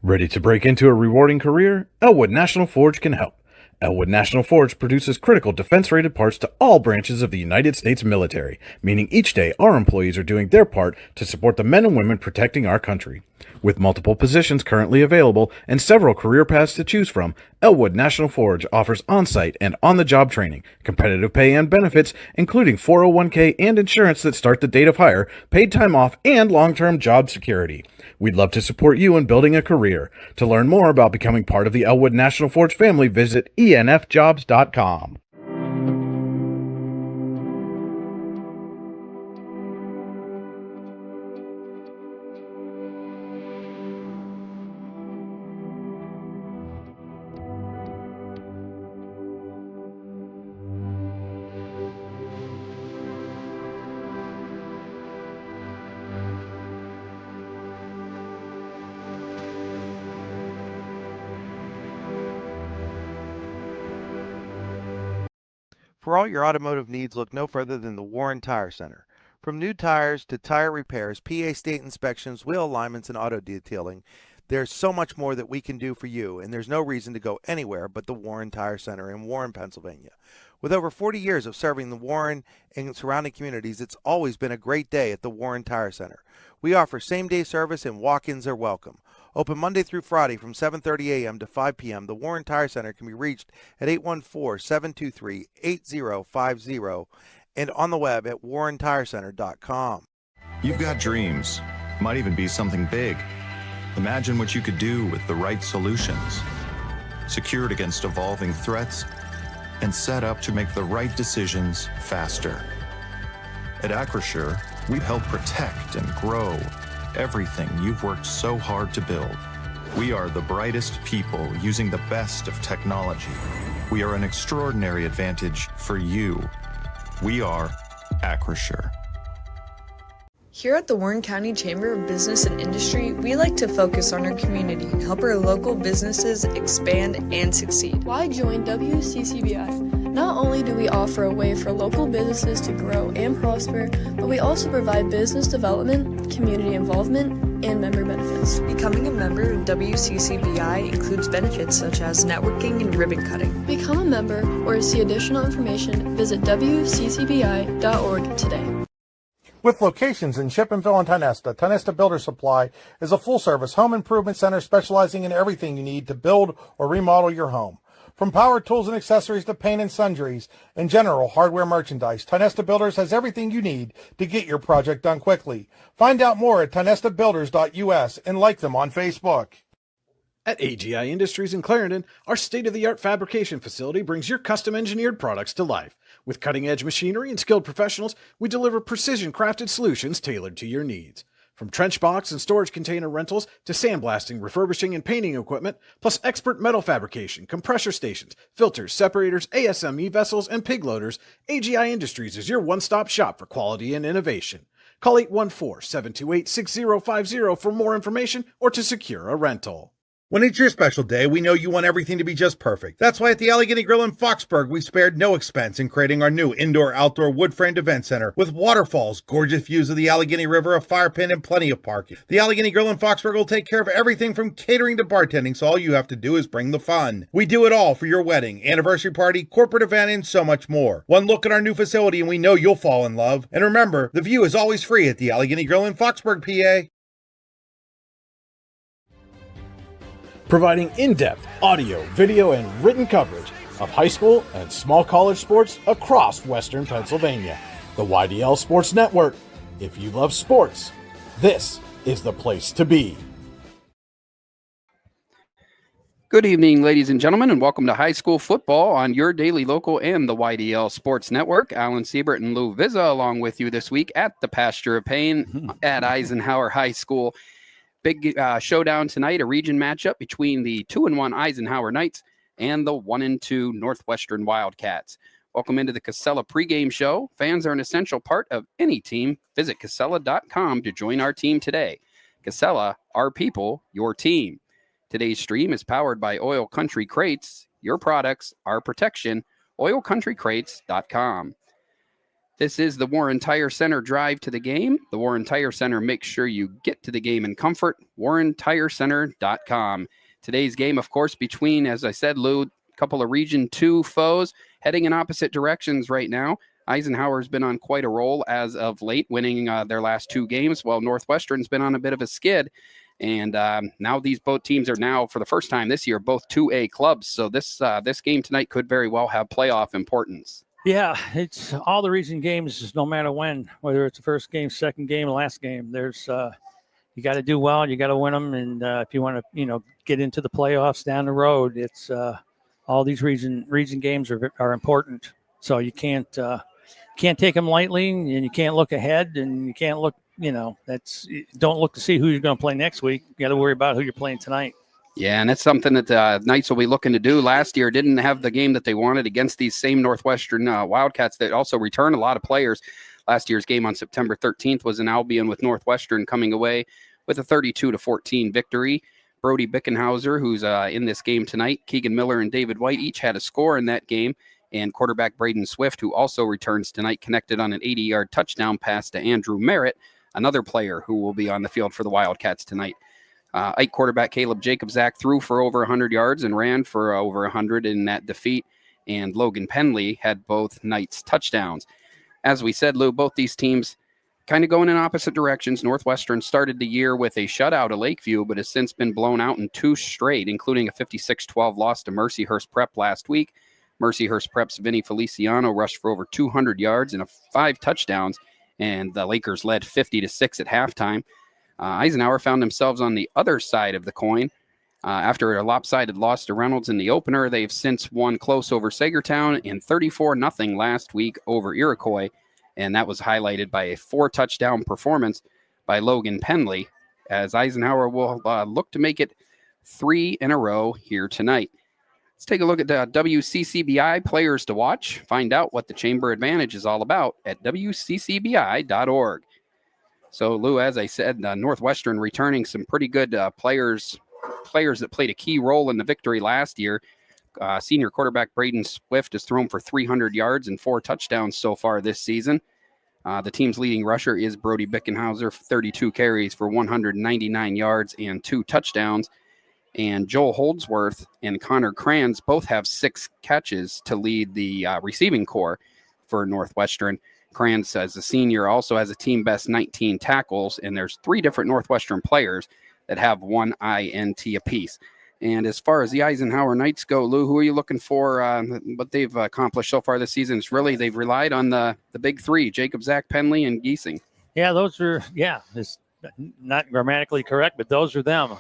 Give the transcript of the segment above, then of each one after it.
Ready to break into a rewarding career? Elwood National Forge can help. Elwood National Forge produces critical defense-rated parts to all branches of the United States military, meaning each day our employees are doing their part to support the men and women protecting our country. With multiple positions currently available and several career paths to choose from, Elwood National Forge offers on-site and on-the-job training, competitive pay and benefits, including 401k and insurance that start the date of hire, paid time off, and long-term job security. We'd love to support you in building a career. To learn more about becoming part of the Elwood National Forge family, visit enfjobs.com. For all your automotive needs, look no further than the Warren Tire Center. From new tires to tire repairs, PA state inspections, wheel alignments, and auto detailing, there's so much more that we can do for you, and there's no reason to go anywhere but the Warren Tire Center in Warren, Pennsylvania. With over 40 years of serving the Warren and surrounding communities, it's always been a great day at the Warren Tire Center. We offer same-day service and walk-ins are welcome. Open Monday through Friday from 7:30 a.m. to 5 p.m., the Warren Tire Center can be reached at 814-723-8050 and on the web at warrentirecenter.com. You've got dreams, might even be something big. Imagine what you could do with the right solutions, secured against evolving threats, and set up to make the right decisions faster. At Acure, we help protect and grow everything you've worked so hard to build. We are the brightest people using the best of technology. We are an extraordinary advantage for you. We are Acure. Here at the Warren County Chamber of Business and Industry, we like to focus on our community and help our local businesses expand and succeed. Why join WCCBI? Not only do we offer a way for local businesses to grow and prosper, but we also provide business development, community involvement, and member benefits. Becoming a member of WCCBI includes benefits such as networking and ribbon cutting. Become a member or to see additional information, visit WCCBI.org today. With locations in Shippensville and Tionesta, Tionesta Builder Supply is a full-service home improvement center specializing in everything you need to build or remodel your home. From power tools and accessories to paint and sundries and general hardware merchandise, Tionesta Builders has everything you need to get your project done quickly. Find out more at tionestabuilders.us and like them on Facebook. At AGI Industries in Clarendon, our state-of-the-art fabrication facility brings your custom-engineered products to life. With cutting-edge machinery and skilled professionals, we deliver precision-crafted solutions tailored to your needs. From trench box and storage container rentals to sandblasting, refurbishing, and painting equipment, plus expert metal fabrication, compressor stations, filters, separators, ASME vessels, and pig loaders, AGI Industries is your one-stop shop for quality and innovation. Call 814-728-6050 for more information or to secure a rental. When it's your special day, we know you want everything to be just perfect. That's why at the Allegheny Grill in Foxburg, we spared no expense in creating our new indoor-outdoor wood-framed event center with waterfalls, gorgeous views of the Allegheny River, a fire pit, and plenty of parking. The Allegheny Grill in Foxburg will take care of everything from catering to bartending, so all you have to do is bring the fun. We do it all for your wedding, anniversary party, corporate event, and so much more. One look at our new facility and we know you'll fall in love. And remember, the view is always free at the Allegheny Grill in Foxburg, PA. Providing in-depth audio, video, and written coverage of high school and small college sports across Western Pennsylvania. The YDL Sports Network. If you love sports, this is the place to be. Good evening, ladies and gentlemen, and welcome to high school football on your daily local and the YDL Sports Network. Alan Siebert and Lou Vizza along with you this week at the Pasture of Pain at Eisenhower High School. Big showdown tonight, a region matchup between the 2-1 Eisenhower Knights and the 1-2 Northwestern Wildcats. Welcome into the Casella pregame show. Fans are an essential part of any team. Visit Casella.com to join our team today. Casella, our people, your team. Today's stream is powered by Oil Country Crates. Your products, our protection. OilCountryCrates.com. This is the Warren Tire Center Drive to the Game. The Warren Tire Center makes sure you get to the game in comfort. WarrenTireCenter.com. Today's game, of course, between, as I said, Lou, a couple of Region 2 foes heading in opposite directions right now. Eisenhower's been on quite a roll as of late, winning their last 2 games, while Northwestern's been on a bit of a skid. And now these both teams are now, for the first time this year, both 2A clubs. So this game tonight could very well have playoff importance. Yeah, it's all the region games, no matter when, whether it's the first game, second game, last game. There's you got to do well, you got to win them, and if you want to, get into the playoffs down the road, it's all these region games are important. So you can't take them lightly, and you can't look ahead, and you can't look, don't look to see who you're going to play next week. You got to worry about who you're playing tonight. Yeah, and that's something that Knights will be looking to do. Last year didn't have the game that they wanted against these same Northwestern Wildcats that also returned a lot of players. Last year's game on September 13th was in Albion, with Northwestern coming away with a 32-14 victory. Brody Bickenhauser, who's in this game tonight, Keegan Miller and David White each had a score in that game, and quarterback Braden Swift, who also returns tonight, connected on an 80-yard touchdown pass to Andrew Merritt, another player who will be on the field for the Wildcats tonight. Ike quarterback Caleb Jacobzak threw for over 100 yards and ran for over 100 in that defeat, and Logan Penley had both Knights touchdowns. As we said, Lou, both these teams kind of going in opposite directions. Northwestern started the year with a shutout of Lakeview, but has since been blown out in 2 straight, including a 56-12 loss to Mercyhurst Prep last week. Mercyhurst Prep's Vinny Feliciano rushed for over 200 yards and 5 touchdowns, and the Lakers led 50-6 at halftime. Eisenhower found themselves on the other side of the coin. After a lopsided loss to Reynolds in the opener, they've since won close over Sagertown and 34-0 last week over Iroquois, and that was highlighted by a 4-touchdown performance by Logan Penley, as Eisenhower will look to make it 3 in a row here tonight. Let's take a look at the WCCBI players to watch. Find out what the Chamber Advantage is all about at WCCBI.org. So, Lou, as I said, Northwestern returning some pretty good players that played a key role in the victory last year. Senior quarterback Braden Swift has thrown for 300 yards and 4 touchdowns so far this season. The team's leading rusher is Brody Bickenhauser, 32 carries for 199 yards and 2 touchdowns. And Joel Holdsworth and Connor Kranz both have 6 catches to lead the receiving corps for Northwestern. Kranz, as a senior, also has a team best 19 tackles, and there's 3 different Northwestern players that have 1 INT apiece. And as far as the Eisenhower Knights go, Lou, who are you looking for? What they've accomplished so far this season is really they've relied on the big 3, Jacobzak, Penley, and Giesing. Yeah, it's not grammatically correct, but those are them.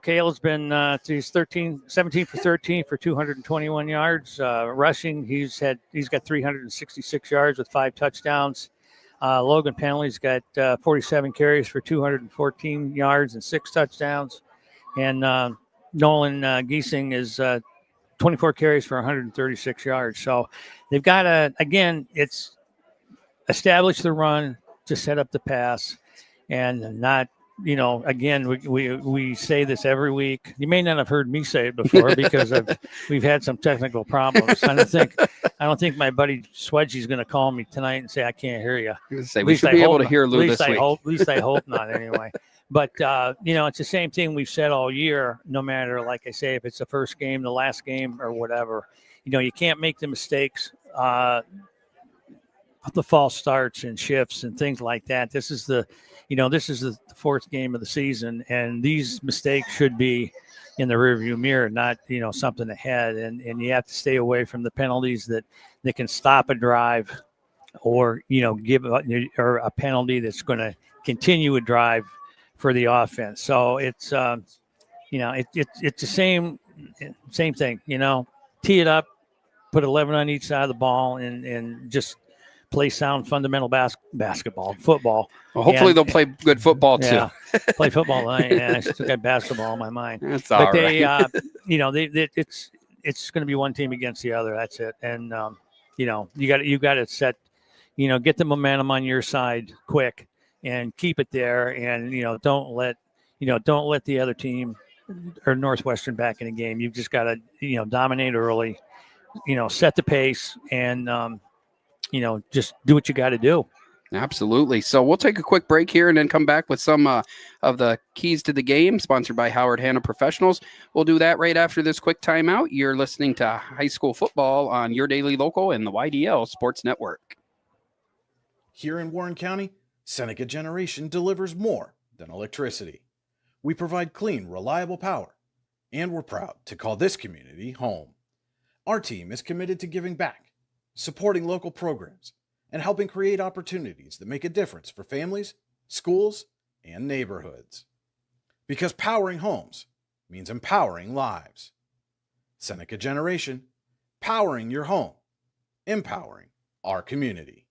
Caleb's been he's 17 for 13 for 221 yards rushing. He's got 366 yards with 5 touchdowns. Logan Penley's got 47 carries for 214 yards and 6 touchdowns. And Nolan Giesing is 24 carries for 136 yards. So they've got it's establish the run to set up the pass, and not. Again, we say this every week. You may not have heard me say it before because we've had some technical problems. I don't think my buddy Swedgy's going to call me tonight and say I can't hear you. We should be able to hear Lou this week. At least I hope not. Anyway, but it's the same thing we've said all year. No matter, like I say, if it's the first game, the last game, or whatever, you can't make the mistakes. The false starts and shifts and things like that. This is the 4th game of the season, and these mistakes should be in the rearview mirror, not something ahead. And you have to stay away from the penalties that can stop a drive, or give or a penalty that's going to continue a drive for the offense. So it's it's the same thing. Tee it up, put 11 on each side of the ball, and just play sound fundamental football. Well, hopefully they'll play good football too. Yeah, play football. I still got basketball in my mind. That's all right. It's going to be one team against the other. That's it. And you got to set, get the momentum on your side quick and keep it there. And don't let the other team or Northwestern back in the game. You've just got to dominate early. Set the pace and. just do what you got to do. Absolutely. So we'll take a quick break here and then come back with some of the keys to the game, sponsored by Howard Hanna Professionals. We'll do that right after this quick timeout. You're listening to High School Football on Your Daily Local and the YDL Sports Network. Here in Warren County, Senica Generation delivers more than electricity. We provide clean, reliable power, and we're proud to call this community home. Our team is committed to giving back, supporting local programs, and helping create opportunities that make a difference for families, schools, and neighborhoods. Because powering homes means empowering lives. Seneca Generation, powering your home, empowering our community.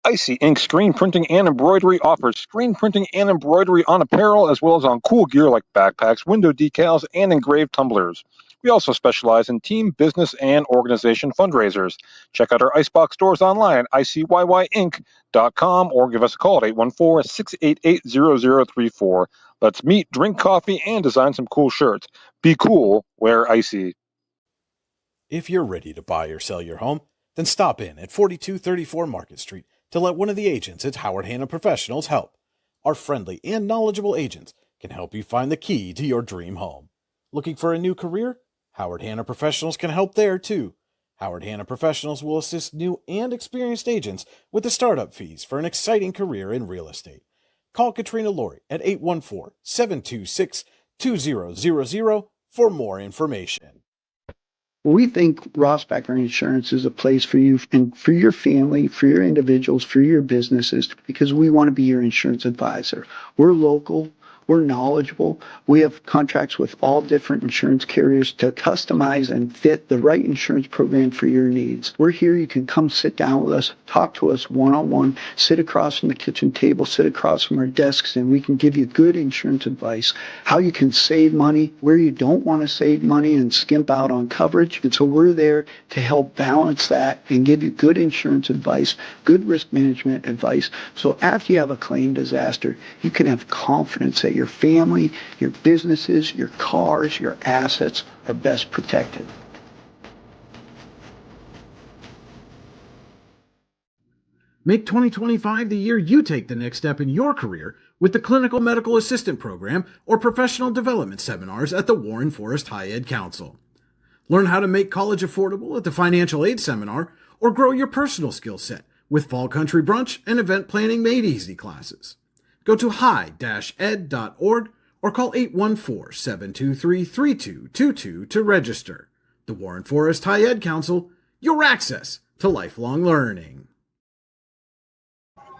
Icy Inc. Screen Printing and Embroidery offers screen printing and embroidery on apparel as well as on cool gear like backpacks, window decals, and engraved tumblers. We also specialize in team, business, and organization fundraisers. Check out our Icebox stores online at icyinc.com or give us a call at 814-688-0034. Let's meet, drink coffee, and design some cool shirts. Be cool, wear Icy. If you're ready to buy or sell your home, then stop in at 4234 Market Street to let one of the agents at Howard Hanna Professionals help. Our friendly and knowledgeable agents can help you find the key to your dream home. Looking for a new career? Howard Hanna Professionals can help there too. Howard Hanna Professionals will assist new and experienced agents with the startup fees for an exciting career in real estate. Call Katrina Laurie at 814-726-2000 for more information. We think Rossbacker Insurance is a place for you and for your family, for your individuals, for your businesses, because we want to be your insurance advisor. We're local. We're knowledgeable. We have contracts with all different insurance carriers to customize and fit the right insurance program for your needs. We're here. You can come sit down with us, talk to us one-on-one, sit across from the kitchen table, sit across from our desks, and we can give you good insurance advice, how you can save money, where you don't want to save money and skimp out on coverage. And so we're there to help balance that and give you good insurance advice, good risk management advice. So after you have a claim disaster, you can have confidence that your family, your businesses, your cars, your assets are best protected. Make 2025 the year you take the next step in your career with the Clinical Medical Assistant Program or Professional Development Seminars at the Warren Forest High Ed Council. Learn how to make college affordable at the Financial Aid Seminar or grow your personal skill set with Fall Country Brunch and Event Planning Made Easy classes. Go to high-ed.org or call 814-723-3222 to register. The Warren Forest High Ed Council, your access to lifelong learning.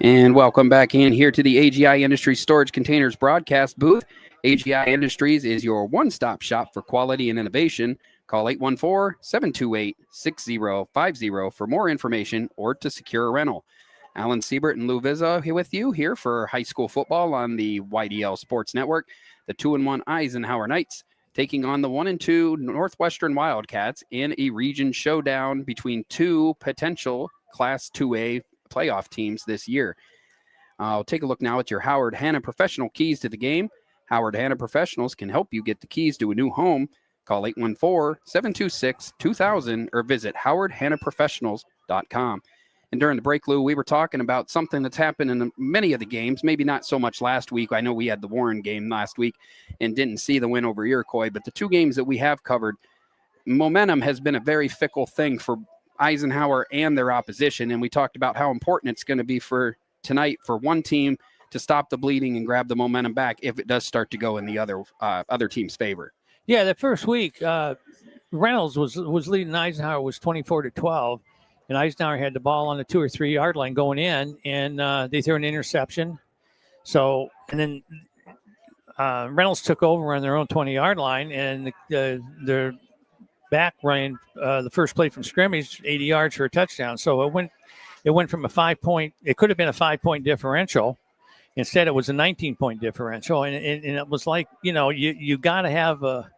And welcome back in here to the AGI Industries Storage Containers broadcast booth. AGI Industries is your one-stop shop for quality and innovation. Call 814-728-6050 for more information or to secure a rental. Alan Siebert and Lou Vizza here with you here for high school football on the YDL Sports Network. The 2-1 Eisenhower Knights taking on the 1-2 Northwestern Wildcats in a region showdown between two potential Class 2A playoff teams this year. I'll take a look now at your Howard Hanna Professional keys to the game. Howard Hanna Professionals can help you get the keys to a new home. Call 814-726-2000 or visit howardhannaprofessionals.com. And during the break, Lou, we were talking about something that's happened in many of the games, maybe not so much last week. I know we had the Warren game last week and didn't see the win over Iroquois, but the two games that we have covered, momentum has been a very fickle thing for Eisenhower and their opposition. And we talked about how important it's going to be for tonight for one team to stop the bleeding and grab the momentum back if it does start to go in the other team's favor. Yeah, the first week, Reynolds was leading Eisenhower was 24-12. And Eisenhower had the ball on the 2 or 3 yard line going in, and they threw an interception. So, and then Reynolds took over on their own 20-yard line, and the back running the first play from scrimmage, 80 yards for a touchdown. So it went from a 5-point. It could have been a 5-point differential. Instead, it was a 19-point differential, and it was like, you got to have a,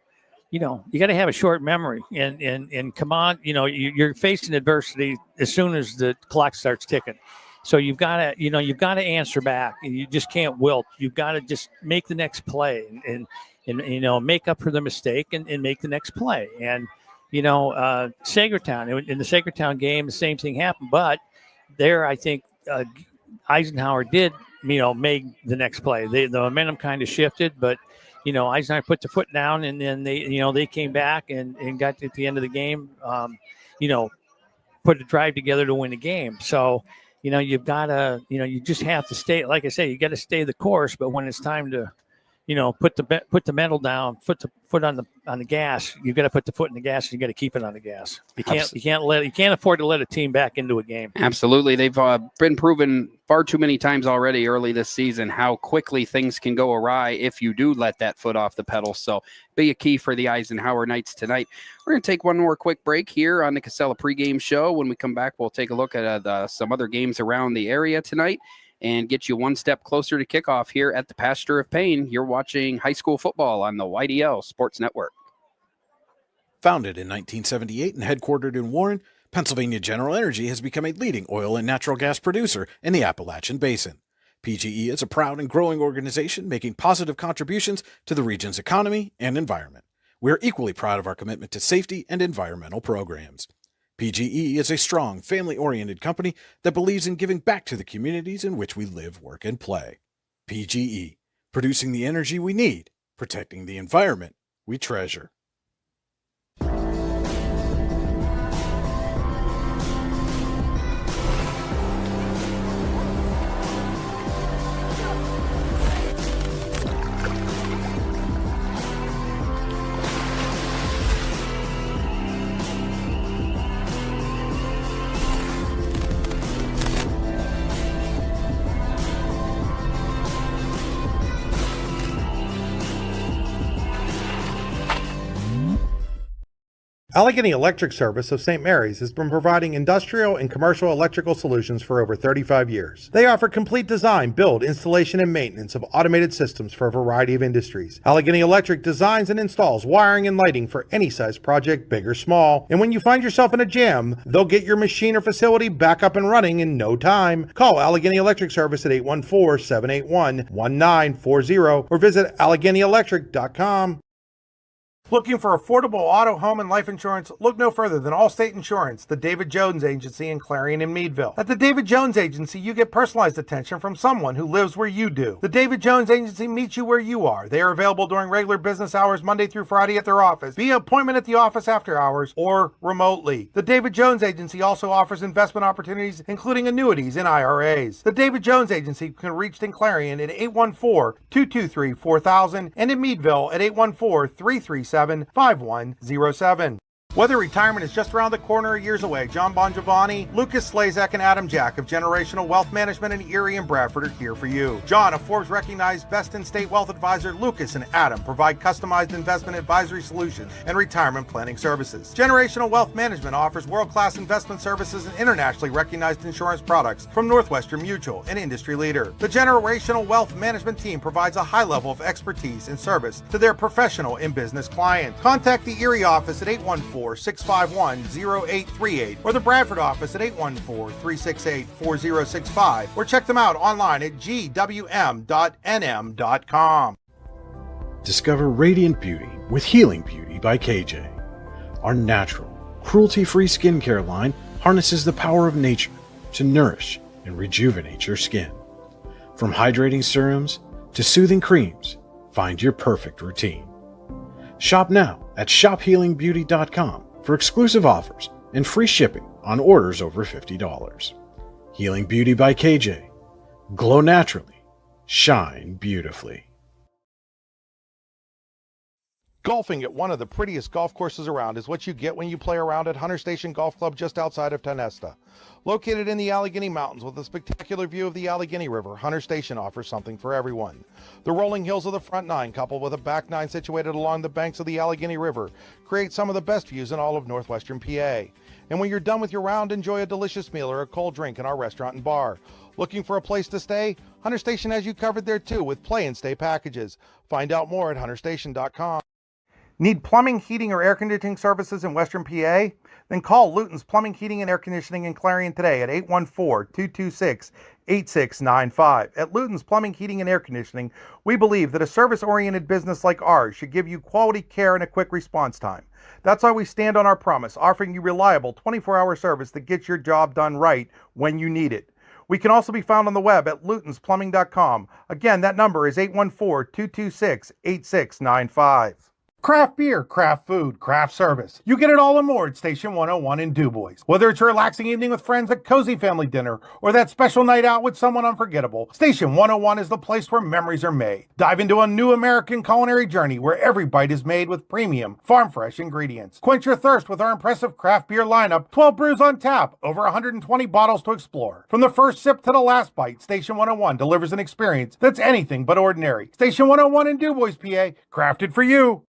you got to have a short memory, and come on, you're facing adversity as soon as the clock starts ticking. So you've got to answer back, and you just can't wilt. You've got to just make the next play, and make up for the mistake, and make the next play. And Sagertown, in the Sagertown game, the same thing happened, but there I think Eisenhower did make the next play. The momentum kind of shifted, but Eisenhower put the foot down, and then they came back and got to the end of the game. Put a drive together to win the game. So you've got to you just have to stay. Like I say, you got to stay the course. But when it's time to put the metal down, foot on the gas. You've got to put the foot in the gas, and you got to keep it on the gas. You can't afford to let a team back into a game. Absolutely, they've been proven far too many times already early this season how quickly things can go awry if you do let that foot off the pedal. So be a key for the Eisenhower Knights tonight. We're going to take one more quick break here on the Casella pregame show. When we come back, we'll take a look at some other games around the area tonight and get you one step closer to kickoff here at the Pasture of Pain. You're watching high school football on the YDL Sports Network. Founded in 1978 and headquartered in Warren, Pennsylvania General Energy has become a leading oil and natural gas producer in the Appalachian Basin. PGE is a proud and growing organization making positive contributions to the region's economy and environment. We are equally proud of our commitment to safety and environmental programs. PGE is a strong, family-oriented company that believes in giving back to the communities in which we live, work, and play. PGE, producing the energy we need, protecting the environment we treasure. Allegheny Electric Service of St. Mary's has been providing industrial and commercial electrical solutions for over 35 years. They offer complete design, build, installation, and maintenance of automated systems for a variety of industries. Allegheny Electric designs and installs wiring and lighting for any size project, big or small. And when you find yourself in a jam, they'll get your machine or facility back up and running in no time. Call Allegheny Electric Service at 814-781-1940 or visit AlleghenyElectric.com. Looking for affordable auto, home, and life insurance? Look no further than Allstate Insurance, the David Jones Agency in Clarion and Meadville. At the David Jones Agency, you get personalized attention from someone who lives where you do. The David Jones Agency meets you where you are. They are available during regular business hours Monday through Friday at their office, via appointment at the office after hours, or remotely. The David Jones Agency also offers investment opportunities, including annuities and IRAs. The David Jones Agency can be reached in Clarion at 814-223-4000 and in Meadville at 814-337-5107. Whether retirement is just around the corner or years away, John Bongiovanni, Lucas Slazak, and Adam Jack of Generational Wealth Management in Erie and Bradford are here for you. John, a Forbes-recognized best-in-state wealth advisor, Lucas and Adam provide customized investment advisory solutions and retirement planning services. Generational Wealth Management offers world-class investment services and internationally recognized insurance products from Northwestern Mutual, an industry leader. The Generational Wealth Management team provides a high level of expertise and service to their professional and business clients. Contact the Erie office at 814-651-0838 or the Bradford office at 814-368-4065 or check them out online at gwm.nm.com. Discover radiant beauty with Healing Beauty by KJ. Our natural, cruelty-free skincare line harnesses the power of nature to nourish and rejuvenate your skin. From hydrating serums to soothing creams, find your perfect routine. Shop now at shophealingbeauty.com for exclusive offers and free shipping on orders over $50. Healing Beauty by KJ. Glow naturally. Shine beautifully. Golfing at one of the prettiest golf courses around is what you get when you play around at Hunter Station Golf Club just outside of Tionesta. Located in the Allegheny Mountains with a spectacular view of the Allegheny River, Hunter Station offers something for everyone. The rolling hills of the front nine, coupled with a back nine situated along the banks of the Allegheny River, create some of the best views in all of Northwestern PA. And when you're done with your round, enjoy a delicious meal or a cold drink in our restaurant and bar. Looking for a place to stay? Hunter Station has you covered there too with play and stay packages. Find out more at hunterstation.com. Need plumbing, heating, or air conditioning services in Western PA? Then call Luton's Plumbing, Heating, and Air Conditioning in Clarion today at 814-226-8695. At Luton's Plumbing, Heating, and Air Conditioning, we believe that a service-oriented business like ours should give you quality care and a quick response time. That's why we stand on our promise, offering you reliable 24-hour service that gets your job done right when you need it. We can also be found on the web at lutonsplumbing.com. Again, that number is 814-226-8695. Craft beer, craft food, craft service. You get it all and more at Station 101 in DuBois. Whether it's a relaxing evening with friends at cozy family dinner or that special night out with someone unforgettable, Station 101 is the place where memories are made. Dive into a new American culinary journey where every bite is made with premium, farm-fresh ingredients. Quench your thirst with our impressive craft beer lineup, 12 brews on tap, over 120 bottles to explore. From the first sip to the last bite, Station 101 delivers an experience that's anything but ordinary. Station 101 in DuBois, PA, crafted for you.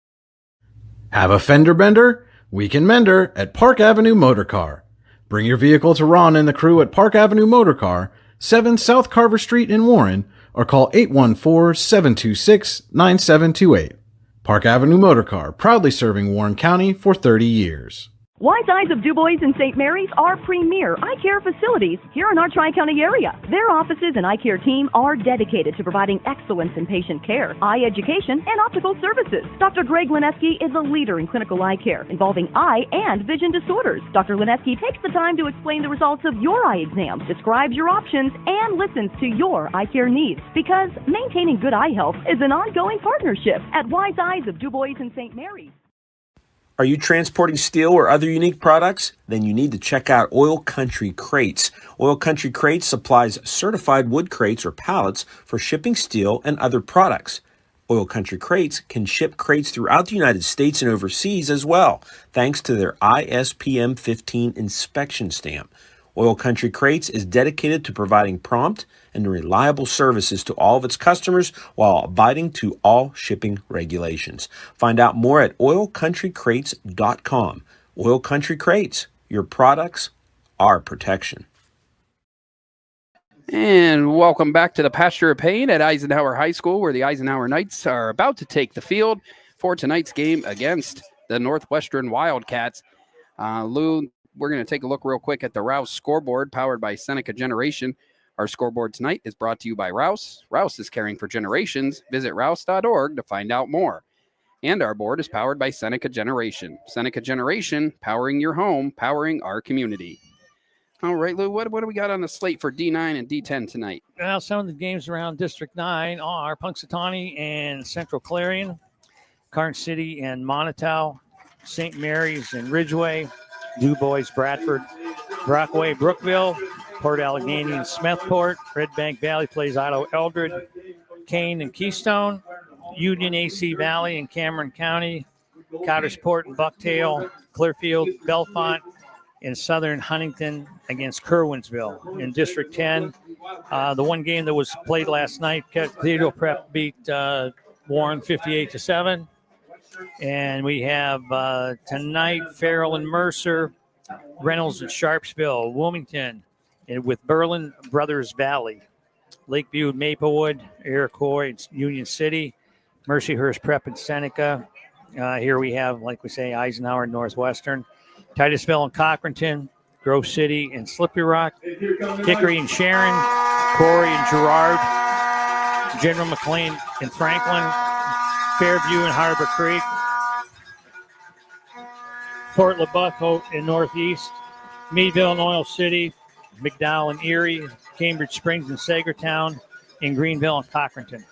Have a fender bender? We can mender at Park Avenue Motorcar. Bring your vehicle to Ron and the crew at Park Avenue Motorcar, 7 South Carver Street in Warren, or call 814-726-9728. Park Avenue Motorcar, proudly serving Warren County for 30 years. Wise Eyes of DuBois and St. Mary's are premier eye care facilities here in our Tri-County area. Their offices and eye care team are dedicated to providing excellence in patient care, eye education, and optical services. Dr. Greg Lineski is a leader in clinical eye care involving eye and vision disorders. Dr. Lineski takes the time to explain the results of your eye exam, describes your options, and listens to your eye care needs. Because maintaining good eye health is an ongoing partnership at Wise Eyes of DuBois and St. Mary's. Are you transporting steel or other unique products? Then you need to check out Oil Country Crates. Oil Country Crates supplies certified wood crates or pallets for shipping steel and other products. Oil Country Crates can ship crates throughout the United States and overseas as well, thanks to their ISPM 15 inspection stamp. Oil Country Crates is dedicated to providing prompt and reliable services to all of its customers while abiding to all shipping regulations. Find out more at oilcountrycrates.com. Oil Country Crates, your products, our protection. And welcome back to the Pasture of Pain at Eisenhower High School, where the Eisenhower Knights are about to take the field for tonight's game against the Northwestern Wildcats. Lou, we're going to take a look real quick at the Rouse scoreboard powered by Seneca Generation. Our scoreboard tonight is brought to you by Rouse. Rouse is caring for generations. Visit rouse.org to find out more. And our board is powered by Seneca Generation. Seneca Generation, powering your home, powering our community. All right, Lou, what do we got on the slate for D9 and D10 tonight? Well, some of the games around District 9 are Punxsutawney and Central Clarion, Carn City and Montauk, St. Mary's and Ridgeway, DuBois, Bradford, Brockway, Brookville, Port Allegheny and Smethport, Red Bank Valley plays Otto Eldred, Kane and Keystone, Union AC Valley and Cameron County, Cottersport and Bucktail, Clearfield, Bellefonte, and Southern Huntington against Kerwinsville. In District 10, the one game that was played last night, Cathedral Prep beat Warren 58-7. And we have tonight Farrell and Mercer, Reynolds and Sharpsville, Wilmington, and with Berlin Brothers Valley, Lakeview, Maplewood, Iroquois, Union City, Mercyhurst Prep and Seneca. Here we have, like we say, Eisenhower and Northwestern, Titusville and Cochranton, Grove City and Slippery Rock, Hickory and Sharon, Corey and Girard, General McLean and Franklin, Fairview and Harbor Creek, Fort Lubbock in Northeast, Meadville and Oil City, McDowell and Erie, Cambridge Springs and Sagertown, and Greenville and Cochranton.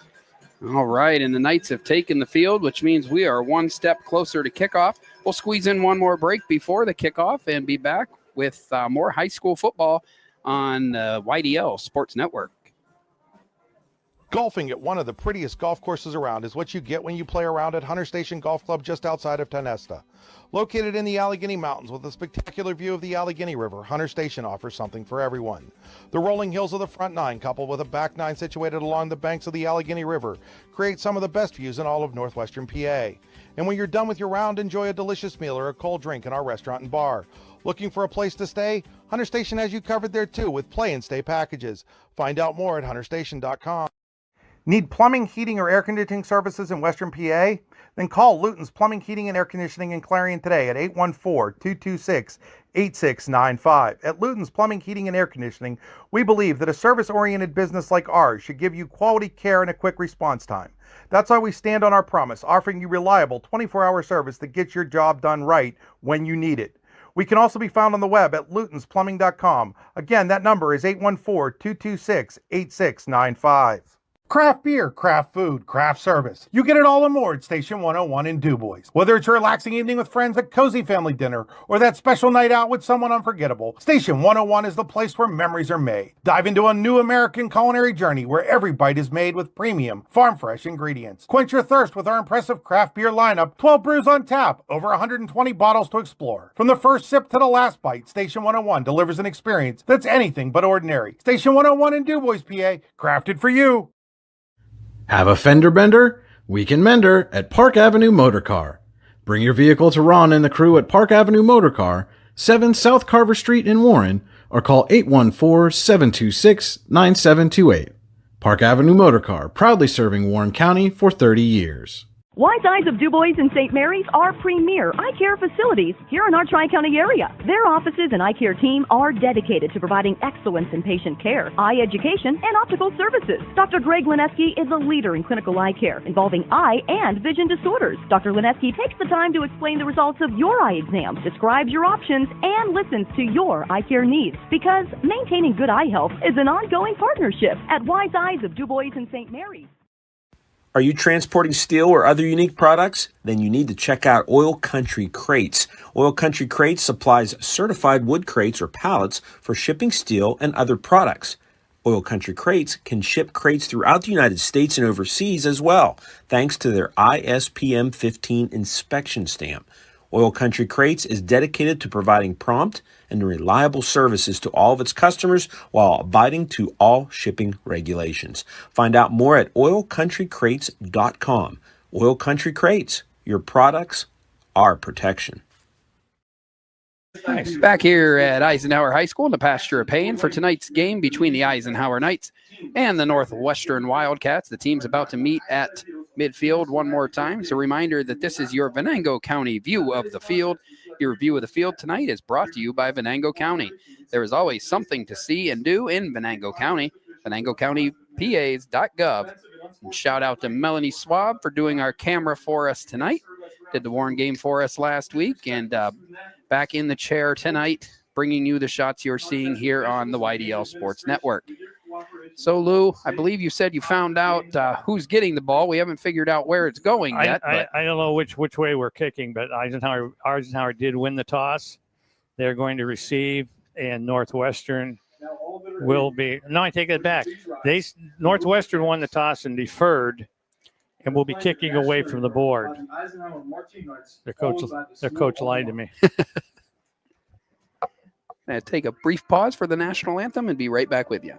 All right, and the Knights have taken the field, which means we are one step closer to kickoff. We'll squeeze in one more break before the kickoff and be back with more high school football on YDL Sports Network. Golfing at one of the prettiest golf courses around is what you get when you play around at Hunter Station Golf Club just outside of Tionesta. Located in the Allegheny Mountains with a spectacular view of the Allegheny River, Hunter Station offers something for everyone. The rolling hills of the front nine, coupled with a back nine situated along the banks of the Allegheny River, create some of the best views in all of Northwestern PA. And when you're done with your round, enjoy a delicious meal or a cold drink in our restaurant and bar. Looking for a place to stay? Hunter Station has you covered there too with play and stay packages. Find out more at hunterstation.com. Need plumbing, heating, or air conditioning services in Western PA? Then call Luton's Plumbing, Heating, and Air Conditioning in Clarion today at 814-226-8695. At Luton's Plumbing, Heating, and Air Conditioning, we believe that a service-oriented business like ours should give you quality care and a quick response time. That's why we stand on our promise, offering you reliable 24-hour service that gets your job done right when you need it. We can also be found on the web at lutonsplumbing.com. Again, that number is 814-226-8695. Craft beer, craft food, craft service. You get it all and more at Station 101 in DuBois. Whether it's your relaxing evening with friends at cozy family dinner or that special night out with someone unforgettable, Station 101 is the place where memories are made. Dive into a new American culinary journey where every bite is made with premium, farm-fresh ingredients. Quench your thirst with our impressive craft beer lineup, 12 brews on tap, over 120 bottles to explore. From the first sip to the last bite, Station 101 delivers an experience that's anything but ordinary. Station 101 in DuBois, PA, crafted for you. Have a fender bender? We can mender at Park Avenue Motorcar. Bring your vehicle to Ron and the crew at Park Avenue Motorcar, 7 South Carver Street in Warren, or call 814-726-9728. Park Avenue Motorcar, proudly serving Warren County for 30 years. Wise Eyes of DuBois and St. Mary's are premier eye care facilities here in our Tri-County area. Their offices and eye care team are dedicated to providing excellence in patient care, eye education, and optical services. Dr. Greg Lineski is a leader in clinical eye care involving eye and vision disorders. Dr. Lineski takes the time to explain the results of your eye exam, describes your options, and listens to your eye care needs, because maintaining good eye health is an ongoing partnership at Wise Eyes of DuBois and St. Mary's. Are you transporting steel or other unique products? Then you need to check out Oil Country Crates. Oil Country Crates supplies certified wood crates or pallets for shipping steel and other products. Oil Country Crates can ship crates throughout the United States and overseas as well, thanks to their ISPM 15 inspection stamp. Oil Country Crates is dedicated to providing prompt and reliable services to all of its customers while abiding to all shipping regulations. Find out more at oilcountrycrates.com. Oil Country Crates, your products, our protection. Nice. Back here at Eisenhower High School in the pasture of Payne for tonight's game between the Eisenhower Knights and the Northwestern Wildcats. The team's about to meet at midfield one more time. So a reminder that this is your Venango County view of the field. Your view of the field tonight is brought to you by Venango County. There is always something to see and do in Venango County. VenangoCountyPAs.gov. And shout out to Melanie Swab for doing our camera for us tonight. Did the Warren game for us last week, and back in the chair tonight, bringing you the shots you're seeing here on the YDL Sports Network. So, Lou, I believe you said you found out who's getting the ball. We haven't figured out where it's going yet. I don't know which way we're kicking, but Eisenhower did win the toss. They're going to receive, and Northwestern will be. No, I take it back. Northwestern won the toss and deferred, and will be kicking away from the board. Their coach lied to me. Take a brief pause for the national anthem and be right back with you.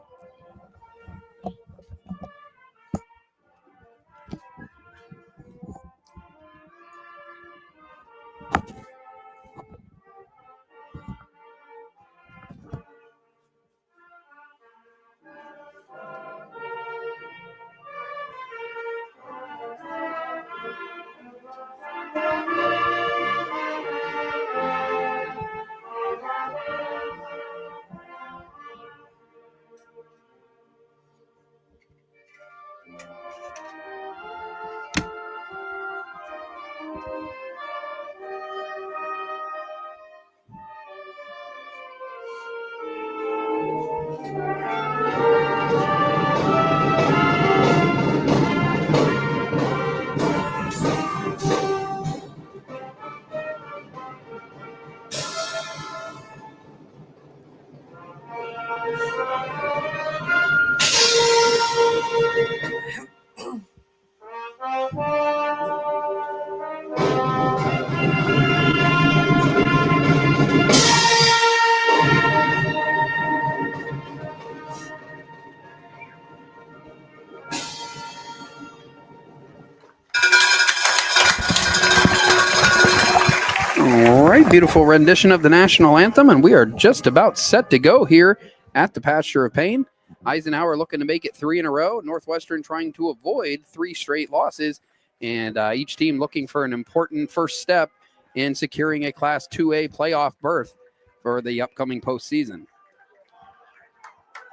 All right, beautiful rendition of the national anthem, and we are just about set to go here at the Pasture of Pain. Eisenhower looking to make it 3 in a row. Northwestern trying to avoid 3 straight losses, and each team looking for an important first step in securing a Class 2A playoff berth for the upcoming postseason.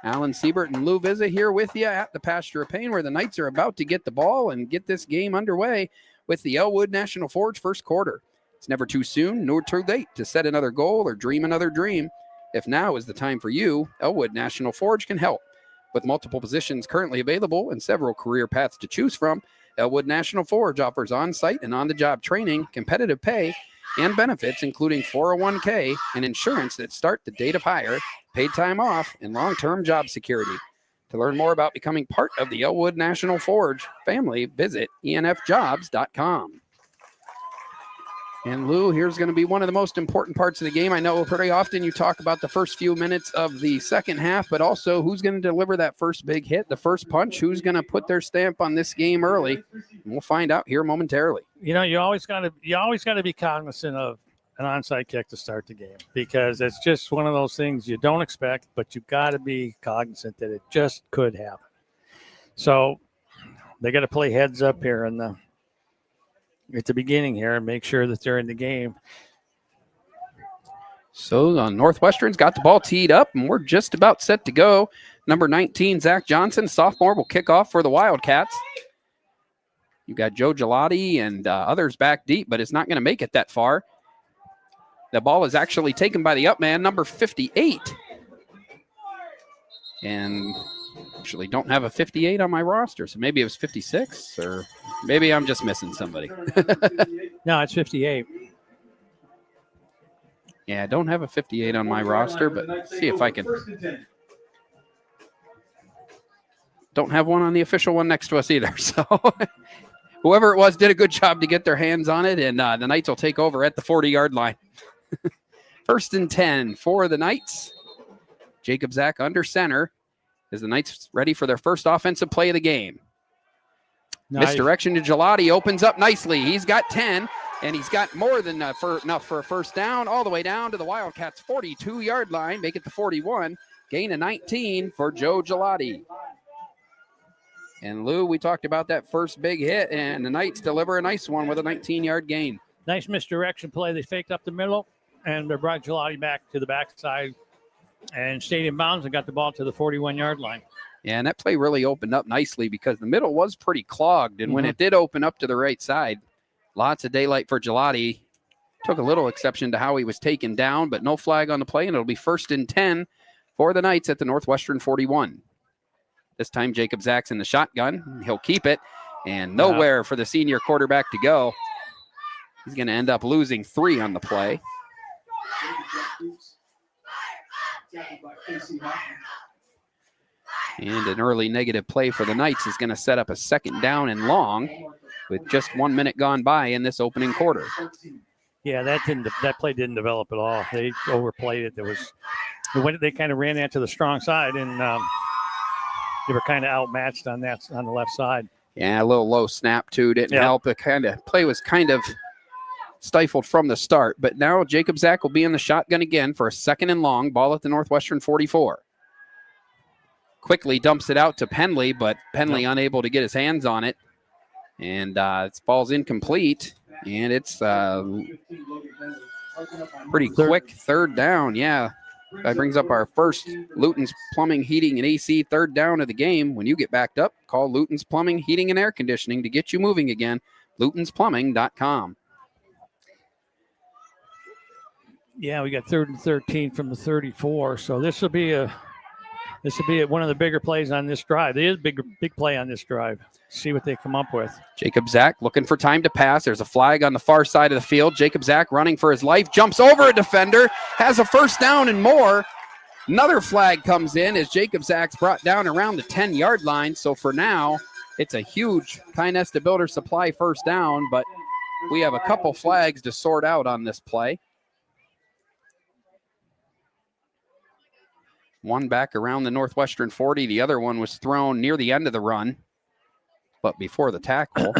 Alan Siebert and Lou Vizza here with you at the Pasture of Pain, where the Knights are about to get the ball and get this game underway with the Elwood National Forge first quarter. It's never too soon nor too late to set another goal or dream another dream. If now is the time for you, Elwood National Forge can help. With multiple positions currently available and several career paths to choose from, Elwood National Forge offers on-site and on-the-job training, competitive pay, and benefits including 401k and insurance that start the date of hire, paid time off, and long-term job security. To learn more about becoming part of the Elwood National Forge family, visit enfjobs.com. And Lou, here's going to be one of the most important parts of the game. I know pretty often you talk about the first few minutes of the second half, but also who's going to deliver that first big hit, the first punch, who's going to put their stamp on this game early. And we'll find out here momentarily. You know, you always got to be cognizant of an onside kick to start the game, because it's just one of those things you don't expect, but you got to be cognizant that it just could happen. So they got to play heads up here at the beginning here and make sure that they're in the game. So Northwestern's got the ball teed up, and we're just about set to go. Number 19, Zach Johnson, sophomore, will kick off for the Wildcats. You've got Joe Gelati and others back deep, but it's not going to make it that far. The ball is actually taken by the up man, number 58. And actually don't have a 58 on my roster, so maybe it was 56, or maybe I'm just missing somebody. No, it's 58. Yeah, I don't have a 58 on my roster, but see if I can. Don't have one on the official one next to us either, so whoever it was did a good job to get their hands on it, and the Knights will take over at the 40-yard line. 1st and 10 for the Knights. Jacob Zach under center as the Knights ready for their first offensive play of the game. Nice. Misdirection to Gelati, opens up nicely. He's got 10, and he's got more than enough for a first down, all the way down to the Wildcats' 42-yard line, make it to 41, gain of 19 for Joe Gelati. And Lou, we talked about that first big hit, and the Knights deliver a nice one with a 19-yard gain. Nice misdirection play. They faked up the middle, and they brought Gelati back to the backside and stayed in bounds and got the ball to the 41-yard line. Yeah, and that play really opened up nicely because the middle was pretty clogged, and when it did open up to the right side, lots of daylight for Gelati. Took a little exception to how he was taken down, but no flag on the play, and it'll be 1st and 10 for the Knights at the Northwestern 41. This time, Jacob Zach's in the shotgun. He'll keep it, and nowhere for the senior quarterback to go. He's going to end up losing 3 on the play. And an early negative play for the Knights is going to set up a 2nd down and long with just 1 minute gone by in this opening quarter. Yeah, that play didn't develop at all. They overplayed it. They kind of ran that to the strong side, and they were kind of outmatched on the left side. Yeah, a little low snap too didn't help. The kind of play was kind of stifled from the start, but now Jacob Zach will be in the shotgun again for a 2nd and long, ball at the Northwestern 44. Quickly dumps it out to Penley, but Penley unable to get his hands on it, and this ball's incomplete, and it's pretty quick 3rd down. Yeah, that brings up our first Luton's Plumbing, Heating, and AC 3rd down of the game. When you get backed up, call Luton's Plumbing, Heating, and Air Conditioning to get you moving again. LutonsPlumbing.com. Yeah, we got 3rd and 13 from the 34. So this will be one of the bigger plays on this drive. It is a big play on this drive. See what they come up with. Jacob Zach looking for time to pass. There's a flag on the far side of the field. Jacob Zach running for his life, jumps over a defender, has a 1st down and more. Another flag comes in as Jacob Zach's brought down around the 10-yard line. So for now, it's a huge Tionesta Builder Supply 1st down, but we have a couple flags to sort out on this play. One back around the Northwestern 40. The other one was thrown near the end of the run, but before the tackle.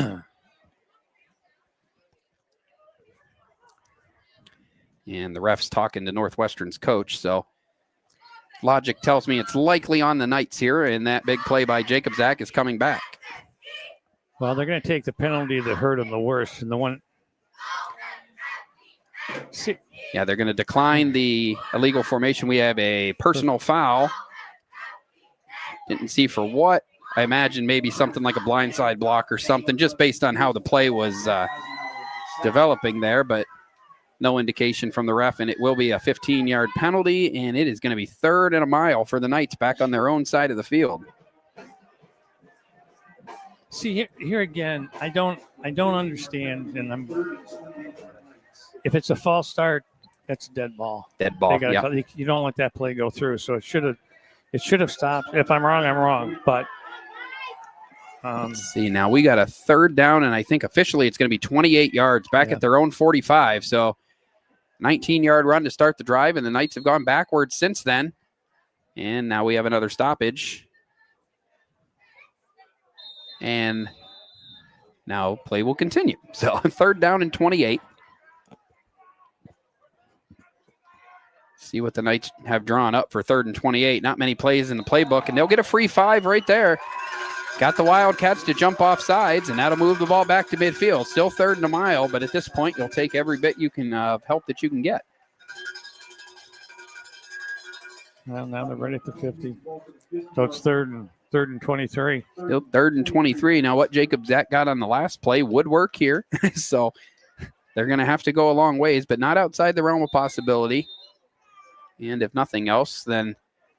And the ref's talking to Northwestern's coach, so logic tells me it's likely on the Knights here, and that big play by Jacob Zach is coming back. Well, they're going to take the penalty that hurt them the worst, and the one. Yeah, they're going to decline the illegal formation. We have a personal foul. Didn't see for what. I imagine maybe something like a blindside block or something, just based on how the play was developing there, but no indication from the ref, and it will be a 15-yard penalty, and it is going to be 3rd and a mile for the Knights back on their own side of the field. See, here again, I don't understand, and if it's a false start, that's a dead ball. Dead ball, yeah. You don't let that play go through, so it should have stopped. If I'm wrong, I'm wrong, but let's see, now we got a 3rd down, and I think officially it's going to be 28 yards back at their own 45, so 19-yard run to start the drive, and the Knights have gone backwards since then, and now we have another stoppage. And now play will continue. So 3rd down and 28. See what the Knights have drawn up for 3rd and 28. Not many plays in the playbook, and they'll get a free 5 right there. Got the Wildcats to jump off sides, and that'll move the ball back to midfield. Still 3rd and a mile, but at this point, you'll take every bit you can help that you can get. Well, now they're right at the 50. So it's 3rd and 23. Still 3rd and 23. Now, what Jacob Zach got on the last play would work here. So they're going to have to go a long ways, but not outside the realm of possibility. And if nothing else, then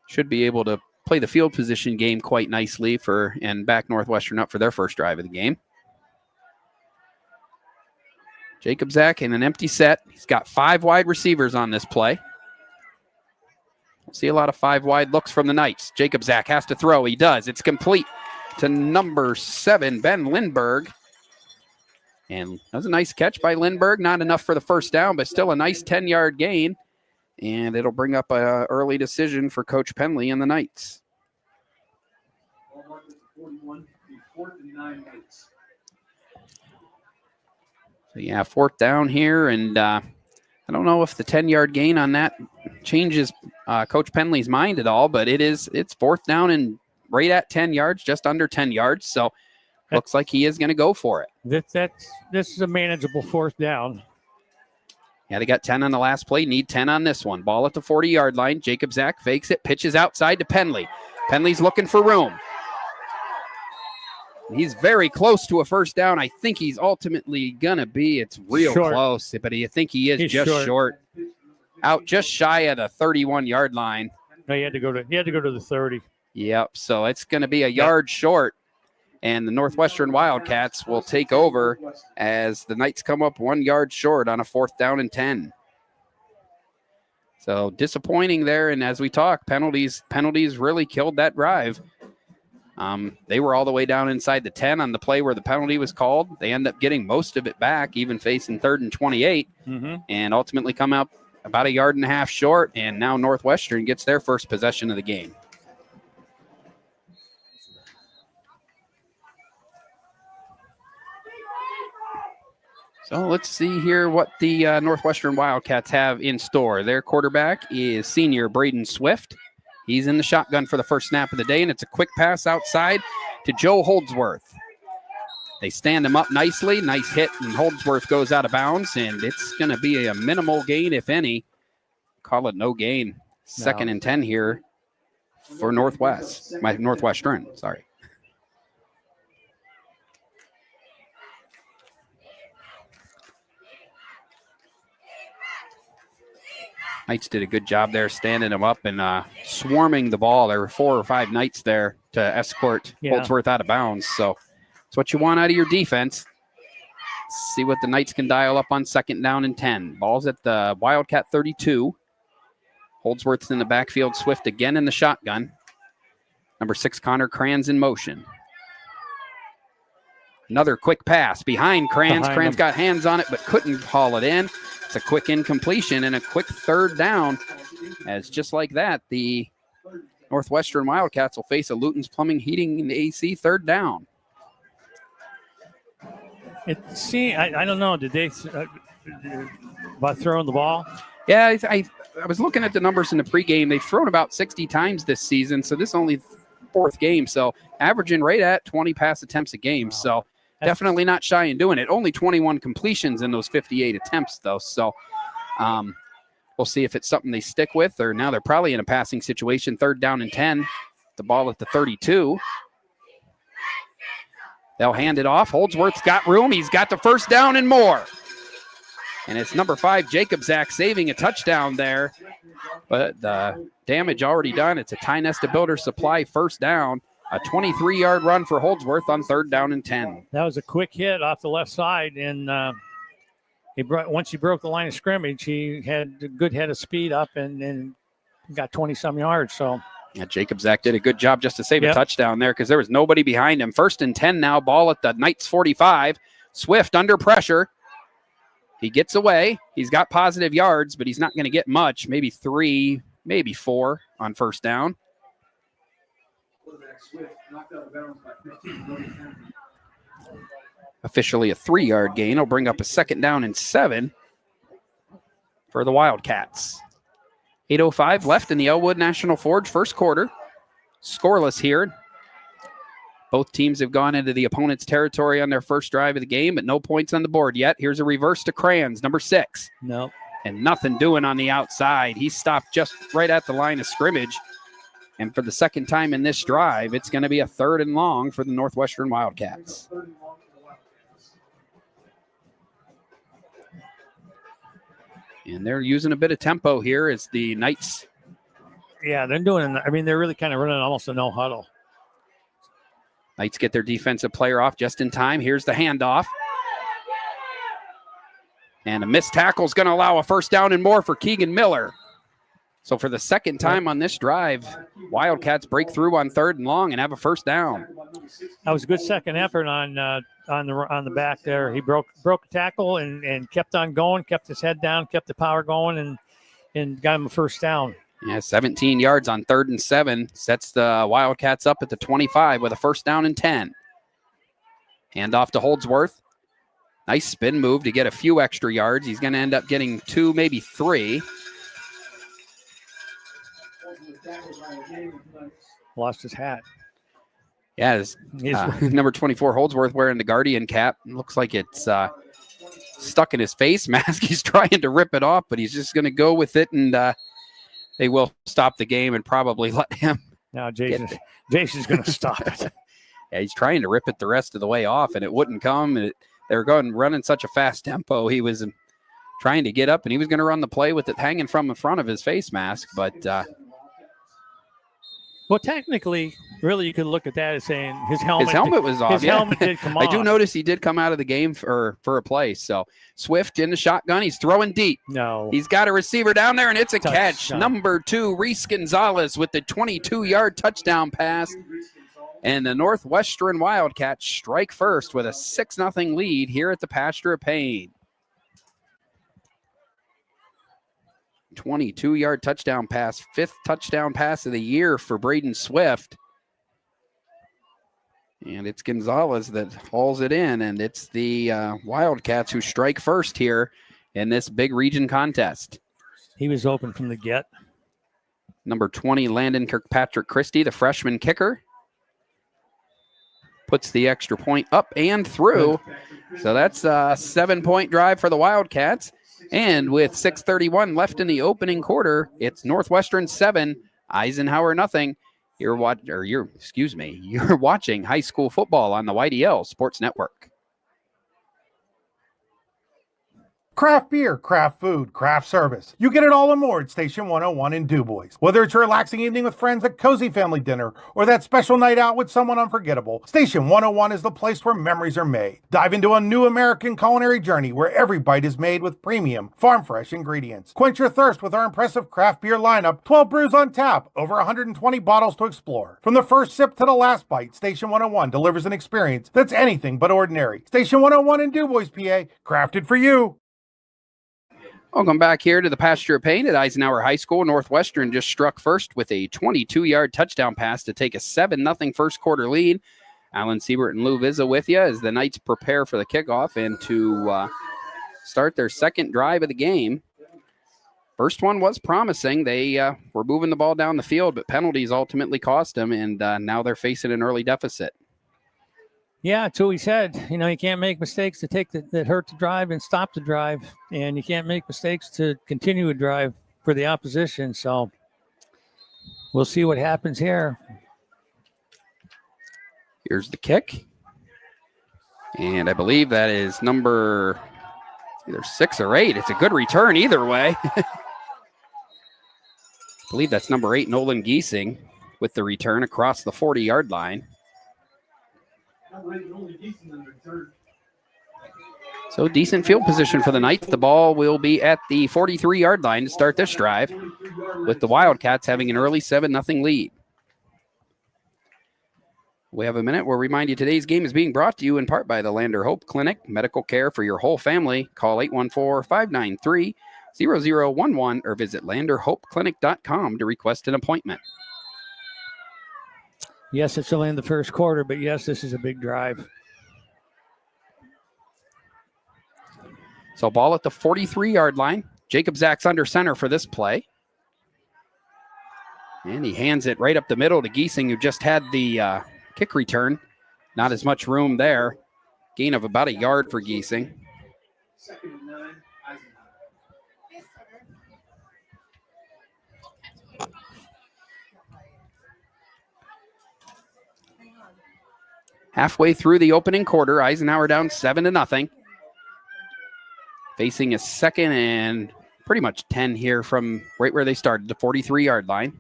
should be able to play the field position game quite nicely and back Northwestern up for their first drive of the game. Jacob Zach in an empty set. He's got 5 wide receivers on this play. We'll see a lot of 5 wide looks from the Knights. Jacob Zach has to throw. He does. It's complete to number 7, Ben Lindbergh. And that was a nice catch by Lindbergh. Not enough for the first down, but still a nice 10-yard gain. And it'll bring up an early decision for Coach Penley and the Knights. So, yeah, 4th down here. And I don't know if the 10-yard gain on that changes Coach Penley's mind at all, but it's 4th down and right at 10 yards, just under 10 yards. So looks like he is going to go for it. This is a manageable 4th down. Yeah, they got 10 on the last play, need 10 on this one. Ball at the 40-yard line. Jacob Zach fakes it, pitches outside to Penley. Penley's looking for room. He's very close to a first down. I think he's ultimately going to be. It's real close, but I think he is just short. Out just shy of the 31-yard line. No, he had to go to the 30. Yep, so it's going to be a yard short. And the Northwestern Wildcats will take over as the Knights come up 1 yard short on a 4th down and 10. So disappointing there. And as we talk, penalties really killed that drive. They were all the way down inside the 10 on the play where the penalty was called. They end up getting most of it back, even facing 3rd and 28, and ultimately come out about 1.5 yards short. And now Northwestern gets their first possession of the game. So let's see here what the Northwestern Wildcats have in store. Their quarterback is senior Braden Swift. He's in the shotgun for the first snap of the day, and it's a quick pass outside to Joe Holdsworth. They stand him up nicely. Nice hit, and Holdsworth goes out of bounds, and it's going to be a minimal gain, if any. Call it no gain. 2nd and 10 here for Northwestern, sorry. Knights did a good job there standing him up and swarming the ball. There were 4 or 5 Knights there to escort Holdsworth out of bounds. So it's what you want out of your defense. Let's see what the Knights can dial up on 2nd down and 10. Ball's at the Wildcat 32. Holdsworth's in the backfield. Swift again in the shotgun. Number 6, Connor Kranz in motion. Another quick pass behind Kranz. Kranz got hands on it but couldn't haul it in. It's a quick incompletion and a quick 3rd down. As just like that, the Northwestern Wildcats will face a Luton's Plumbing, Heating, and AC 3rd down. I don't know. Did they about throwing the ball? Yeah, I was looking at the numbers in the pregame. They've thrown about 60 times this season, so this is only fourth game. So averaging right at 20 pass attempts a game. Wow. So definitely not shy in doing it. Only 21 completions in those 58 attempts, though. So we'll see if it's something they stick with, or now they're probably in a passing situation. 3rd down and 10. The ball at the 32. They'll hand it off. Holdsworth's got room. He's got the first down and more. And it's number 5, Jacobzak, saving a touchdown there. But the damage already done. It's a Tionesta Builder Supply first down. A 23-yard run for Holdsworth on 3rd down and 10. That was a quick hit off the left side. And once he broke the line of scrimmage, he had a good head of speed up and got 20-some yards. So yeah, Jacobzak did a good job just to save a touchdown there because there was nobody behind him. 1st and 10 now, ball at the Knights 45. Swift under pressure. He gets away. He's got positive yards, but he's not going to get much. Maybe 3, maybe 4 on first down. Officially a 3-yard gain. Will bring up a 2nd down and 7 for the Wildcats. 8:05 left in the Elwood National Forge first quarter. Scoreless here. Both teams have gone into the opponent's territory on their first drive of the game, but no points on the board yet. Here's a reverse to Crayons, number 6. No. And nothing doing on the outside. He stopped just right at the line of scrimmage. And for the second time in this drive, it's going to be a 3rd and long for the Northwestern Wildcats. And they're using a bit of tempo here as the Knights. Yeah, they're doing, they're really kind of running almost a no huddle. Knights get their defensive player off just in time. Here's the handoff. And a missed tackle is going to allow a first down and more for Keegan Miller. So for the second time on this drive, Wildcats break through on 3rd and long and have a first down. That was a good second effort on the back there. He broke a tackle and kept on going, kept his head down, kept the power going, and got him a first down. Yeah, 17 yards on 3rd and 7. Sets the Wildcats up at the 25 with a first down and 10. Hand off to Holdsworth. Nice spin move to get a few extra yards. He's going to end up getting 2, maybe 3. Lost his hat. Yeah, number 24 Holdsworth wearing the Guardian cap. Looks like it's stuck in his face mask. He's trying to rip it off, but he's just going to go with it, and they will stop the game and probably let him. Now Jason's going to stop it. Yeah, he's trying to rip it the rest of the way off, and it wouldn't come. And they were running such a fast tempo. He was trying to get up, and he was going to run the play with it hanging from the front of his face mask. But well, technically, really, you could look at that as saying his helmet was off. His helmet did come off. I do notice he did come out of the game for a play. So Swift in the shotgun. He's throwing deep. No. He's got a receiver down there, and it's a catch. Touchdown. Number 2, Reese Gonzalez with the 22-yard touchdown pass. And the Northwestern Wildcats strike first with a 6-0 lead here at the Pasture of Pain. 22-yard touchdown pass, 5th touchdown pass of the year for Braden Swift. And it's Gonzalez that hauls it in, and it's the Wildcats who strike first here in this big region contest. He was open from the get. Number 20, Landon Kirkpatrick Christie, the freshman kicker, puts the extra point up and through. So that's a 7-point drive for the Wildcats. And with 6:31 left in the opening quarter, it's Northwestern 7, Eisenhower nothing. You're watching high school football on the YDL Sports Network. Craft beer, craft food, craft service. You get it all and more at Station 101 in DuBois. Whether it's a relaxing evening with friends at Cozy Family Dinner or that special night out with someone unforgettable, Station 101 is the place where memories are made. Dive into a new American culinary journey where every bite is made with premium, farm-fresh ingredients. Quench your thirst with our impressive craft beer lineup, 12 brews on tap, over 120 bottles to explore. From the first sip to the last bite, Station 101 delivers an experience that's anything but ordinary. Station 101 in DuBois, PA, crafted for you. Welcome back here to the Pasture of Pain at Eisenhower High School. Northwestern just struck first with a 22-yard touchdown pass to take a 7-0 first quarter lead. Alan Siebert and Lou Vizza with you as the Knights prepare for the kickoff and to start their second drive of the game. First one was promising. They were moving the ball down the field, but penalties ultimately cost them, and now they're facing an early deficit. Yeah, that's what we said. You can't make mistakes that hurt the drive and stop the drive, and you can't make mistakes to continue a drive for the opposition. So we'll see what happens here. Here's the kick. And I believe that is number either 6 or 8. It's a good return either way. I believe that's number 8, Nolan Giesing, with the return across the 40-yard line. So decent field position for the Knights. The ball will be at the 43-yard line to start this drive, with the Wildcats having an early 7-0 lead. We have a minute. We'll remind you today's game is being brought to you in part by the Lander Hope Clinic. Medical care for your whole family. Call 814-593-0011 or visit landerhopeclinic.com to request an appointment. Yes, it's only in the first quarter, but yes, this is a big drive. So ball at the 43-yard line. Jacob Zach's under center for this play. And he hands it right up the middle to Giesing, who just had the kick return. Not as much room there. Gain of about a yard for Giesing. Second and 9, Eisenhower. Halfway through the opening quarter, Eisenhower down 7-0. Facing a second and pretty much 10 here from right where they started, the 43-yard line.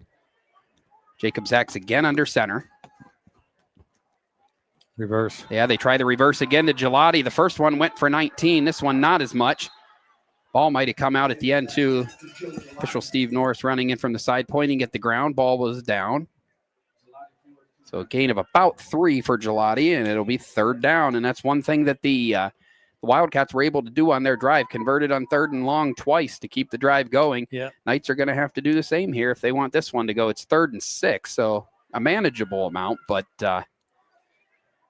Jacob Zach's again under center. Reverse. Yeah, they try the reverse again to Gelati. The first one went for 19. This one not as much. Ball might have come out at the end too. Official Steve Norris running in from the side, pointing at the ground. Ball was down. So a gain of about 3 for Gelati, and it'll be third down. And that's one thing that the Wildcats were able to do on their drive, converted on 3rd and long twice to keep the drive going. Yeah. Knights are going to have to do the same here if they want this one to go. It's 3rd and 6, so a manageable amount, but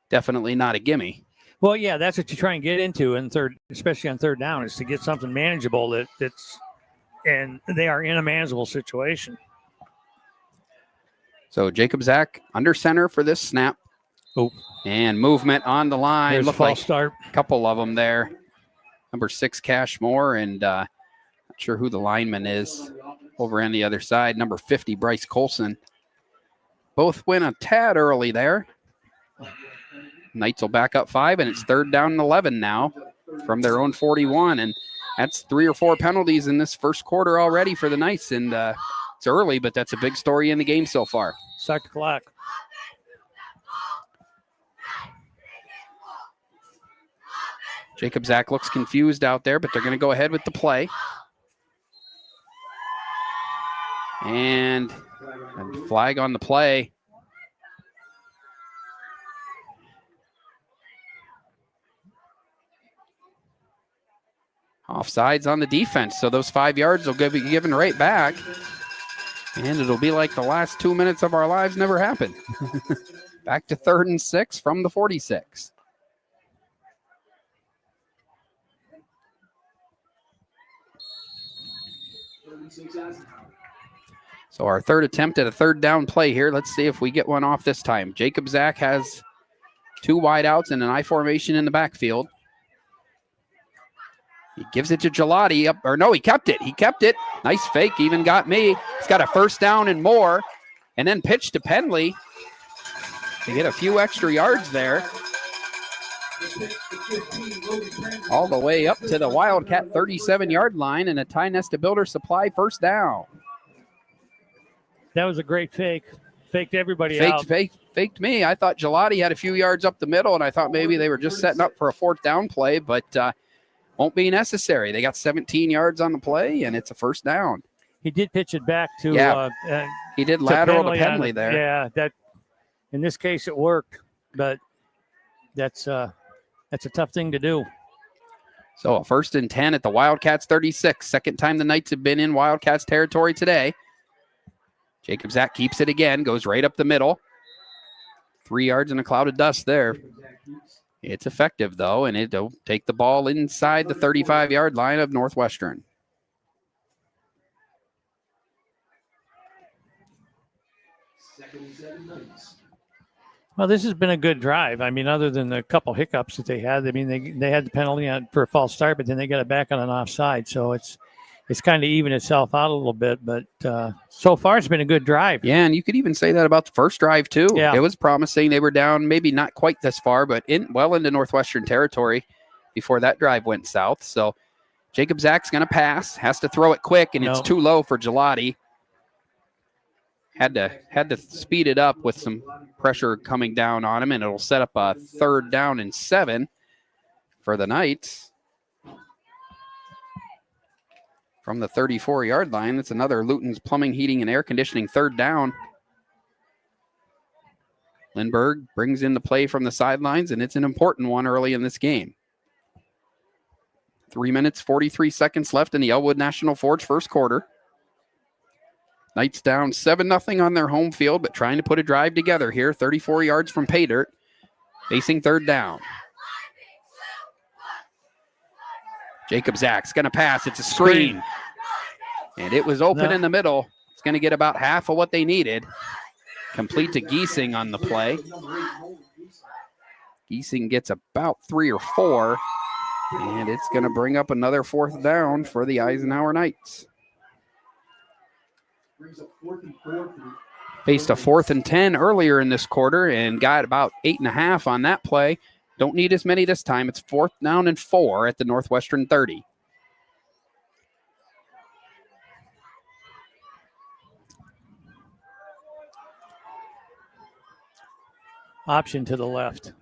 definitely not a gimme. Well, yeah, that's what you try and get into in third, especially on 3rd down, is to get something manageable and they are in a manageable situation. So Jacob Zach under center for this snap. Oh. And movement on the line. There's Looked false like start. A couple of them there. Number 6, Cashmore, and not sure who the lineman is over on the other side. Number 50, Bryce Colson. Both went a tad early there. Knights will back up 5, and it's 3rd down and 11 now from their own 41. And that's 3 or 4 penalties in this first quarter already for the Knights. And it's early, but that's a big story in the game so far. Start the clock. Jacob Zach looks confused out there, but they're going to go ahead with the play. And a flag on the play. Offsides on the defense, so those 5 yards will be given right back. And it'll be like the last 2 minutes of our lives never happened. Back to 3rd and 6 from the 46. So our third attempt at a 3rd down play here. Let's see if we get one off this time. Jacob Zach has 2 wideouts and an I formation in the backfield. He gives it to Gelati up, or no, he kept it. He kept it. Nice fake, even got me. He's got a 1st down and more. And then pitch to Penley to get a few extra yards there. All the way up to the Wildcat 37-yard line, and a Tionesta Builder Supply 1st down. That was a great fake. Faked everybody out. Faked me. I thought Gelati had a few yards up the middle, and I thought maybe they were just setting up for a 4th down play, but won't be necessary. They got 17 yards on the play, and it's a 1st down. He did pitch it back to he did lateral to Penley there. Yeah, that in this case it worked, but that's a tough thing to do. So a 1st and 10 at the Wildcats 36. Second time the Knights have been in Wildcats territory today. Jacob Zach keeps it again, goes right up the middle. 3 yards in a cloud of dust there. It's effective, though, and it'll take the ball inside the 35-yard line of Northwestern. Well, this has been a good drive. I mean, other than the couple hiccups that they had. I mean, they had the penalty for a false start, but then they got it back on an offside. So it's kind of even itself out a little bit. But so far, it's been a good drive. Yeah, and you could even say that about the first drive, too. Yeah. It was promising. They were down maybe not quite this far, but well into Northwestern territory before that drive went south. So Jacob Zach's going to pass, has to throw it quick, and it's too low for Gelati. Had to speed it up with some pressure coming down on him, and it'll set up a 3rd down and 7 for the Knights. From the 34-yard line, that's another Luton's Plumbing, Heating, and Air Conditioning 3rd down. Lindbergh brings in the play from the sidelines, and it's an important one early in this game. 3 minutes, 43 seconds left in the Elwood National Forge first quarter. Knights down 7-0 on their home field, but trying to put a drive together here. 34 yards from pay dirt, facing 3rd down. Jacob Zach's going to pass. It's a screen. And it was open in the middle. It's going to get about half of what they needed. Complete to Giesing on the play. Giesing gets about 3 or 4. And it's going to bring up another 4th down for the Eisenhower Knights. Faced a 4th and 10 earlier in this quarter and got about 8.5 on that play. Don't need as many this time. It's 4th down and 4 at the Northwestern 30. Option to the left.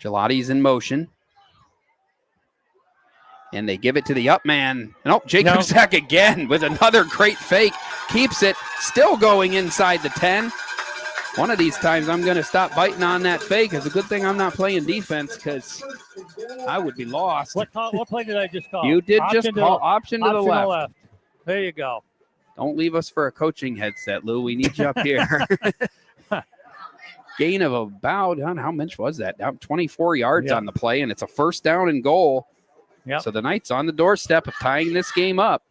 Gelati's in motion. And they give it to the up man. And Jacob Zach again with another great fake. Keeps it, still going inside the 10. One of these times I'm going to stop biting on that fake. It's a good thing I'm not playing defense because I would be lost. What play did I just call? You did just call option to the left. There you go. Don't leave us for a coaching headset, Lou. We need you up here. Gain of about, how much was that? Down 24 yards on the play, and it's a 1st down and goal. Yep. So the Knights on the doorstep of tying this game up.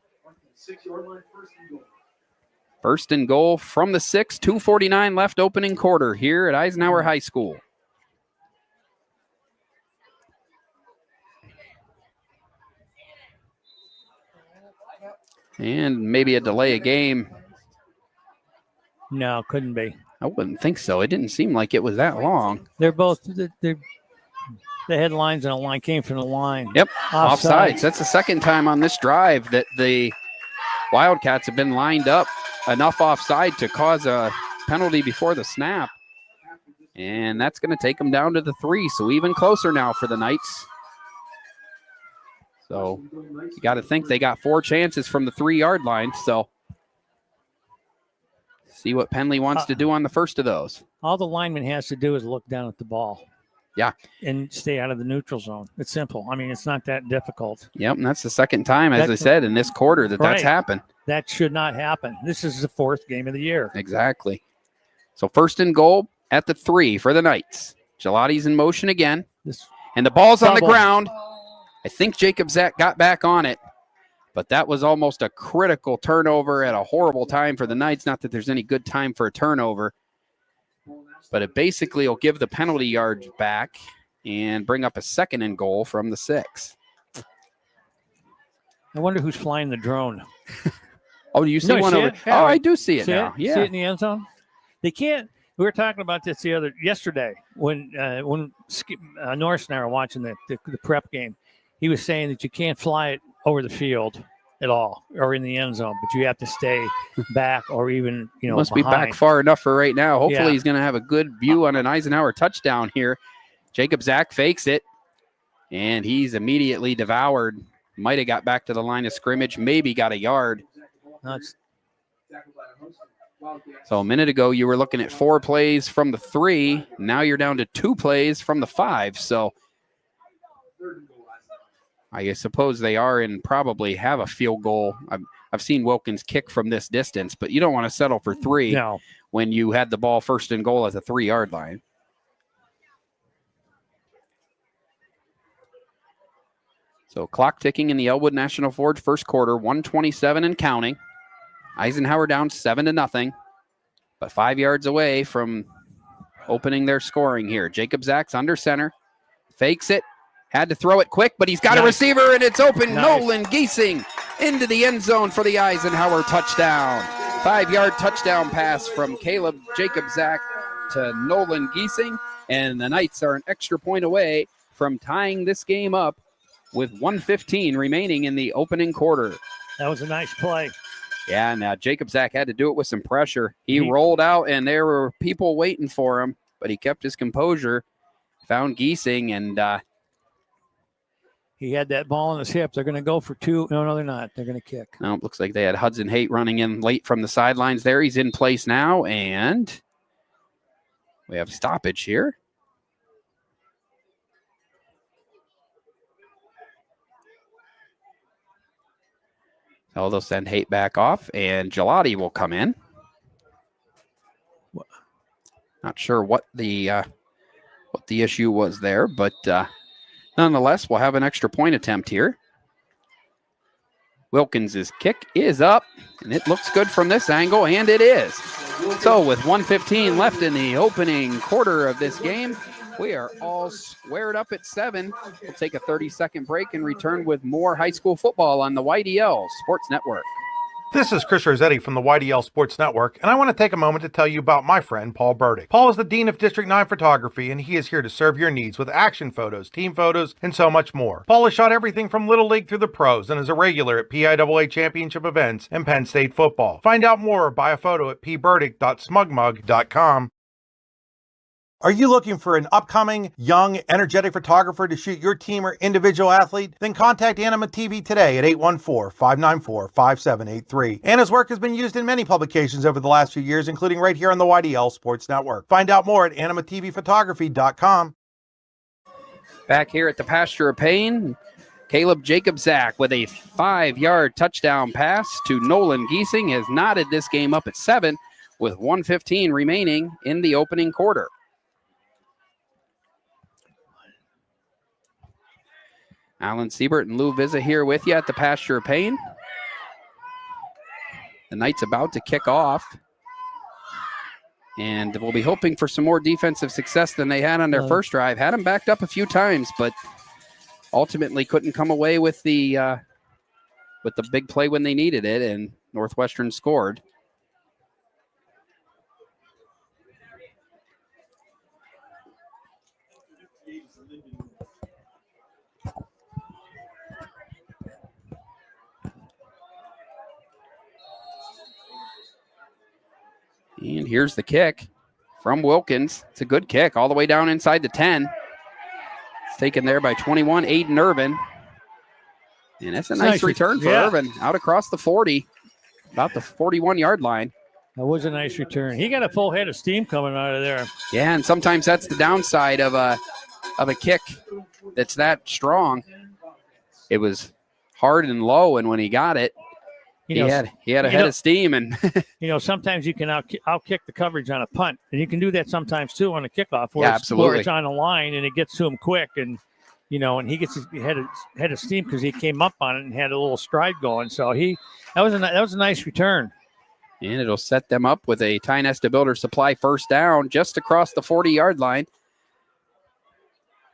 1st and goal from the 6, 2:49 left opening quarter here at Eisenhower High School. And maybe a delay of game. No, couldn't be. I wouldn't think so. It didn't seem like it was that long. They're both the headlines and a line came from the line. Yep, offsides. That's the second time on this drive that the Wildcats have been lined up enough offside to cause a penalty before the snap. And that's going to take them down to the 3, so even closer now for the Knights. So you got to think they got 4 chances from the 3-yard line, so see what Penley wants to do on the first of those. All the lineman has to do is look down at the ball. Yeah. And stay out of the neutral zone. It's simple. I mean, it's not that difficult. Yep, and that's the second time, as I said, in this quarter that's happened. That should not happen. This is the 4th game of the year. Exactly. So 1st and goal at the 3 for the Knights. Gelati's in motion again. And the ball's on the ground. I think Jacob Zach got back on it. But that was almost a critical turnover at a horrible time for the Knights. Not that there's any good time for a turnover. But it basically will give the penalty yards back and bring up a 2nd and goal from the 6. I wonder who's flying the drone. Oh, do you see one over? Yeah, I do see it now. Yeah. See it in the end zone? They can't. We were talking about this yesterday when Norris and I were watching the prep game. He was saying that you can't fly it over the field at all or in the end zone, but you have to stay back or even, must behind. be back far enough for right now. Hopefully he's going to have a good view on an Eisenhower touchdown here. Jacob Zach fakes it, and he's immediately devoured. Might have got back to the line of scrimmage, maybe got a yard. So a minute ago, you were looking at 4 plays from the 3. Now you're down to 2 plays from the 5. So I suppose they are and probably have a field goal. I've seen Wilkins kick from this distance, but you don't want to settle for 3 when you had the ball 1st and goal at the 3-yard line. So clock ticking in the Elwood National Forge first quarter, 1:27 and counting. Eisenhower down 7-0, but 5 yards away from opening their scoring here. Jacob Zach's under center. Fakes it. Had to throw it quick, but he's got a receiver, and it's open. Nolan Giesing into the end zone for the Eisenhower touchdown. 5-yard touchdown pass from Caleb Jacob Zach to Nolan Giesing, and the Knights are an extra point away from tying this game up with 1:15 remaining in the opening quarter. That was a nice play. Yeah, now Jacob Zach had to do it with some pressure. He rolled out, and there were people waiting for him, but he kept his composure, found Giesing, and he had that ball in his hip. They're going to go for two. No, they're not. They're going to kick. No, it looks like they had Hudson Haight running in late from the sidelines there. He's in place now, and we have stoppage here. So they'll send Haight back off, and Gelati will come in. Not sure what the issue was there, but nonetheless, we'll have an extra point attempt here. Wilkins' kick is up, and it looks good from this angle, and it is. So with 1:15 left in the opening quarter of this game, we are all squared up at 7. We'll take a 30-second break and return with more high school football on the YDL Sports Network. This is Chris Rossetti from the YDL Sports Network, and I want to take a moment to tell you about my friend Paul Burdick. Paul is the Dean of District 9 Photography, and he is here to serve your needs with action photos, team photos, and so much more. Paul has shot everything from Little League through the pros and is a regular at PIAA championship events and Penn State football. Find out more or buy a photo at pburdick.smugmug.com. Are you looking for an upcoming, young, energetic photographer to shoot your team or individual athlete? Then contact Anima TV today at 814-594-5783. Anna's work has been used in many publications over the last few years, including right here on the YDL Sports Network. Find out more at animatvphotography.com. Back here at the Pasture of Pain, Caleb Jacob Zach with a 5-yard touchdown pass to Nolan Giesing has knotted this game up at 7 with 1:15 remaining in the opening quarter. Alan Siebert and Lou Vizza here with you at the Pasture of Pain. The Knights about to kick off. And we'll be hoping for some more defensive success than they had on their first drive. Had them backed up a few times, but ultimately couldn't come away with the big play when they needed it, and Northwestern scored. And here's the kick from Wilkins. It's a good kick all the way down inside the 10. It's taken there by 21, Aiden Irvin. And that's a nice return for Irvin out across the 40, about the 41-yard line. That was a nice return. He got a full head of steam coming out of there. Yeah, and sometimes that's the downside of a kick that's that strong. It was hard and low, and when he got it, he had a head of steam. And sometimes you can outkick the coverage on a punt, and you can do that sometimes too on a kickoff where it's on the line and it gets to him quick, and and he gets his head of steam because he came up on it and had a little stride going. So that was a nice return. And it'll set them up with a Tionesta Builder Supply first down just across the 40-yard line.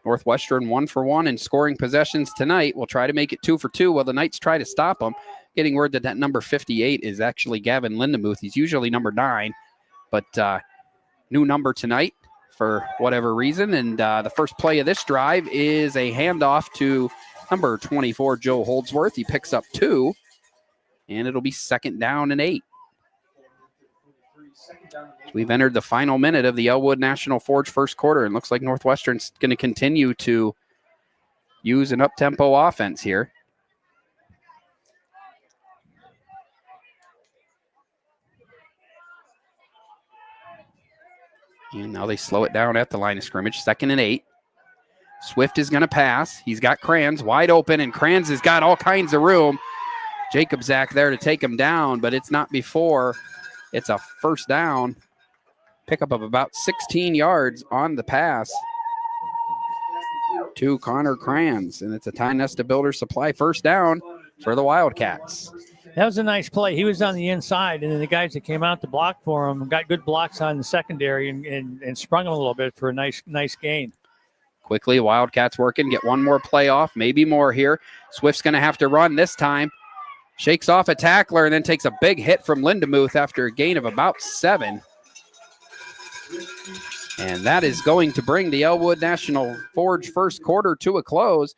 Northwestern 1-for-1 in scoring possessions tonight. We'll try to make it 2-for-2 while the Knights try to stop them. Getting word that number 58 is actually Gavin Lindemuth. He's usually number 9, but new number tonight for whatever reason. And the first play of this drive is a handoff to number 24, Joe Holdsworth. He picks up 2, and it'll be 2nd down and 8. We've entered the final minute of the Elwood National Forge first quarter, and looks like Northwestern's going to continue to use an up-tempo offense here. And now they slow it down at the line of scrimmage. 2nd and 8. Swift is going to pass. He's got Kranz wide open, and Kranz has got all kinds of room. Jacob Zach there to take him down, but it's not before. It's a first down. Pickup of about 16 yards on the pass to Connor Kranz. And it's a Tionesta Builder Supply first down for the Wildcats. That was a nice play. He was on the inside, and then the guys that came out to block for him got good blocks on the secondary and sprung him a little bit for a nice gain. Quickly, Wildcats working, get one more play off, maybe more here. Swift's going to have to run this time. Shakes off a tackler and then takes a big hit from Lindemuth after a gain of about 7. And that is going to bring the Elwood National Forge first quarter to a close.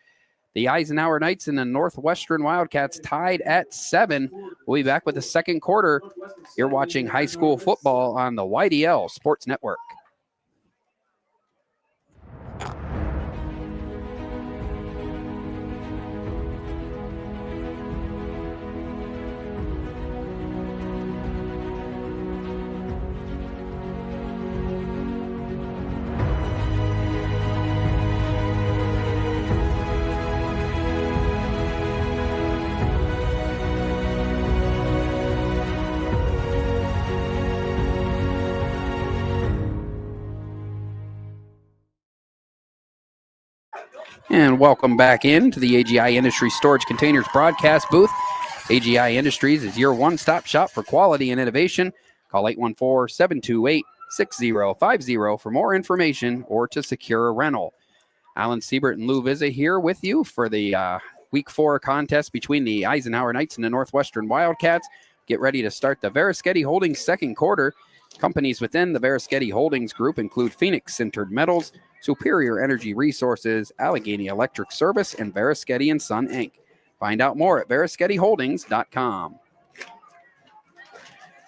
The Eisenhower Knights and the Northwestern Wildcats tied at 7. We'll be back with the second quarter. You're watching high school football on the YDL Sports Network. And welcome back into the AGI Industries Storage Containers broadcast booth. AGI Industries is your one-stop shop for quality and innovation. Call 814-728-6050 for more information or to secure a rental. Alan Siebert and Lou Vizza here with you for the Week 4 contest between the Eisenhower Knights and the Northwestern Wildcats. Get ready to start the Verischetti Holdings second quarter. Companies within the Verischetti Holdings group include Phoenix Sintered Metals, Superior Energy Resources, Allegheny Electric Service, and Verischetti & Son, Inc. Find out more at verischettiholdings.com.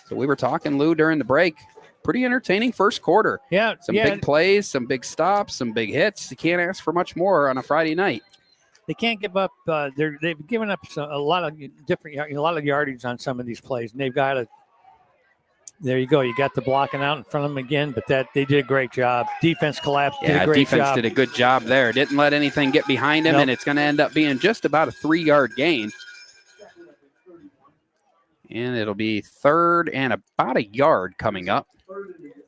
So we were talking, Lou, during the break. Pretty entertaining first quarter. Yeah. Some big plays, some big stops, some big hits. You can't ask for much more on a Friday night. They can't give up. They've given up a lot of yardage on some of these plays, and they've got to. There you go. You got the blocking out in front of them again, but they did a great job. Defense collapsed. Did a great defense job. did a good job there. Didn't let anything get behind him, and it's going to end up being just about a 3-yard gain. And it'll be third and about a yard coming up.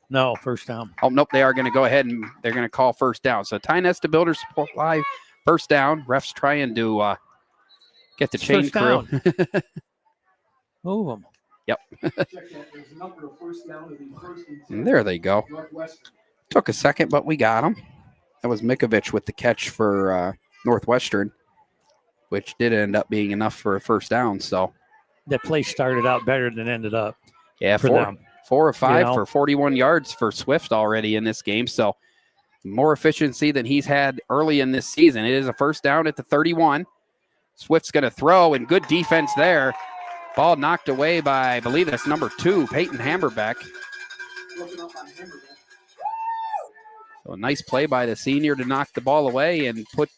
No, first down. Oh, nope. They are going to go ahead and they're going to call first down. So Tionesta Builder Supply, first down. Refs trying to get the chain crew. Move them. Yep. And there they go. Took a second, but we got them. That was Mikovic with the catch for Northwestern, which did end up being enough for a first down. So that play started out better than ended up. Yeah, for them. 4 of 5 for 41 yards for Swift already in this game. So more efficiency than he's had early in this season. It is a first down at the 31. Swift's going to throw, and good defense there. Ball knocked away by, I believe that's number 2, Peyton Hammerbeck. So a nice play by the senior to knock the ball away and put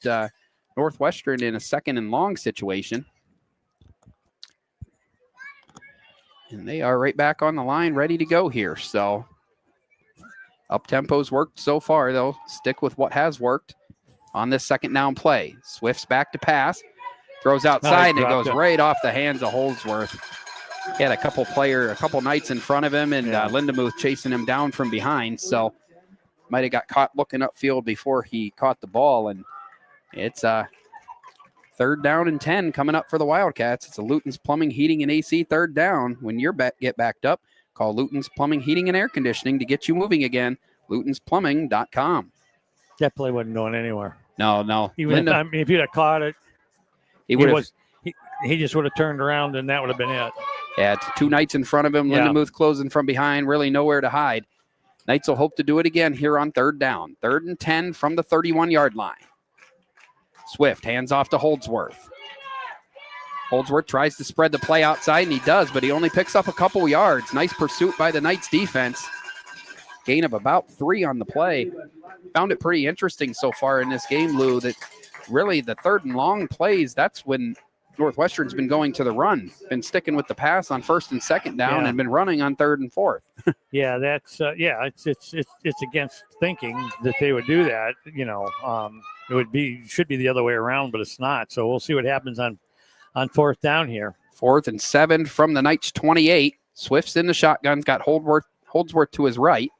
Northwestern in a second and long situation. And they are right back on the line, ready to go here. So up-tempo's worked so far, though. Stick with what has worked on this second down play. Swift's back to pass. Throws outside, and it goes right off the hands of Holdsworth. He had a couple Knights in front of him, and Lindemuth chasing him down from behind. So might have got caught looking upfield before he caught the ball. And it's third down and 10 coming up for the Wildcats. It's a Luton's Plumbing, Heating, and AC third down. When you get backed up, call Luton's Plumbing, Heating, and Air Conditioning to get you moving again. LutonsPlumbing.com. That play wasn't going anywhere. No. If you'd have caught it, he just would have turned around, and that would have been it. Yeah, it's 2 Knights in front of him. Yeah. Lindemuth closing from behind, really nowhere to hide. Knights will hope to do it again here on third down. 3rd and 10 from the 31-yard line. Swift hands off to Holdsworth. Holdsworth tries to spread the play outside, and he does, but he only picks up a couple yards. Nice pursuit by the Knights defense. Gain of about 3 on the play. Found it pretty interesting so far in this game, Lou, that really the 3rd and long plays, that's when Northwestern's been going to the run, been sticking with the pass on 1st and 2nd down, and been running on 3rd and 4th. Yeah, that's it's against thinking that they would do that. It should be the other way around, but it's not. So we'll see what happens on 4th down here. 4th and 7 from the Knights 28. Swift's in the shotgun, got Holdsworth to his right.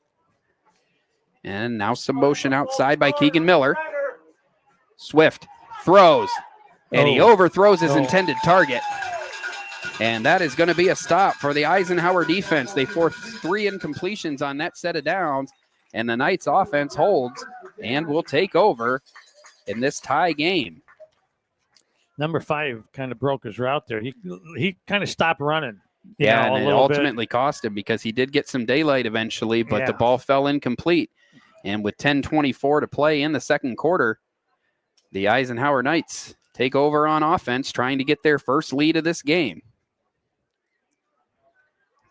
And now some motion outside by Keegan Miller. Swift throws, and he overthrows his intended target. And that is going to be a stop for the Eisenhower defense. They forced 3 incompletions on that set of downs, and the Knights offense holds and will take over in this tie game. Number 5 kind of broke his route there. He kind of stopped running. And it ultimately cost him because he did get some daylight eventually, but the ball fell incomplete. And with 10:24 to play in the second quarter, the Eisenhower Knights take over on offense, trying to get their first lead of this game.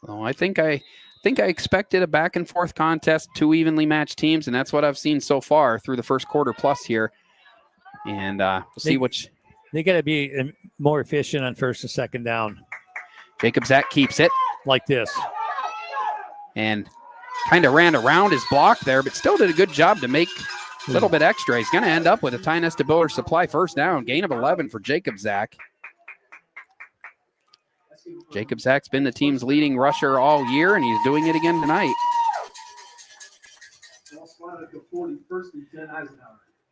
So I think I expected a back and forth contest, 2 evenly matched teams, and that's what I've seen so far through the first quarter plus here. And we'll see which. They got to be more efficient on first and second down. Jacob Zach keeps it like this, and kind of ran around his block there, but still did a good job to make a little bit extra. He's going to end up with a Tionesta Builder Supply first down, gain of 11 for Jacob Zach. Jacob Zach's been the team's leading rusher all year, and he's doing it again tonight.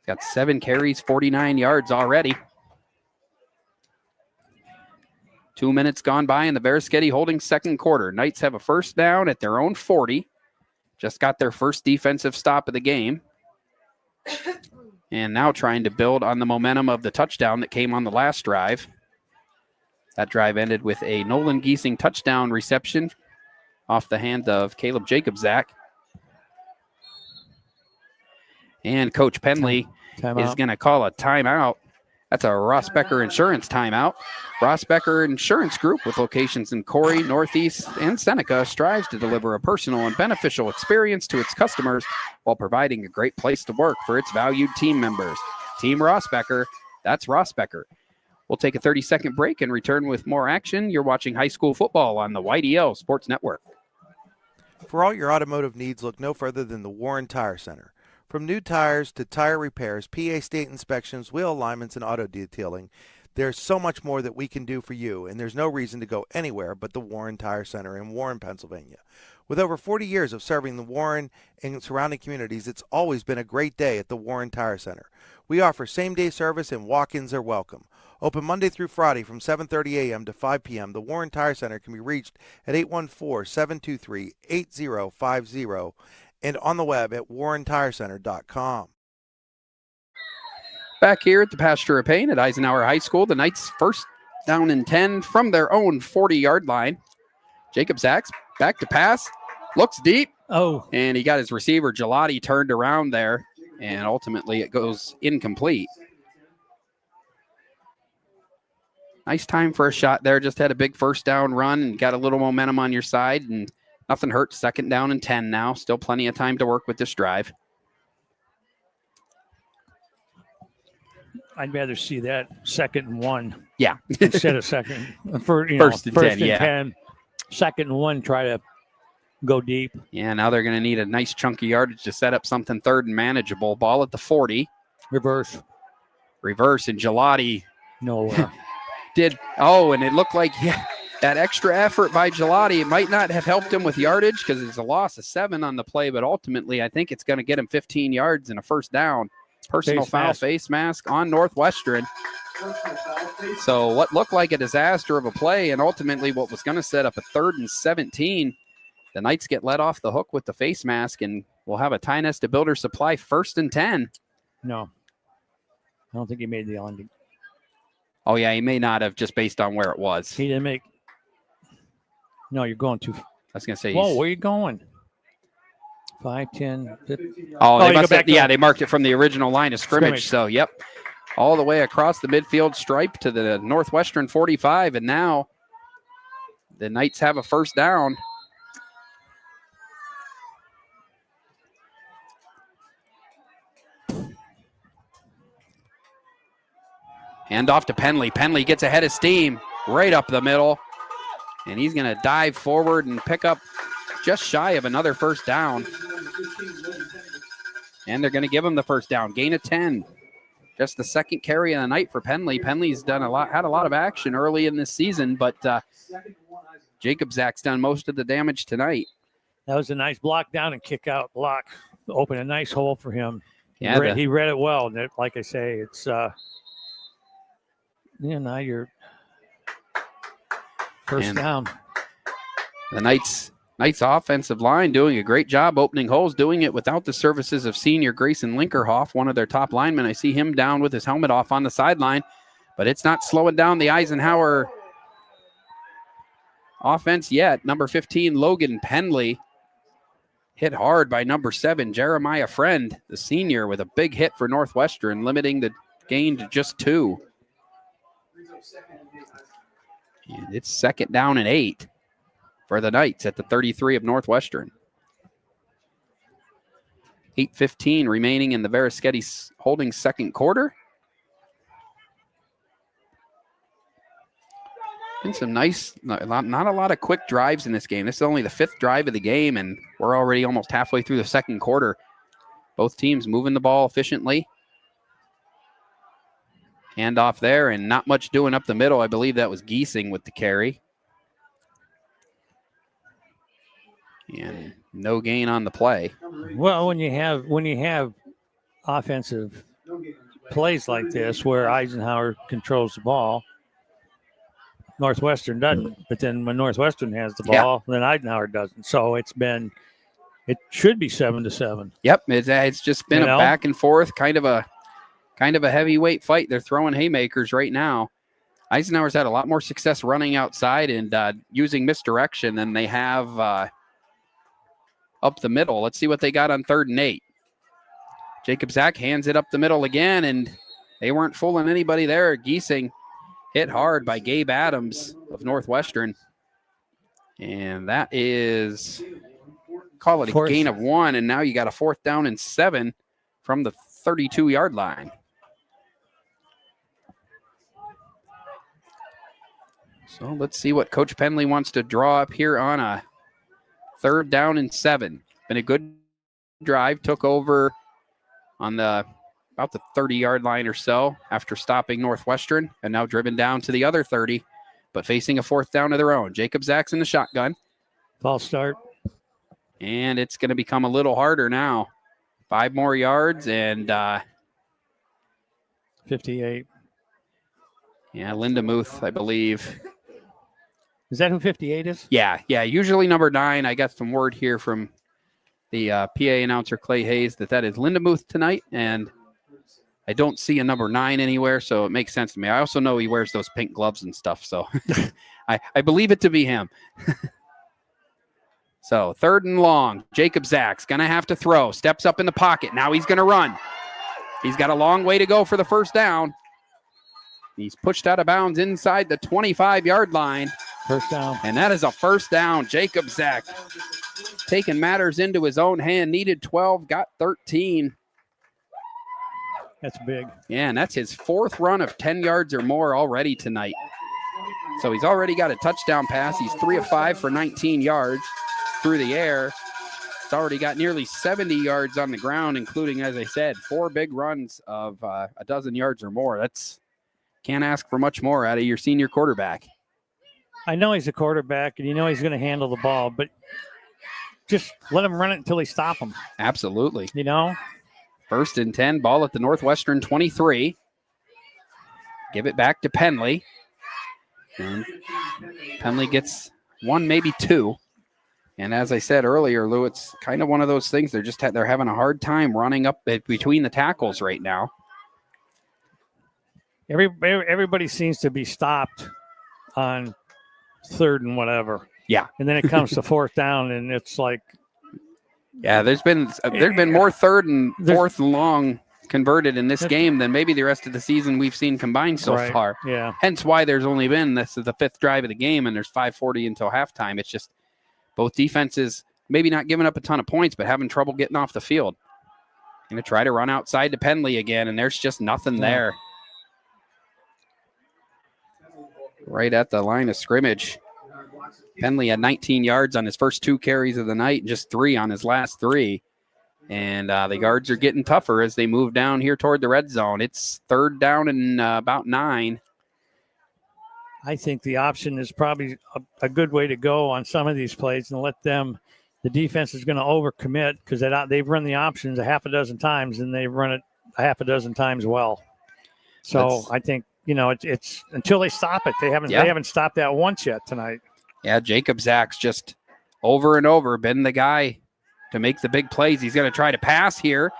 Got 7 carries, 49 yards already. 2 minutes gone by in the Bearsketty Holding second quarter. Knights have a first down at their own 40. Just got their first defensive stop of the game. And now trying to build on the momentum of the touchdown that came on the last drive. That drive ended with a Nolan Giesing touchdown reception off the hand of Caleb Jacobzak. And Coach Penley is going to call a timeout. That's a Rossbacker Insurance timeout. Rossbacker Insurance Group, with locations in Corey, Northeast, and Seneca, strives to deliver a personal and beneficial experience to its customers while providing a great place to work for its valued team members. Team Rossbacker, that's Rossbacker. We'll take a 30-second break and return with more action. You're watching high school football on the YDL Sports Network. For all your automotive needs, look no further than the Warren Tire Center. From new tires to tire repairs, PA state inspections, wheel alignments, and auto detailing, there's so much more that we can do for you, and there's no reason to go anywhere but the Warren Tire Center in Warren, Pennsylvania. With over 40 years of serving the Warren and surrounding communities, it's always been a great day at the Warren Tire Center. We offer same-day service and walk-ins are welcome. Open Monday through Friday from 7:30 a.m. to 5 p.m., the Warren Tire Center can be reached at 814-723-8050 and on the web at warrentirecenter.com. Back here at the Pasture of Pain at Eisenhower High School, the Knights first down and 10 from their own 40-yard line. Jacob Zach's back to pass, looks deep. And he got his receiver, Gelati, turned around there, and ultimately it goes incomplete. Nice time for a shot there. Just had a big first down run and got a little momentum on your side, and nothing hurts. Second down and 10 now. Still plenty of time to work with this drive. I'd rather see that 2nd and 1. Yeah. Instead of second. First and 10, yeah. 10. 2nd and 1, try to go deep. Yeah, now they're going to need a nice chunky yardage to set up something third and manageable. Ball at the 40. Reverse, and Gelati. Nowhere. And it looked like that extra effort by Gelati, it might not have helped him with yardage because it's a loss of 7 on the play, but ultimately I think it's going to get him 15 yards and a first down. Personal foul, face mask on Northwestern. So what looked like a disaster of a play, and ultimately what was going to set up a 3rd and 17, the Knights get let off the hook with the face mask, and we'll have a Tionesta Builder Supply 1st and 10. No. I don't think he made the on. Oh, yeah, he may not have, just based on where it was. He didn't make. No, you're going too. I was going to say. Whoa, where are you going? 5, 10, 15. They marked it from the original line of scrimmage. So, yep, all the way across the midfield stripe to the Northwestern 45. And now the Knights have a first down. Hand off to Penley. Penley gets ahead of steam right up the middle. And he's going to dive forward and pick up just shy of another first down. And they're going to give him the first down. Gain of 10. Just the second carry of the night for Penley. Penley's had a lot of action early in this season, but Jacob Zach's done most of the damage tonight. That was a nice block down and kick out block. Open a nice hole for him. Yeah, he read it well. And like I say, it's now you're First down. The Knights offensive line doing a great job opening holes, doing it without the services of senior Grayson Linkerhoff, one of their top linemen. I see him down with his helmet off on the sideline, but it's not slowing down the Eisenhower offense yet. Number 15, Logan Penley, hit hard by number 7, Jeremiah Friend, the senior, with a big hit for Northwestern, limiting the gain to just 2. And it's 2nd down and 8 for the Knights at the 33 of Northwestern. 8:15 remaining in the Verischetti holding second quarter. Been some nice, not a lot of quick drives in this game. This is only the 5th drive of the game, and we're already almost halfway through the second quarter. Both teams moving the ball efficiently. Hand off there, and not much doing up the middle. I believe that was Giesing with the carry. And no gain on the play. Well, when you have offensive plays like this where Eisenhower controls the ball, Northwestern doesn't. But then when Northwestern has the ball, then Eisenhower doesn't. So it should be 7-7. Yep, it's just been a back and forth, kind of a heavyweight fight. They're throwing haymakers right now. Eisenhower's had a lot more success running outside and using misdirection than they have up the middle. Let's see what they got on 3rd and 8. Jacob Zach hands it up the middle again, and they weren't fooling anybody there. Giesing hit hard by Gabe Adams of Northwestern. And that is, call it a gain of 1, and now you got a 4th down and 7 from the 32-yard line. So let's see what Coach Penley wants to draw up here on a 3rd down and 7. Been a good drive. Took over on about the 30-yard line or so after stopping Northwestern, and now driven down to the other 30, but facing a 4th down of their own. Jacob Zach's in the shotgun. False start. And it's going to become a little harder now. 5 more yards and 58. Yeah, Linda Muth, I believe. Is that who 58 is? Yeah. Usually number 9. I got some word here from the PA announcer, Clay Hayes, that is Linda Muth tonight, and I don't see a number 9 anywhere, so it makes sense to me. I also know he wears those pink gloves and stuff, so I believe it to be him. So 3rd and long. Jacob Zach's going to have to throw. Steps up in the pocket. Now he's going to run. He's got a long way to go for the 1st down. He's pushed out of bounds inside the 25-yard line. 1st down. And that is a 1st down. Jacob Zach taking matters into his own hand. Needed 12, got 13. That's big. Yeah, and that's his 4th run of 10 yards or more already tonight. So he's already got a touchdown pass. He's 3 of 5 for 19 yards through the air. It's already got nearly 70 yards on the ground, including, as I said, 4 big runs of a dozen yards or more. That's can't ask for much more out of your senior quarterback. I know he's a quarterback, and you know he's going to handle the ball, but just let him run it until he stop him. Absolutely. 1st and 10, ball at the Northwestern 23. Give it back to Penley. And Penley gets 1, maybe 2. And as I said earlier, Lou, it's kind of one of those things. They're having a hard time running up between the tackles right now. Everybody seems to be stopped on 3rd and whatever. Yeah. And then it comes to 4th down, and it's like. Yeah, there's been more 3rd and 4th and long converted in this game than maybe the rest of the season we've seen combined so far. Yeah. Hence why there's only been, this is the 5th drive of the game, and there's 5:40 until halftime. It's just both defenses maybe not giving up a ton of points, but having trouble getting off the field. Going to try to run outside to Penley again, and there's just nothing there. Right at the line of scrimmage. Penley had 19 yards on his first 2 carries of the night and just 3 on his last 3. And the guards are getting tougher as they move down here toward the red zone. It's 3rd down and about 9. I think the option is probably a good way to go on some of these plays and let them, the defense is going to overcommit because they've run the options a half a dozen times and they've run it a half a dozen times well. So I think it's until they stop it. They haven't stopped that once yet tonight. Yeah, Jacob Zach's just over and over been the guy to make the big plays. He's going to try to pass here.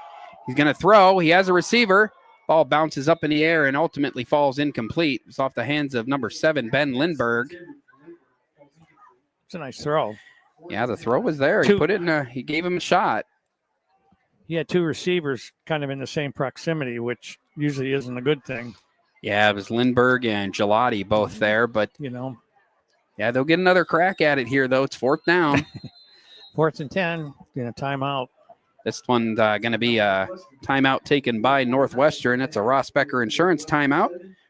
He's going to throw. He has a receiver. Ball bounces up in the air and ultimately falls incomplete. It's off the hands of number 7, Ben Lindbergh. It's a nice throw. Yeah, the throw was there. He put it in he gave him a shot. He had 2 receivers kind of in the same proximity, which usually isn't a good thing. Yeah, it was Lindbergh and Gelati both there, but yeah, they'll get another crack at it here, though. It's 4th down. 4th and 10, timeout. This one's going to be a timeout taken by Northwestern. It's a Rossbacker Insurance timeout.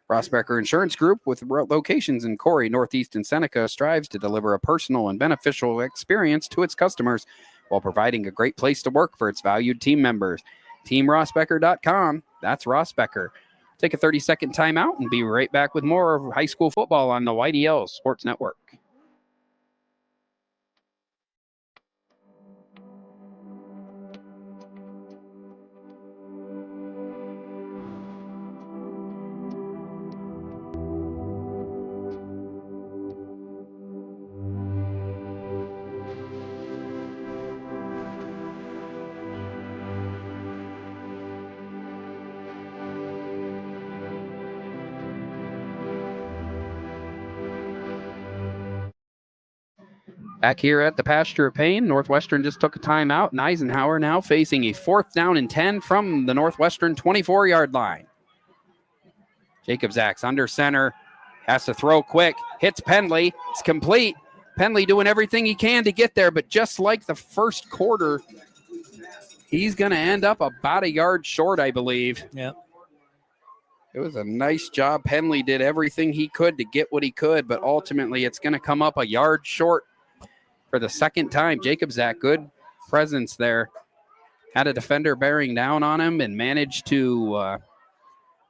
Rossbacker Insurance Group, with locations in Corey, Northeast, and Seneca, strives to deliver a personal and beneficial experience to its customers while providing a great place to work for its valued team members. TeamRossbacker.com. That's Rossbacker. Take a 30-second timeout and be right back with more of high school football on the YDL Sports Network. Back here at the Pasture of Pain, Northwestern just took a timeout, and Eisenhower now facing a 4th down and 10 from the Northwestern 24-yard line. Jacob Zach's under center, has to throw quick, hits Penley, it's complete. Penley doing everything he can to get there, but just like the first quarter, he's going to end up about a yard short, I believe. Yeah. It was a nice job. Penley did everything he could to get what he could, but ultimately it's going to come up a yard short for the second time. Jacob Zach, good presence there. Had a defender bearing down on him and managed to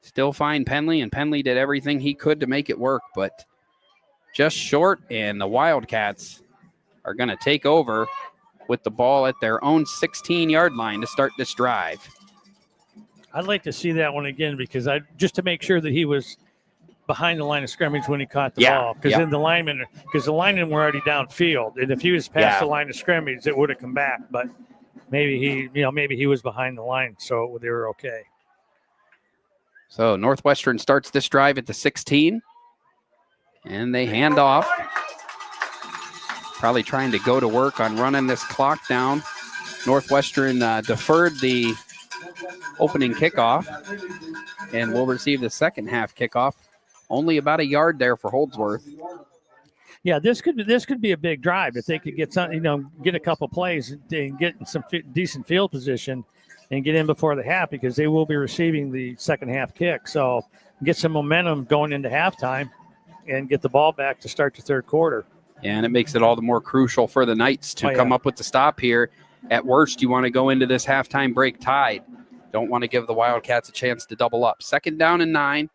still find Penley, and Penley did everything he could to make it work, but just short, and the Wildcats are going to take over with the ball at their own 16-yard line to start this drive. I'd like to see that one again because just to make sure that he was behind the line of scrimmage when he caught the ball, because then the linemen were already downfield, and if he was past the line of scrimmage, it would have come back. But maybe he was behind the line, so they were okay. So Northwestern starts this drive at the 16, and they hand off. Probably trying to go to work on running this clock down. Northwestern deferred the opening kickoff, and will receive the second half kickoff. Only about a yard there for Holdsworth. Yeah, this could be a big drive if they could get some, get a couple plays and get in some decent field position and get in before the half, because they will be receiving the second half kick. So get some momentum going into halftime and get the ball back to start the third quarter. And it makes it all the more crucial for the Knights to come up with the stop here. At worst, you want to go into this halftime break tied. Don't want to give the Wildcats a chance to double up. 2nd down and 9.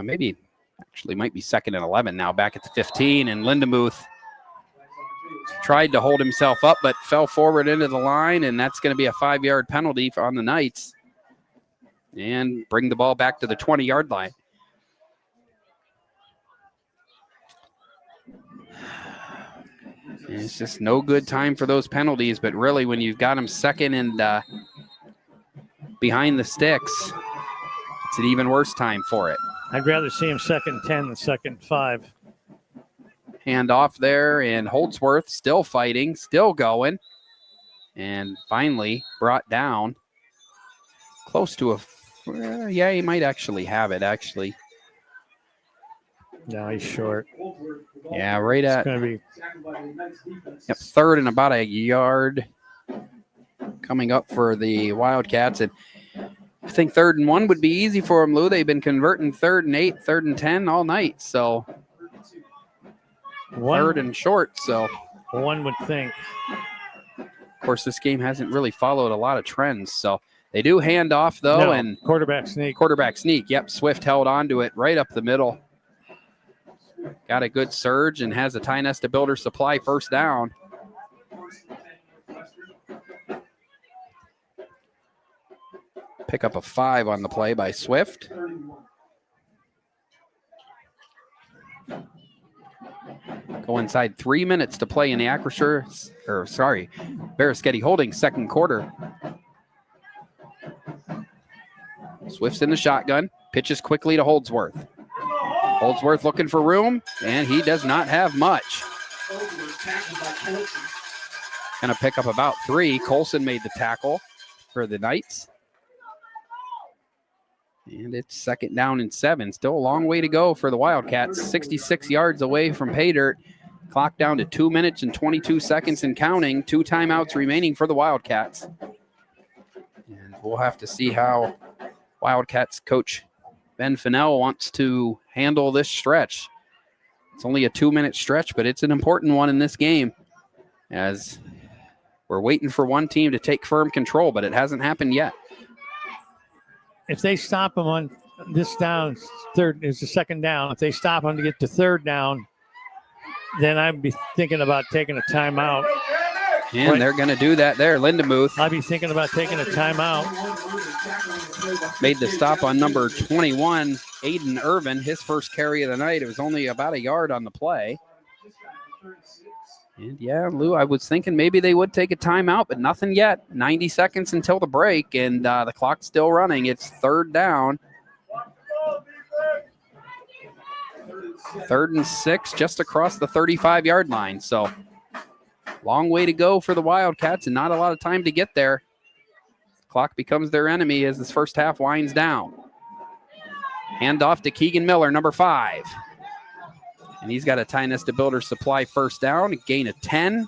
Maybe actually might be 2nd and 11 now, back at the 15. And Lindemuth tried to hold himself up, but fell forward into the line, and that's going to be a 5-yard penalty on the Knights. And bring the ball back to the 20-yard line. And it's just no good time for those penalties, but really when you've got them 2nd and behind the sticks, it's an even worse time for it. I'd rather see him 2nd and 10 than 2nd and 5. Hand off there, and Holdsworth still fighting, still going, and finally brought down close to he might actually have it, actually. No, he's short. Yeah, right at going to be 3rd and about a yard coming up for the Wildcats. And I think 3rd and 1 would be easy for them, Lou. They've been converting 3rd and 8, 3rd and 10 all night. So 3rd and short. So one would think. Of course, this game hasn't really followed a lot of trends. So they do hand off, though. And quarterback sneak. Yep, Swift held on to it right up the middle. Got a good surge and has a Tionesta Builder Supply 1st down. Pick up a 5 on the play by Swift. Go inside 3 minutes to play in the Veriskety Holdings second quarter. Swift's in the shotgun. Pitches quickly to Holdsworth. Holdsworth looking for room, and he does not have much. Going to pick up about 3. Colson made the tackle for the Knights. And it's 2nd down and 7. Still a long way to go for the Wildcats. 66 yards away from pay dirt. Clock down to 2 minutes and 22 seconds and counting. 2 timeouts remaining for the Wildcats. And we'll have to see how Wildcats coach Ben Fennell wants to handle this stretch. It's only a 2-minute stretch, but it's an important one in this game, as we're waiting for one team to take firm control, but it hasn't happened yet. If they stop them on this down, third is the 2nd down. If they stop them to get to 3rd down, then I'd be thinking about taking a timeout. And they're going to do that there. Lindenmuth. I'd be thinking about taking a timeout. Made the stop on number 21, Aiden Irvin, his first carry of the night. It was only about a yard on the play. And yeah, Lou, I was thinking maybe they would take a timeout, but nothing yet. 90 seconds until the break, and the clock's still running. It's 3rd down. 3rd and 6, just across the 35-yard line. So long way to go for the Wildcats and not a lot of time to get there. Clock becomes their enemy as this first half winds down. Handoff to Keegan Miller, number 5. And he's got a Tionesta Builder Supply first down, a gain of 10.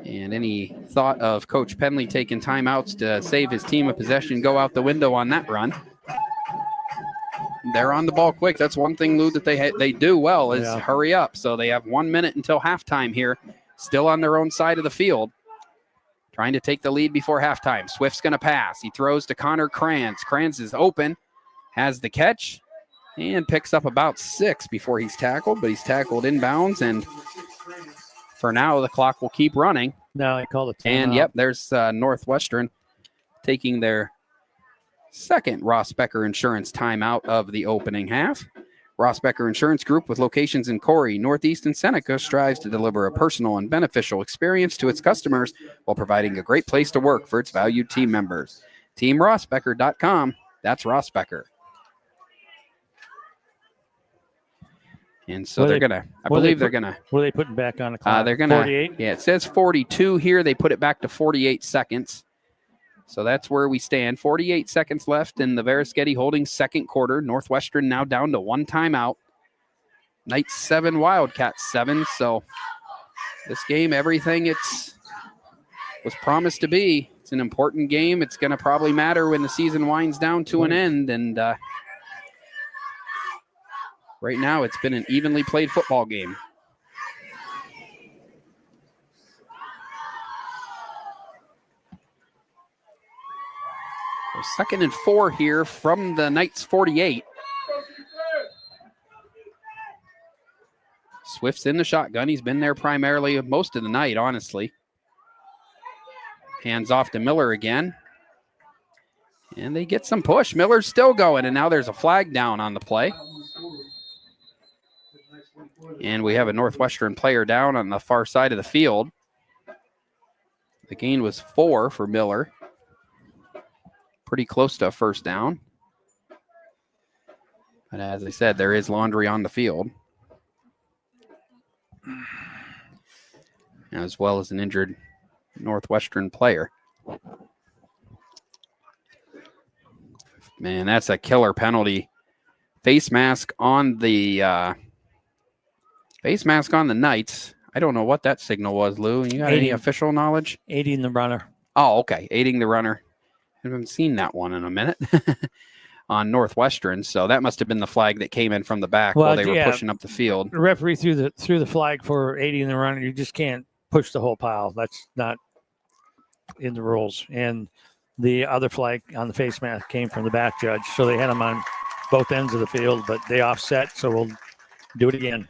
And any thought of Coach Penley taking timeouts to save his team a possession go out the window on that run. They're on the ball quick. That's one thing, Lou, that they do well is hurry up. So they have 1 minute until halftime here, still on their own side of the field, trying to take the lead before halftime. Swift's going to pass. He throws to Connor Kranz. Kranz is open, has the catch, and picks up about 6 before he's tackled, but he's tackled inbounds, and for now, the clock will keep running. No, I call it timeout. And, yep, there's Northwestern taking their second Rossbacker Insurance timeout of the opening half. Rossbacker Insurance Group, with locations in Corey, Northeast, and Seneca, strives to deliver a personal and beneficial experience to its customers while providing a great place to work for its valued team members. TeamRossbacker.com. That's Rossbacker. And so they're going to, I believe they're going to. What are they putting back on the clock? They're going to, 48? yeah, it says 42 here. They put it back to 48 seconds. So that's where we stand. 48 seconds left in the Veriskety Holdings second quarter. Northwestern now down to 1 timeout. Knights 7, Wildcats 7. So this game, everything was promised to be. It's an important game. It's going to probably matter when the season winds down to an end. And right now, it's been an evenly played football game. So 2nd and 4 here from the Knights 48. Swift's in the shotgun. He's been there primarily most of the night, honestly. Hands off to Miller again. And they get some push. Miller's still going, and now there's a flag down on the play. And we have a Northwestern player down on the far side of the field. The gain was 4 for Miller. Pretty close to a first down. But as I said, there is laundry on the field, as well as an injured Northwestern player. Man, that's a killer penalty. Face mask on the Knights. I don't know what that signal was, Lou. You got any official knowledge? Aiding the runner. Oh, okay. Aiding the runner. I haven't seen that one in a minute on Northwestern. So that must have been the flag that came in from the back while they were pushing up the field. The referee threw the flag for aiding the runner. You just can't push the whole pile. That's not in the rules. And the other flag on the face mask came from the back judge. So they had them on both ends of the field, but they offset. So we'll do it again.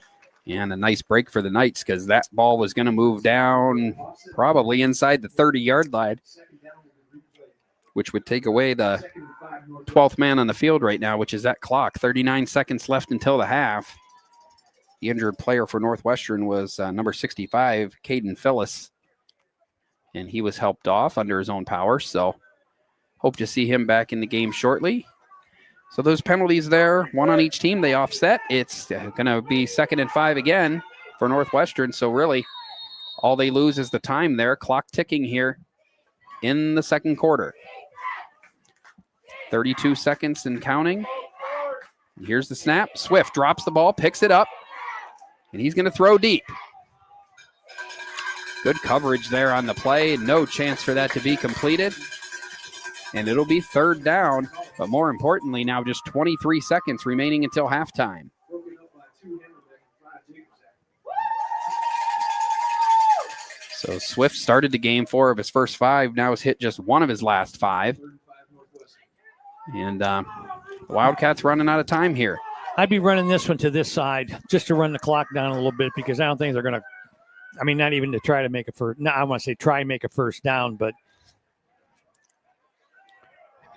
And a nice break for the Knights, because that ball was going to move down probably inside the 30-yard line, which would take away the 12th man on the field right now, which is that clock. 39 seconds left until the half. The injured player for Northwestern was number 65, Caden Phyllis, and he was helped off under his own power, so hope to see him back in the game shortly. So those penalties there, one on each team, they offset. It's going to be 2nd and 5 again for Northwestern, so really all they lose is the time there. Clock ticking here in the second quarter. 32 seconds and counting. Here's the snap. Swift drops the ball, picks it up, and he's going to throw deep. Good coverage there on the play. No chance for that to be completed. And it'll be 3rd down, but more importantly, now just 23 seconds remaining until halftime. So Swift started the game 4 of his first 5, now has hit just 1 of his last 5. And the Wildcats running out of time here. I'd be running this one to this side just to run the clock down a little bit, because I don't think they're going to, I mean, not even to try to make a first, no, I want to say try and make a first down, but.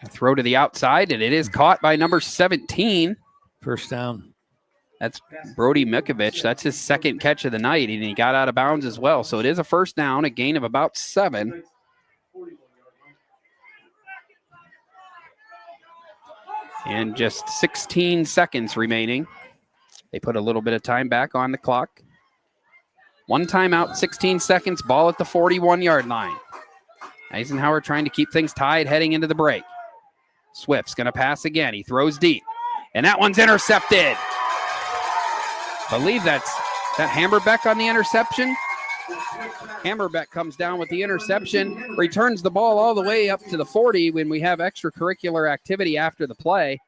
A throw to the outside, and it is caught by number 17. First down. That's Brody Mikovich. That's his 2nd catch of the night, and he got out of bounds as well. So it is a first down, a gain of about 7. And just 16 seconds remaining. They put a little bit of time back on the clock. 1 timeout, 16 seconds, ball at the 41-yard line. Eisenhower trying to keep things tied heading into the break. Swift's going to pass again. He throws deep, and that one's intercepted. Believe that's that Hammerbeck on the interception. Hammerbeck comes down with the interception, returns the ball all the way up to the 40 when we have extracurricular activity after the play.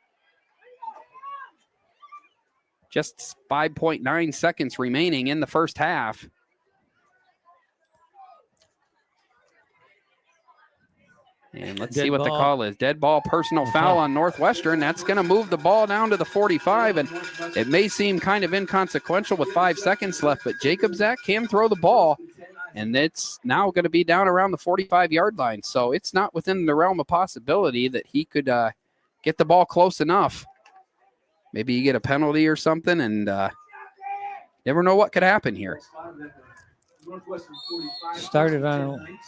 Just 5.9 seconds remaining in the first half. And let's see what the call is. Dead ball, personal foul on Northwestern. That's going to move the ball down to the 45, and it may seem kind of inconsequential with 5 seconds left, but Jacob Zach can throw the ball, and it's now going to be down around the 45-yard line. So it's not within the realm of possibility that he could get the ball close enough. Maybe you get a penalty or something, and never know what could happen here. Started on...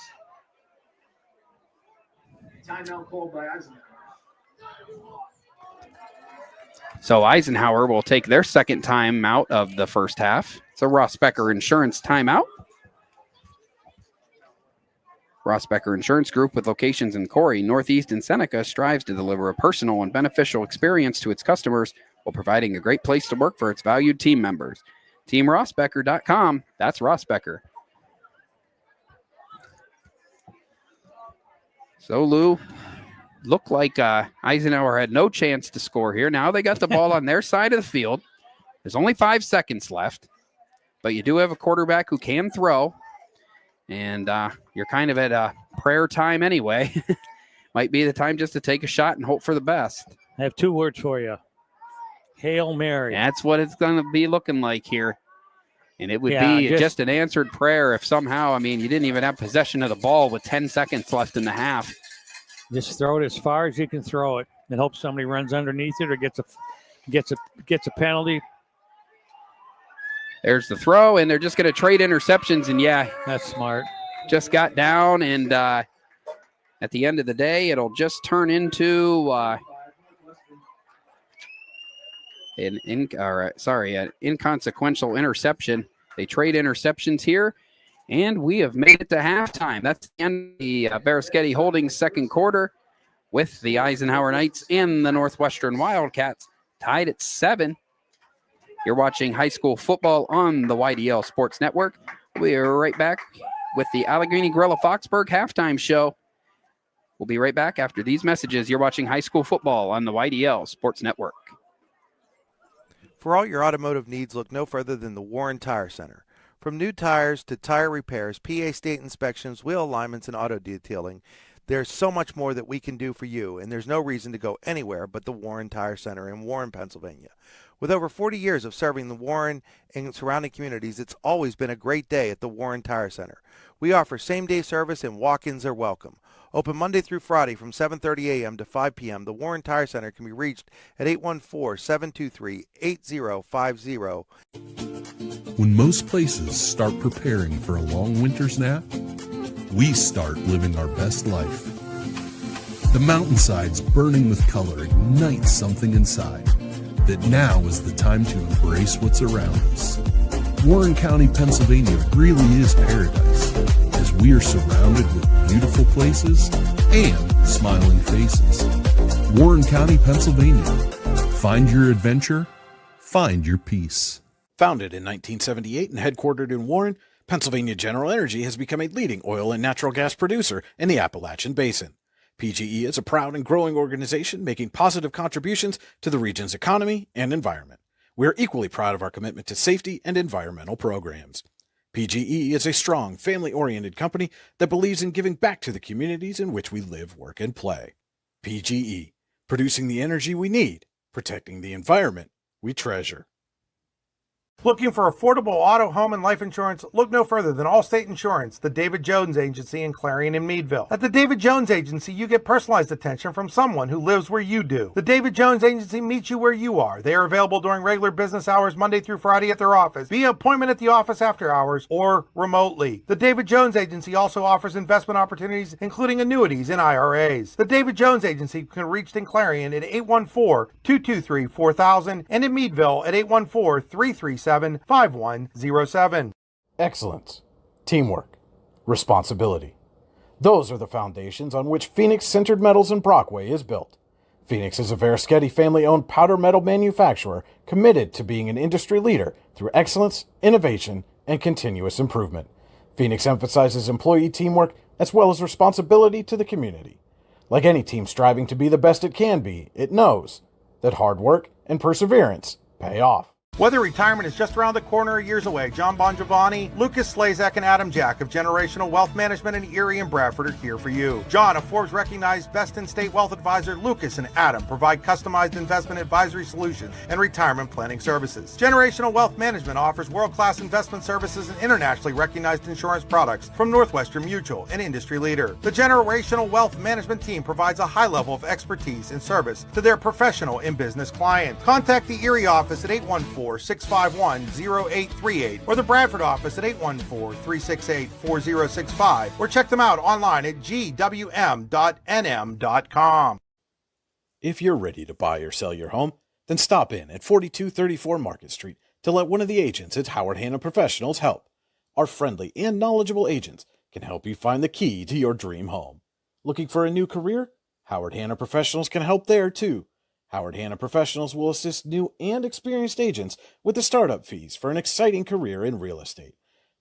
Timeout called by Eisenhower. So Eisenhower will take their 2nd timeout of the first half. It's a Rossbacker Insurance timeout. Rossbacker Insurance Group, with locations in Corey, Northeast, and Seneca, strives to deliver a personal and beneficial experience to its customers while providing a great place to work for its valued team members. TeamRossbacker.com. That's Rossbacker. So, Lou, looked like Eisenhower had no chance to score here. Now they got the ball on their side of the field. There's only 5 seconds left, but you do have a quarterback who can throw, and you're kind of at prayer time anyway. Might be the time just to take a shot and hope for the best. I have 2 words for you. Hail Mary. That's what it's going to be looking like here. And it would be just an answered prayer if somehow, I mean, you didn't even have possession of the ball with 10 seconds left in the half. Just throw it as far as you can throw it and hope somebody runs underneath it or gets a penalty. There's the throw, and they're just going to trade interceptions. And, yeah. That's smart. Just got down, and at the end of the day, it'll just turn into an inconsequential interception. They trade interceptions here, and we have made it to halftime. That's the end of the Baraschetti Holdings second quarter, with the Eisenhower Knights and the Northwestern Wildcats tied at 7. You're watching high school football on the YDL Sports Network. We are right back with the Allegheny Grill of Foxburg halftime show. We'll be right back after these messages. You're watching high school football on the YDL Sports Network. For all your automotive needs, look no further than the Warren Tire Center. From new tires to tire repairs, PA state inspections, wheel alignments, and auto detailing, there's so much more that we can do for you, and there's no reason to go anywhere but the Warren Tire Center in Warren, Pennsylvania. With over 40 years of serving the Warren and surrounding communities, it's always been a great day at the Warren Tire Center. We offer same-day service, and walk-ins are welcome. Open Monday through Friday from 7:30 a.m. to 5 p.m., the Warren Tire Center can be reached at 814-723-8050. When most places start preparing for a long winter's nap, we start living our best life. The mountainsides burning with color ignite something inside that now is the time to embrace what's around us. Warren County, Pennsylvania really is paradise, as we are surrounded with beautiful places and smiling faces. Warren County, Pennsylvania. Find your adventure, find your peace. Founded in 1978 and headquartered in Warren, Pennsylvania General Energy has become a leading oil and natural gas producer in the Appalachian Basin. PGE is a proud and growing organization making positive contributions to the region's economy and environment. We are equally proud of our commitment to safety and environmental programs. PGE is a strong, family-oriented company that believes in giving back to the communities in which we live, work, and play. PGE, producing the energy we need, protecting the environment we treasure. Looking for affordable auto, home, and life insurance? Look no further than Allstate Insurance, the David Jones Agency in Clarion and Meadville. At the David Jones Agency, you get personalized attention from someone who lives where you do. The David Jones Agency meets you where you are. They are available during regular business hours, Monday through Friday at their office, via appointment at the office after hours, or remotely. The David Jones Agency also offers investment opportunities, including annuities and IRAs. The David Jones Agency can be reached in Clarion at 814-223-4000 and in Meadville at 814-337-5107. Excellence, teamwork, responsibility. Those are the foundations on which Phoenix Sintered Metals in Brockway is built. Phoenix is a Verischetti family-owned powder metal manufacturer committed to being an industry leader through excellence, innovation, and continuous improvement. Phoenix emphasizes employee teamwork as well as responsibility to the community. Like any team striving to be the best it can be, it knows that hard work and perseverance pay off. Whether retirement is just around the corner or years away, John Bongiovanni, Lucas Slazak, and Adam Jack of Generational Wealth Management in Erie and Bradford are here for you. John, a Forbes-recognized best-in-state wealth advisor, Lucas and Adam provide customized investment advisory solutions and retirement planning services. Generational Wealth Management offers world-class investment services and internationally recognized insurance products from Northwestern Mutual, an industry leader. The Generational Wealth Management team provides a high level of expertise and service to their professional and business clients. Contact the Erie office at 814-651-0838 or the Bradford office at 814-368-4065 or check them out online at gwm.nm.com. If you're ready to buy or sell your home, then stop in at 4234 Market Street to let one of the agents at Howard Hanna Professionals help. Our friendly and knowledgeable agents can help you find the key to your dream home. Looking for a new career? Howard Hanna Professionals can help there too. Howard Hanna Professionals will assist new and experienced agents with the startup fees for an exciting career in real estate.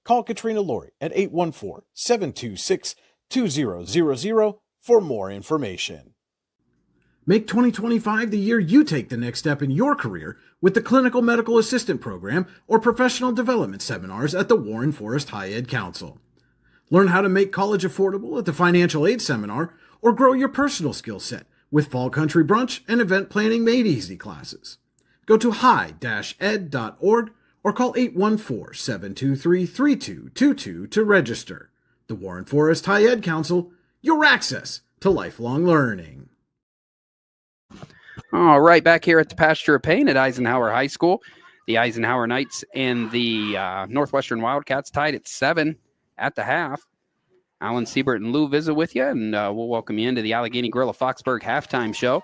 Call Katrina Laurie at 814-726-2000 for more information. Make 2025 the year you take the next step in your career with the Clinical Medical Assistant Program or Professional Development Seminars at the Warren Forest High Ed Council. Learn how to make college affordable at the Financial Aid Seminar or grow your personal skill set with Fall Country Brunch and Event Planning Made Easy classes. Go to high-ed.org or call 814-723-3222 to register. The Warren Forest High Ed Council, your access to lifelong learning. All right, back here at the Pasture of Pain at Eisenhower High School. The Eisenhower Knights and the Northwestern Wildcats tied at 7 at the half. Alan Siebert and Lou Vizza with you, and we'll welcome you into the Allegheny Grill of Foxburg halftime show.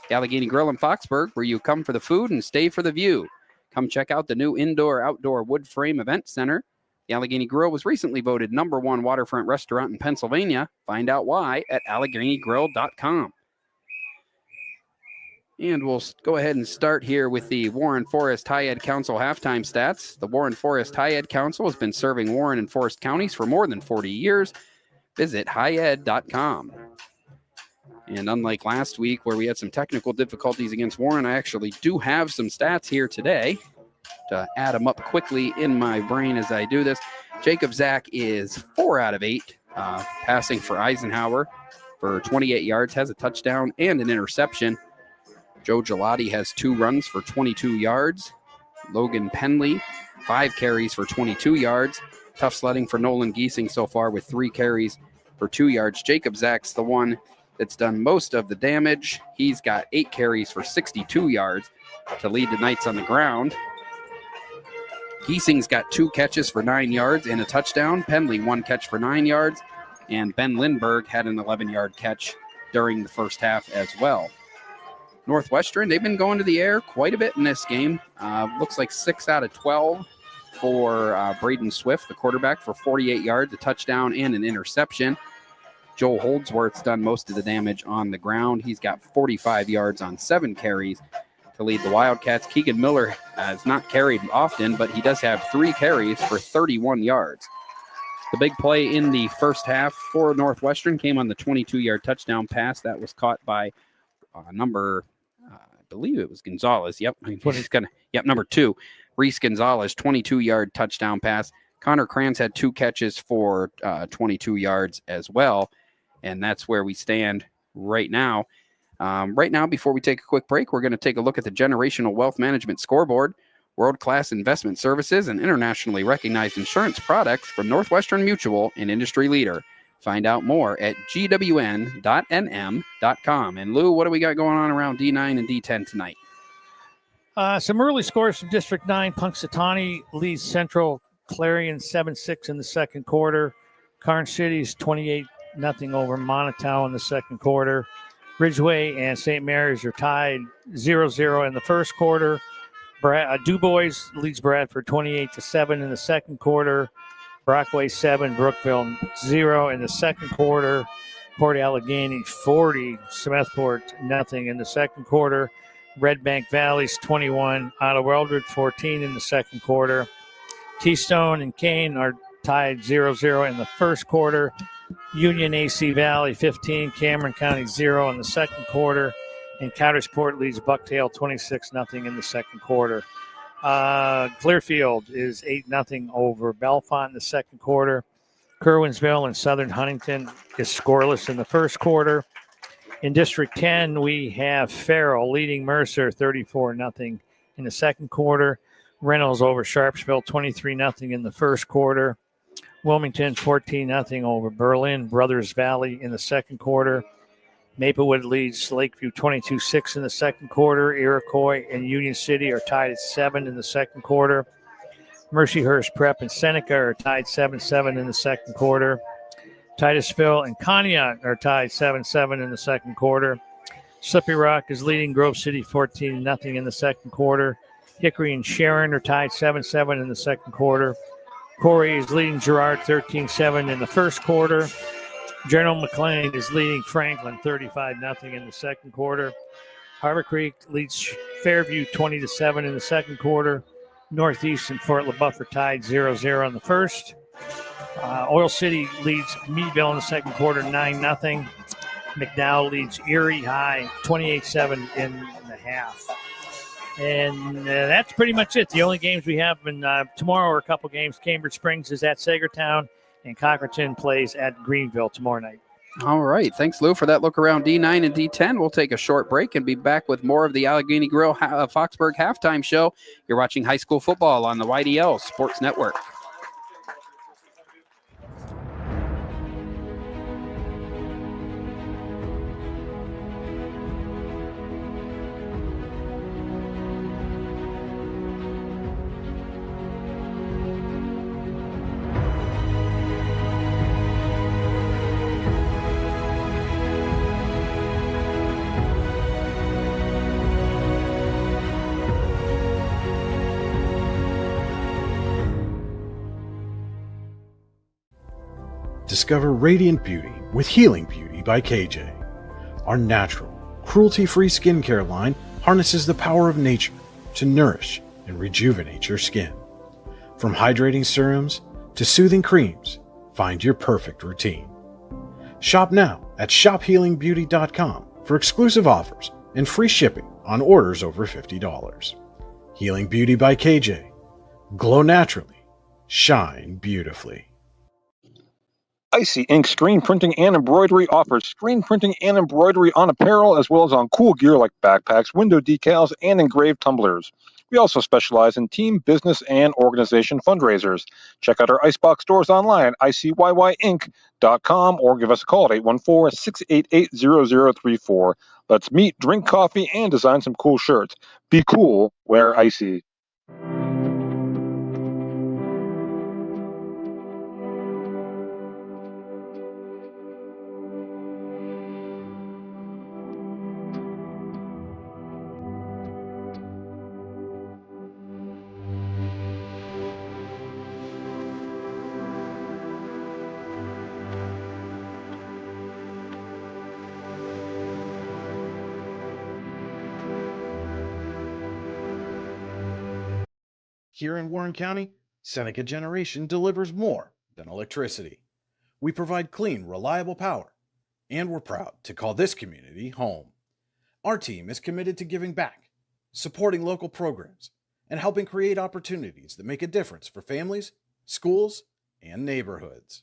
The Allegheny Grill in Foxburg, where you come for the food and stay for the view. Come check out the new indoor-outdoor wood frame event center. The Allegheny Grill was recently voted #1 waterfront restaurant in Pennsylvania. Find out why at AlleghenyGrill.com. And we'll go ahead and start here with the Warren Forest High Ed Council halftime stats. The Warren Forest High Ed Council has been serving Warren and Forest counties for more than 40 years. Visit highed.com. And unlike last week where we had some technical difficulties against Warren, I actually do have some stats here today to add them up quickly in my brain as I do this. Jacob Zach is 4 out of 8 passing for Eisenhower for 28 yards, has a touchdown and an interception. Joe Gelati has 2 runs for 22 yards. Logan Penley, 5 carries for 22 yards. Tough sledding for Nolan Giesing so far with 3 carries for 2 yards. Jacob Zach's the one that's done most of the damage. He's got 8 carries for 62 yards to lead the Knights on the ground. Giesing's got 2 catches for 9 yards and a touchdown. Penley 1 catch for 9 yards. And Ben Lindbergh had an 11-yard catch during the first half as well. Northwestern, they've been going to the air quite a bit in this game. Looks like 6 out of 12 for Braden Swift, the quarterback, for 48 yards, a touchdown, and an interception. Joel Holdsworth's done most of the damage on the ground. He's got 45 yards on 7 carries to lead the Wildcats. Keegan Miller has not carried often, but he does have 3 carries for 31 yards. The big play in the first half for Northwestern came on the 22-yard touchdown pass that was caught by number, I believe it was Gonzalez. Yep, number 2, Reese Gonzalez, 22-yard touchdown pass. Connor Kranz had 2 catches for 22 yards as well, and that's where we stand right now. Before we take a quick break, we're going to take a look at the Generational Wealth Management Scoreboard, world-class investment services, and internationally recognized insurance products from Northwestern Mutual, an industry leader. Find out more at gwn.nm.com. And Lou, what do we got going on around D9 and D10 tonight? Some early scores from District 9. Punxsutawney leads Central Clarion 7-6 in the second quarter. Karn City's 28-0 over Monotau in the second quarter. Ridgeway and St. Mary's are tied 0-0 in the first quarter. DuBois leads Bradford 28-7 in the second quarter. Brockway 7, Brookville 0 in the second quarter. Port Allegheny 40, Smethport 0 in the second quarter. Red Bank Valley's 21, Ottawa Eldred 14 in the second quarter. Keystone and Kane are tied 0-0 in the first quarter. Union AC Valley 15, Cameron County 0 in the second quarter. And Coudersport leads Bucktail 26-0 in the second quarter. Clearfield is 8-0 over Bellefonte in the second quarter. Kerwinsville and Southern Huntington is scoreless in the first quarter. In District 10, we have Farrell leading Mercer 34-0 in the second quarter. Reynolds over Sharpsville 23-0 in the first quarter. Wilmington 14-0 over Berlin. Brothers Valley in the second quarter. Maplewood leads Lakeview 22-6 in the second quarter. Iroquois and Union City are tied at 7 in the second quarter. Mercyhurst Prep and Seneca are tied 7-7 in the second quarter. Titusville and Conneaut are tied 7-7 in the second quarter. Slippery Rock is leading Grove City 14-0 in the second quarter. Hickory and Sharon are tied 7-7 in the second quarter. Corey is leading Girard 13-7 in the first quarter. General McLean is leading Franklin 35-0 in the second quarter. Harbor Creek leads Fairview 20-7 in the second quarter. Northeast and Fort LaBeouf are tied 0-0 in the first. Oil City leads Meadville in the second quarter 9-0. McDowell leads Erie High 28-7 in the half. And that's pretty much it. The only games we have tomorrow are a couple games. Cambridge Springs is at Sagertown, and Cockerton plays at Greenville tomorrow night. All right. Thanks, Lou, for that look around D9 and D10. We'll take a short break and be back with more of the Allegheny Grill Foxburg halftime show. You're watching high school football on the YDL Sports Network. Discover radiant beauty with Healing Beauty by KJ. Our natural, cruelty-free skincare line harnesses the power of nature to nourish and rejuvenate your skin. From hydrating serums to soothing creams, find your perfect routine. Shop now at shophealingbeauty.com for exclusive offers and free shipping on orders over $50. Healing Beauty by KJ. Glow naturally. Shine beautifully. Icy Inc. Screen Printing and Embroidery offers screen printing and embroidery on apparel as well as on cool gear like backpacks, window decals, and engraved tumblers. We also specialize in team, business, and organization fundraisers. Check out our Icebox stores online at icyinc.com or give us a call at 814-688-0034. Let's meet, drink coffee, and design some cool shirts. Be cool, wear Icy. Here in Warren County, Seneca Generation delivers more than electricity. We provide clean, reliable power, and we're proud to call this community home. Our team is committed to giving back, supporting local programs, and helping create opportunities that make a difference for families, schools, and neighborhoods.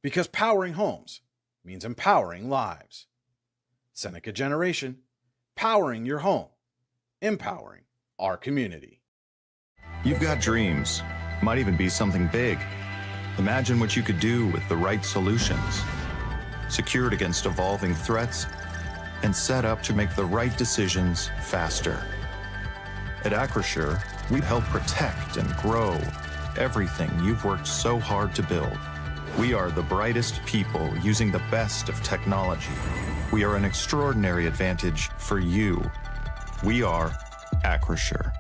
Because powering homes means empowering lives. Seneca Generation, powering your home, empowering our community. You've got dreams, might even be something big. Imagine what you could do with the right solutions. Secured against evolving threats and set up to make the right decisions faster. At Acure, we help protect and grow everything you've worked so hard to build. We are the brightest people using the best of technology. We are an extraordinary advantage for you. We are Acure.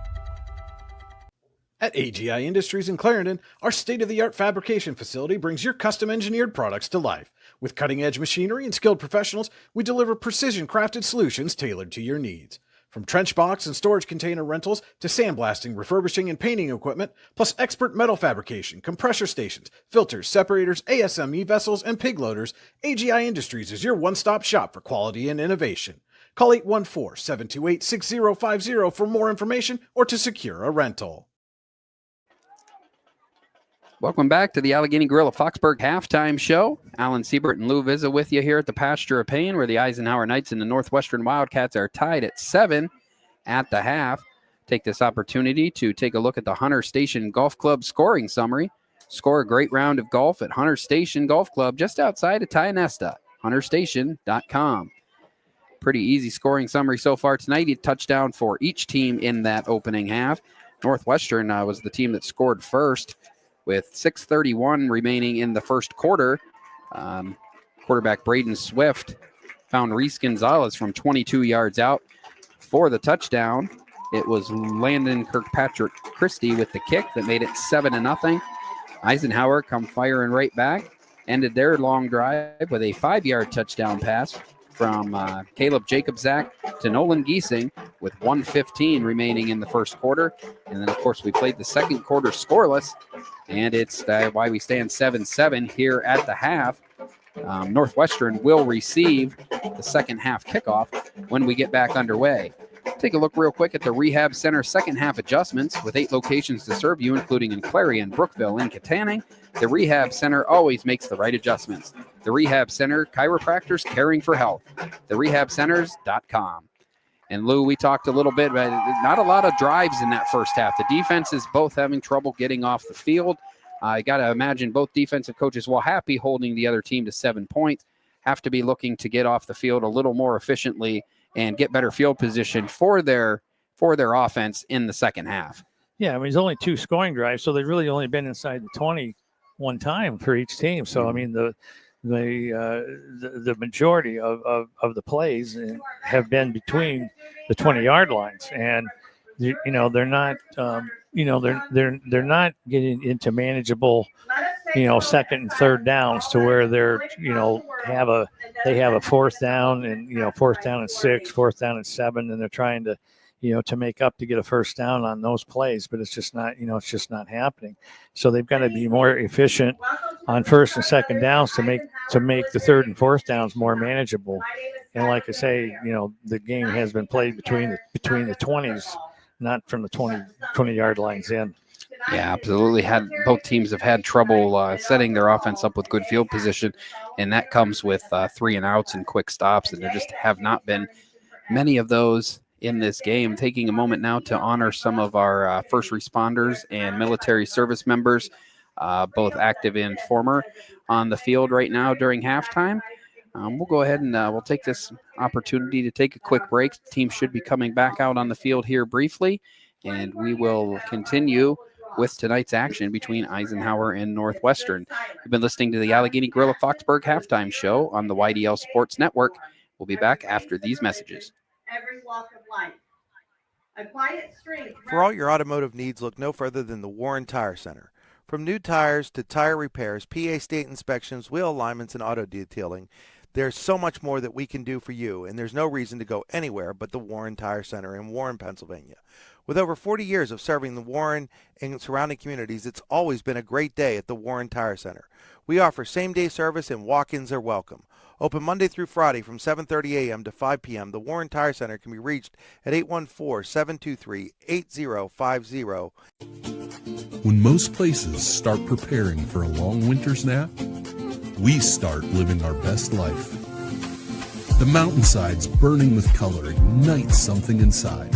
At AGI Industries in Clarendon, our state-of-the-art fabrication facility brings your custom-engineered products to life. With cutting-edge machinery and skilled professionals, we deliver precision-crafted solutions tailored to your needs. From trench box and storage container rentals to sandblasting, refurbishing, and painting equipment, plus expert metal fabrication, compressor stations, filters, separators, ASME vessels, and pig loaders, AGI Industries is your one-stop shop for quality and innovation. Call 814-728-6050 for more information or to secure a rental. Welcome back to the Allegheny Grill of Foxburg halftime show. Alan Siebert and Lou Vizza with you here at the Pasture of Pain, where the Eisenhower Knights and the Northwestern Wildcats are tied at 7 at the half. Take this opportunity to take a look at the Hunter Station Golf Club scoring summary. Score a great round of golf at Hunter Station Golf Club just outside of Tionesta, hunterstation.com. Pretty easy scoring summary so far tonight. A touchdown for each team in that opening half. Northwestern was the team that scored first, with 6:31 remaining in the first quarter. Quarterback Braden Swift found Reese Gonzalez from 22 yards out for the touchdown. It was Landon Kirkpatrick Christie with the kick that made it 7-0. Eisenhower come firing right back, ended their long drive with a 5-yard touchdown pass from Caleb Jacobzak to Nolan Giesing with 1:15 remaining in the first quarter. And then, of course, we played the second quarter scoreless, and it's why we stand 7-7 here at the half. Northwestern will receive the second half kickoff when we get back underway. Take a look real quick at the Rehab Center second half adjustments. With 8 locations to serve you, including in Clarion, Brookville, and Katanning, the Rehab Center always makes the right adjustments. The Rehab Center, chiropractors caring for health. TheRehabCenters.com. And Lou, we talked a little bit about not a lot of drives in that first half. The defense is both having trouble getting off the field. I got to imagine both defensive coaches, while happy holding the other team to 7 points, have to be looking to get off the field a little more efficiently and get better field position for their offense in the second half. Yeah, I mean, it's only 2 scoring drives, so they've really only been inside the 20 one time for each team. So, I mean, the majority of the plays have been between the 20-yard lines, and they're not they're not getting into manageable second and third downs to where they're have a fourth down and 6, fourth down and 7, and they're trying to to make up to get a first down on those plays, but it's just not happening. So they've got to be more efficient on first and second downs to make the third and fourth downs more manageable. And like I say, the game has been played between the 20s, not from the 20-yard lines in. Yeah, absolutely. Both teams have had trouble setting their offense up with good field position, and that comes with 3 and outs and quick stops, and there just have not been many of those in this game. Taking a moment now to honor some of our first responders and military service members, both active and former, on the field right now during halftime. We'll go ahead and we'll take this opportunity to take a quick break. The team should be coming back out on the field here briefly, and we will continue with tonight's action between Eisenhower and Northwestern. You've been listening to the Allegheny Grill of Foxburg halftime show on the YDL Sports Network. We'll be back after these messages. Every walk of life. A quiet street. For all your automotive needs, look no further than the Warren Tire Center. From new tires to tire repairs, PA state inspections, wheel alignments, and auto detailing, there's so much more that we can do for you, and there's no reason to go anywhere but the Warren Tire Center in Warren, Pennsylvania. With over 40 years of serving the Warren and surrounding communities, it's always been a great day at the Warren Tire Center. We offer same-day service and walk-ins are welcome. Open Monday through Friday from 7:30 a.m. to 5 p.m., the Warren Tire Center can be reached at 814-723-8050. When most places start preparing for a long winter's nap, we start living our best life. The mountainsides burning with color ignite something inside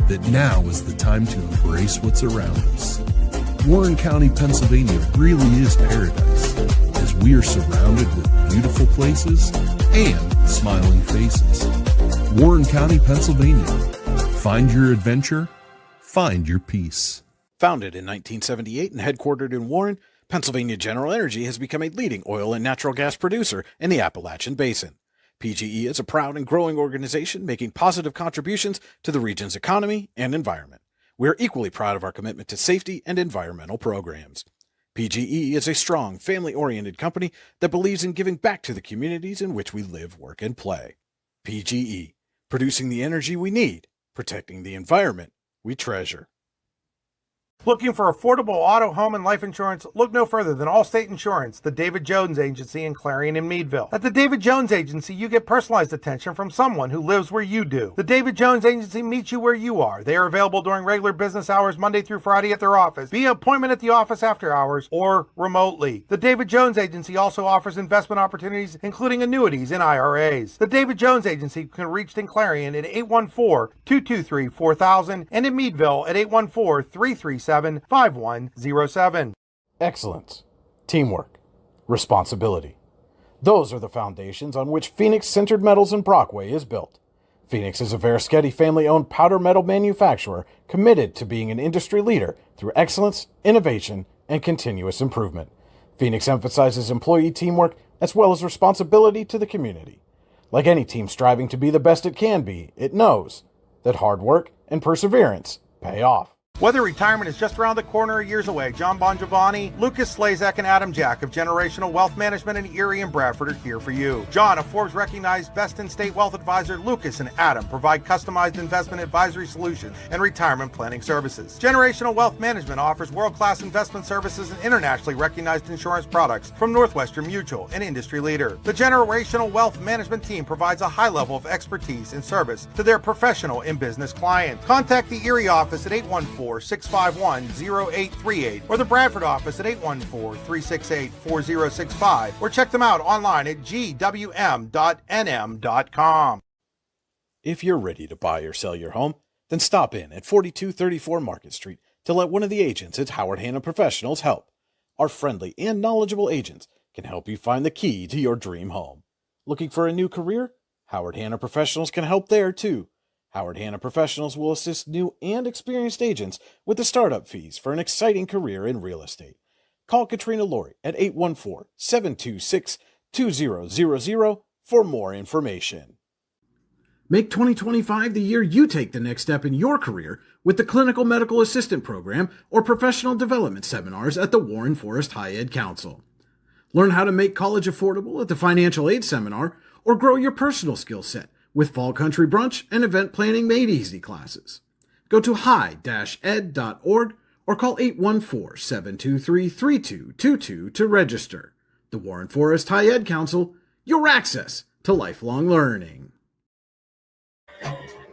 that now is the time to embrace what's around us. Warren County, Pennsylvania really is paradise, as we are surrounded with beautiful places and smiling faces. Warren County, Pennsylvania. Find your adventure, find your peace. Founded in 1978 and headquartered in Warren, Pennsylvania General Energy has become a leading oil and natural gas producer in the Appalachian Basin. PGE is a proud and growing organization making positive contributions to the region's economy and environment. We are equally proud of our commitment to safety and environmental programs. PGE is a strong, family-oriented company that believes in giving back to the communities in which we live, work, and play. PGE, producing the energy we need, protecting the environment we treasure. Looking for affordable auto, home, and life insurance? Look no further than Allstate Insurance, the David Jones Agency in Clarion and Meadville. At the David Jones Agency, you get personalized attention from someone who lives where you do. The David Jones Agency meets you where you are. They are available during regular business hours, Monday through Friday at their office, via appointment at the office after hours, or remotely. The David Jones Agency also offers investment opportunities, including annuities and IRAs. The David Jones Agency can be reached in Clarion at 814-223-4000 and in Meadville at 814-337-5107. Excellence, teamwork, responsibility. Those are the foundations on which Phoenix Sintered Metals in Brockway is built. Phoenix is a Verischetti family-owned powder metal manufacturer committed to being an industry leader through excellence, innovation, and continuous improvement. Phoenix emphasizes employee teamwork as well as responsibility to the community. Like any team striving to be the best it can be, it knows that hard work and perseverance pay off. Whether retirement is just around the corner or years away, John Bongiovanni, Lucas Slazak, and Adam Jack of Generational Wealth Management in Erie and Bradford are here for you. John, a Forbes-recognized best-in-state wealth advisor, Lucas and Adam provide customized investment advisory solutions and retirement planning services. Generational Wealth Management offers world-class investment services and internationally recognized insurance products from Northwestern Mutual, an industry leader. The Generational Wealth Management team provides a high level of expertise and service to their professional and business clients. Contact the Erie office at 814-651-0838 or the Bradford office at 814-368-4065 or check them out online at gwm.nm.com. If you're ready to buy or sell your home, then stop in at 4234 Market Street to let one of the agents at Howard Hanna Professionals help. Our friendly and knowledgeable agents can help you find the key to your dream home. Looking for a new career? Howard Hanna Professionals can help there too. Howard Hanna Professionals will assist new and experienced agents with the startup fees for an exciting career in real estate. Call Katrina Laurie at 814-726-2000 for more information. Make 2025 the year you take the next step in your career with the Clinical Medical Assistant Program or Professional Development Seminars at the Warren Forest High Ed Council. Learn how to make college affordable at the Financial Aid Seminar or grow your personal skill set with Fall Country Brunch and Event Planning Made Easy classes. Go to high-ed.org or call 814-723-3222 to register. The Warren Forest High Ed Council, your access to lifelong learning.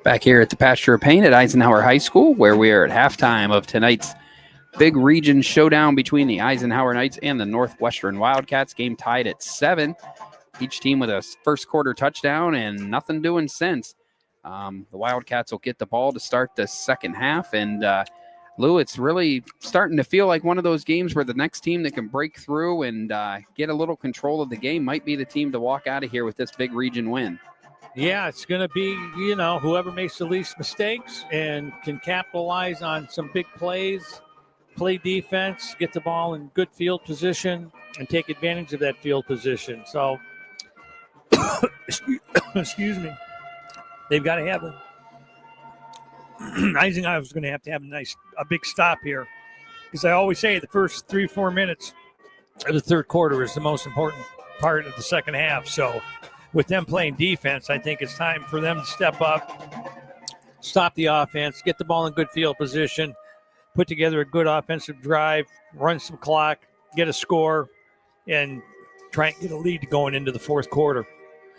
Back here at the Pasture of Pain at Eisenhower High School, where we are at halftime of tonight's big region showdown between the Eisenhower Knights and the Northwestern Wildcats. Game tied at 7. Each team with a first quarter touchdown and nothing doing since. The Wildcats will get the ball to start the second half. And Lou, it's really starting to feel like one of those games where the next team that can break through and get a little control of the game might be the team to walk out of here with this big region win. Yeah, it's going to be, whoever makes the least mistakes and can capitalize on some big plays, play defense, get the ball in good field position, and take advantage of that field position. So, excuse me, they've got to have Eisenhower's going to have a big stop here, because I always say the first 3-4 minutes of the third quarter is the most important part of the second half. So with them playing defense, I think it's time for them to step up stop the offense, get the ball in good field position, put together a good offensive drive, run some clock, get a score, and try and get a lead going into the fourth quarter.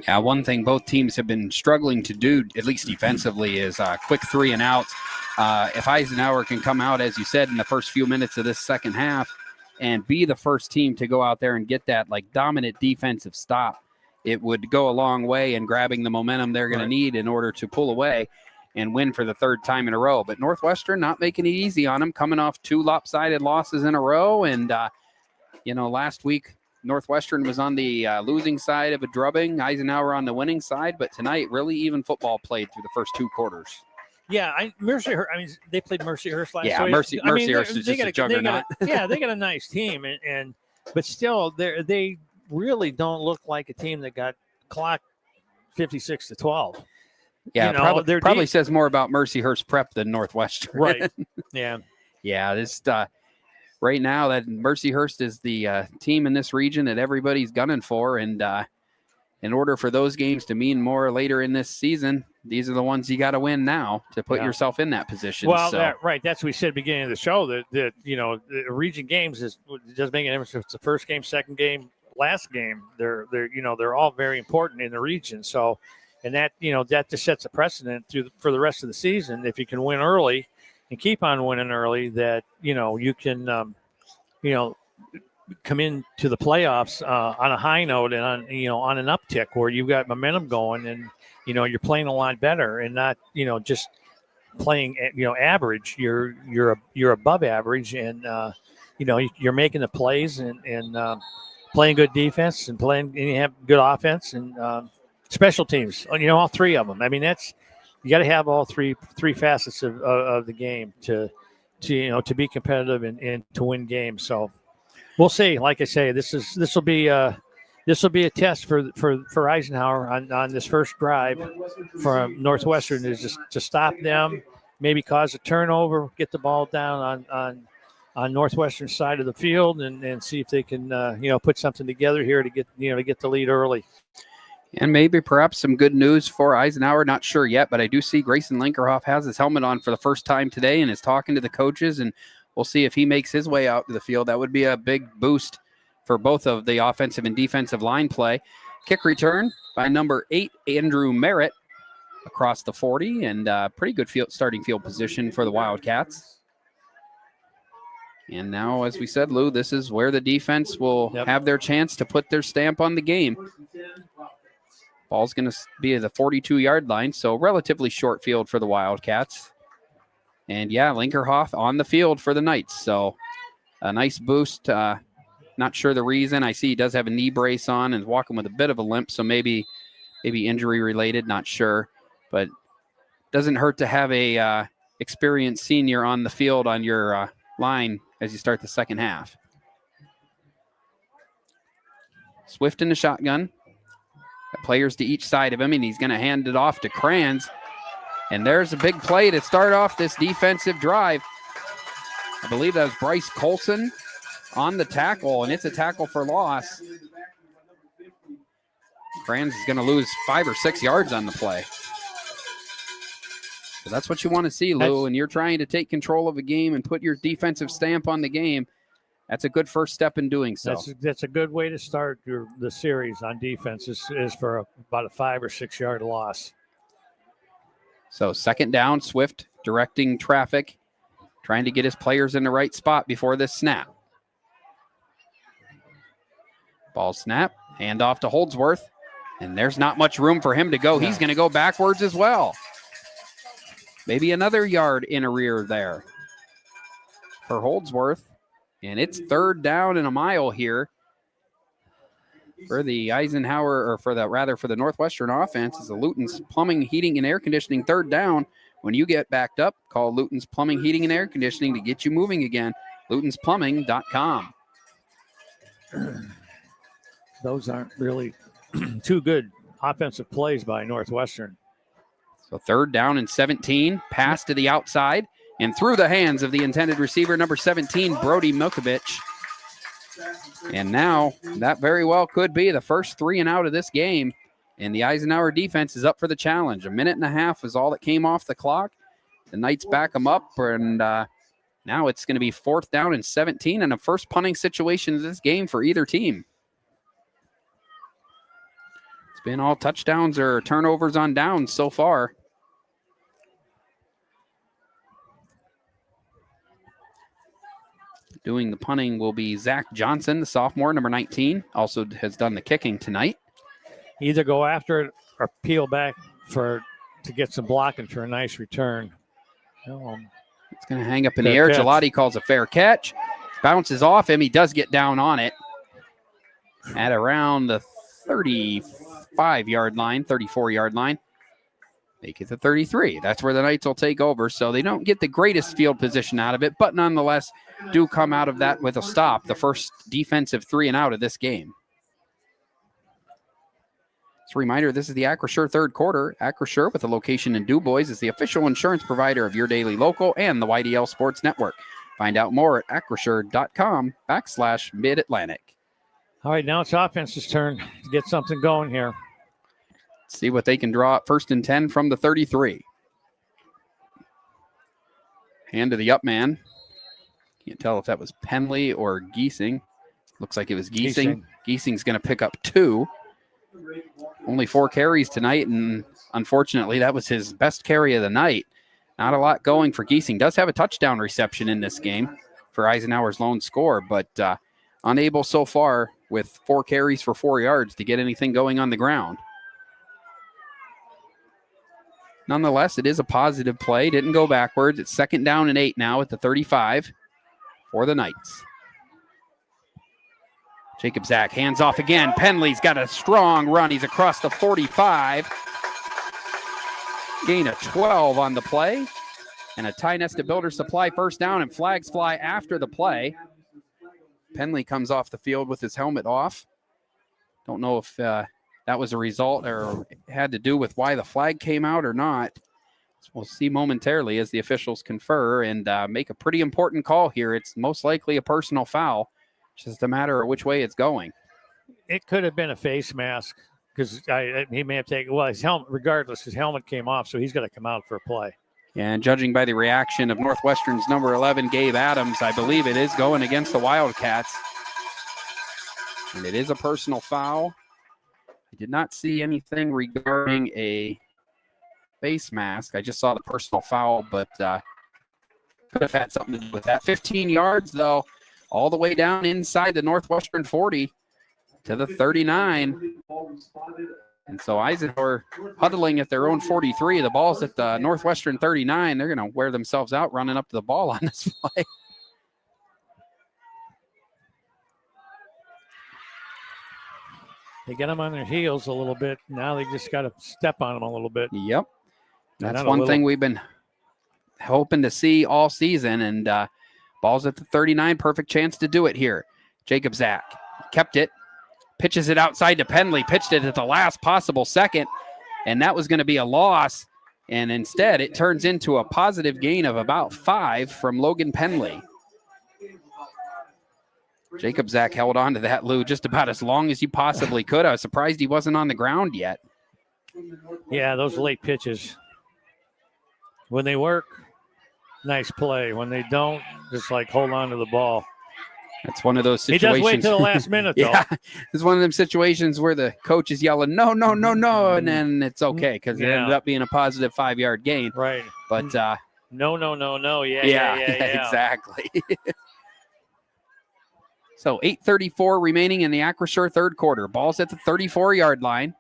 Yeah, one thing both teams have been struggling to do, at least defensively, is quick 3 and outs. If Eisenhower can come out, as you said, in the first few minutes of this second half and be the first team to go out there and get that like dominant defensive stop, it would go a long way in grabbing the momentum they're going to need in order to pull away and win for the third time in a row. But Northwestern not making it easy on them, coming off 2 lopsided losses in a row. And, last week, Northwestern was on the losing side of a drubbing, Eisenhower on the winning side. But tonight, really even football played through the first 2 quarters. Yeah, Mercyhurst. I mean, they played Mercyhurst last. Yeah, Mercyhurst is just a juggernaut. They got a nice team, but still, they really don't look like a team that got clocked 56-12. Yeah, probably says more about Mercyhurst Prep than Northwestern. Right. Yeah. Yeah. This right now that Mercyhurst is the team in this region that everybody's gunning for, and in order for those games to mean more later in this season, these are the ones you got to win now to put yourself in that position. Well, that's what we said at the beginning of the show, that the region games doesn't make any difference if it's the first game, second game, last game. They're all very important in the region. So, and that just sets a precedent for the rest of the season. If you can win early and keep on winning early, that you can come into the playoffs on a high note and on an uptick where you've got momentum going, and you're playing a lot better and not just playing average. You're above average, and you're making the plays and playing good defense and you have good offense and special teams. All 3 of them. I mean, you got to have all three facets of the game to be competitive and to win games. So we'll see. Like I say, this will be a test for Eisenhower on this first drive from Northwestern, is just to stop them, maybe cause a turnover, get the ball down on Northwestern's side of the field, and see if they can put something together here to get the lead early. And maybe perhaps some good news for Eisenhower. Not sure yet, but I do see Grayson Linkerhoff has his helmet on for the first time today and is talking to the coaches, and we'll see if he makes his way out to the field. That would be a big boost for both of the offensive and defensive line play. Kick return by number 8, Andrew Merritt, across the 40, and pretty good starting field position for the Wildcats. And now, as we said, Lou, this is where the defense will have their chance to put their stamp on the game. Ball's going to be at the 42-yard line, so relatively short field for the Wildcats. And, Linkerhoff on the field for the Knights. So a nice boost. Not sure the reason. I see he does have a knee brace on and is walking with a bit of a limp, so maybe injury-related, not sure. But doesn't hurt to have a experienced senior on the field on your line as you start the second half. Swift in the shotgun. Got players to each side of him, and he's going to hand it off to Kranz. And there's a big play to start off this defensive drive. I believe that was Bryce Colson on the tackle, and it's a tackle for loss. Kranz is going to lose 5 or 6 yards on the play. So that's what you want to see, Lou, and you're trying to take control of a game and put your defensive stamp on the game. That's a good first step in doing so. That's a good way to start the series on defense is for about a 5 or 6 yard loss. So second down, Swift directing traffic, trying to get his players in the right spot before this snap. Ball snap, hand off to Holdsworth, and there's not much room for him to go. He's going to go backwards as well. Maybe another yard in a rear there for Holdsworth. And it's third down and a mile here for the Eisenhower, or for the Northwestern offense. Is the Luton's Plumbing, Heating, and Air Conditioning third down. When you get backed up, call Luton's Plumbing, Heating, and Air Conditioning to get you moving again. LutonsPlumbing.com. Those aren't really too good offensive plays by Northwestern. So third down and 17, pass to the outside and through the hands of the intended receiver, number 17, Brody Milkovich. And now that very well could be the first 3 and out of this game. And the Eisenhower defense is up for the challenge. 1.5 minutes is all that came off the clock. The Knights back them up, and now it's going to be 4th down and 17 and a first punting situation of this game for either team. It's been all touchdowns or turnovers on downs so far. Doing the punting will be Zach Johnson, the sophomore, number 19. Also has done the kicking tonight. Either go after it or peel back to get some blocking for a nice return. It's going to hang up in the air. Gelati calls a fair catch. Bounces off him. He does get down on it at around the 35-yard line, 34-yard line. Make it the 33. That's where the Knights will take over. So they don't get the greatest field position out of it, but nonetheless do come out of that with a stop. The first defensive 3 and out of this game. As a reminder, this is the Acure third quarter. Acure, with a location in DuBois, is the official insurance provider of your daily local and the YDL Sports Network. Find out more at acrisure.com/Mid-Atlantic. All right, now it's offense's turn to get something going here. See what they can draw up 1st and 10 from the 33. Hand to the up man. Can't tell if that was Penley or Giesing. Looks like it was Giesing. Giesing's going to pick up 2. Only 4 carries tonight, and unfortunately, that was his best carry of the night. Not a lot going for Giesing. Does have a touchdown reception in this game for Eisenhower's lone score, but unable so far with 4 carries for 4 yards to get anything going on the ground. Nonetheless, it is a positive play. Didn't go backwards. It's 2nd down and 8 now at the 35 for the Knights. Jacob Zach hands off again. Penley's got a strong run. He's across the 45. Gain of 12 on the play. And a Tionesta Builder Supply first down, and flags fly after the play. Penley comes off the field with his helmet off. Don't know if that was a result or had to do with why the flag came out or not. So we'll see momentarily as the officials confer and make a pretty important call here. It's most likely a personal foul. It's just a matter of which way it's going. It could have been a face mask because he may have taken, his helmet, regardless, his helmet came off, so he's got to come out for a play. And judging by the reaction of Northwestern's number 11, Gabe Adams, I believe it is going against the Wildcats. And it is a personal foul. I did not see anything regarding a face mask. I just saw the personal foul, but could have had something to do with that. 15 yards, though, all the way down inside the Northwestern 40 to the 39. And so Eisenhower huddling at their own 43. The ball's at the Northwestern 39. They're going to wear themselves out running up to the ball on this play. They get them on their heels a little bit. Now they just got to step on them a little bit. Yep. That's one thing we've been hoping to see all season. And ball's at the 39. Perfect chance to do it here. Jacob Zach kept it. Pitches it outside to Penley. Pitched it at the last possible second. And that was going to be a loss. And instead, it turns into a positive gain of about 5 from Logan Penley. Jacob Zach held on to that, Lou, just about as long as you possibly could. I was surprised he wasn't on the ground yet. Yeah, those late pitches. When they work, nice play. When they don't, just like hold on to the ball. That's one of those situations. He does wait till the last minute, though. Yeah, it's one of them situations where the coach is yelling, no, no, no, no, and then it's okay because it ended up being a positive 5-yard gain. Right. But no, no, no, no. Yeah. Exactly. So 8:34 remaining in the Acrisure third quarter. Ball's at the 34-yard line.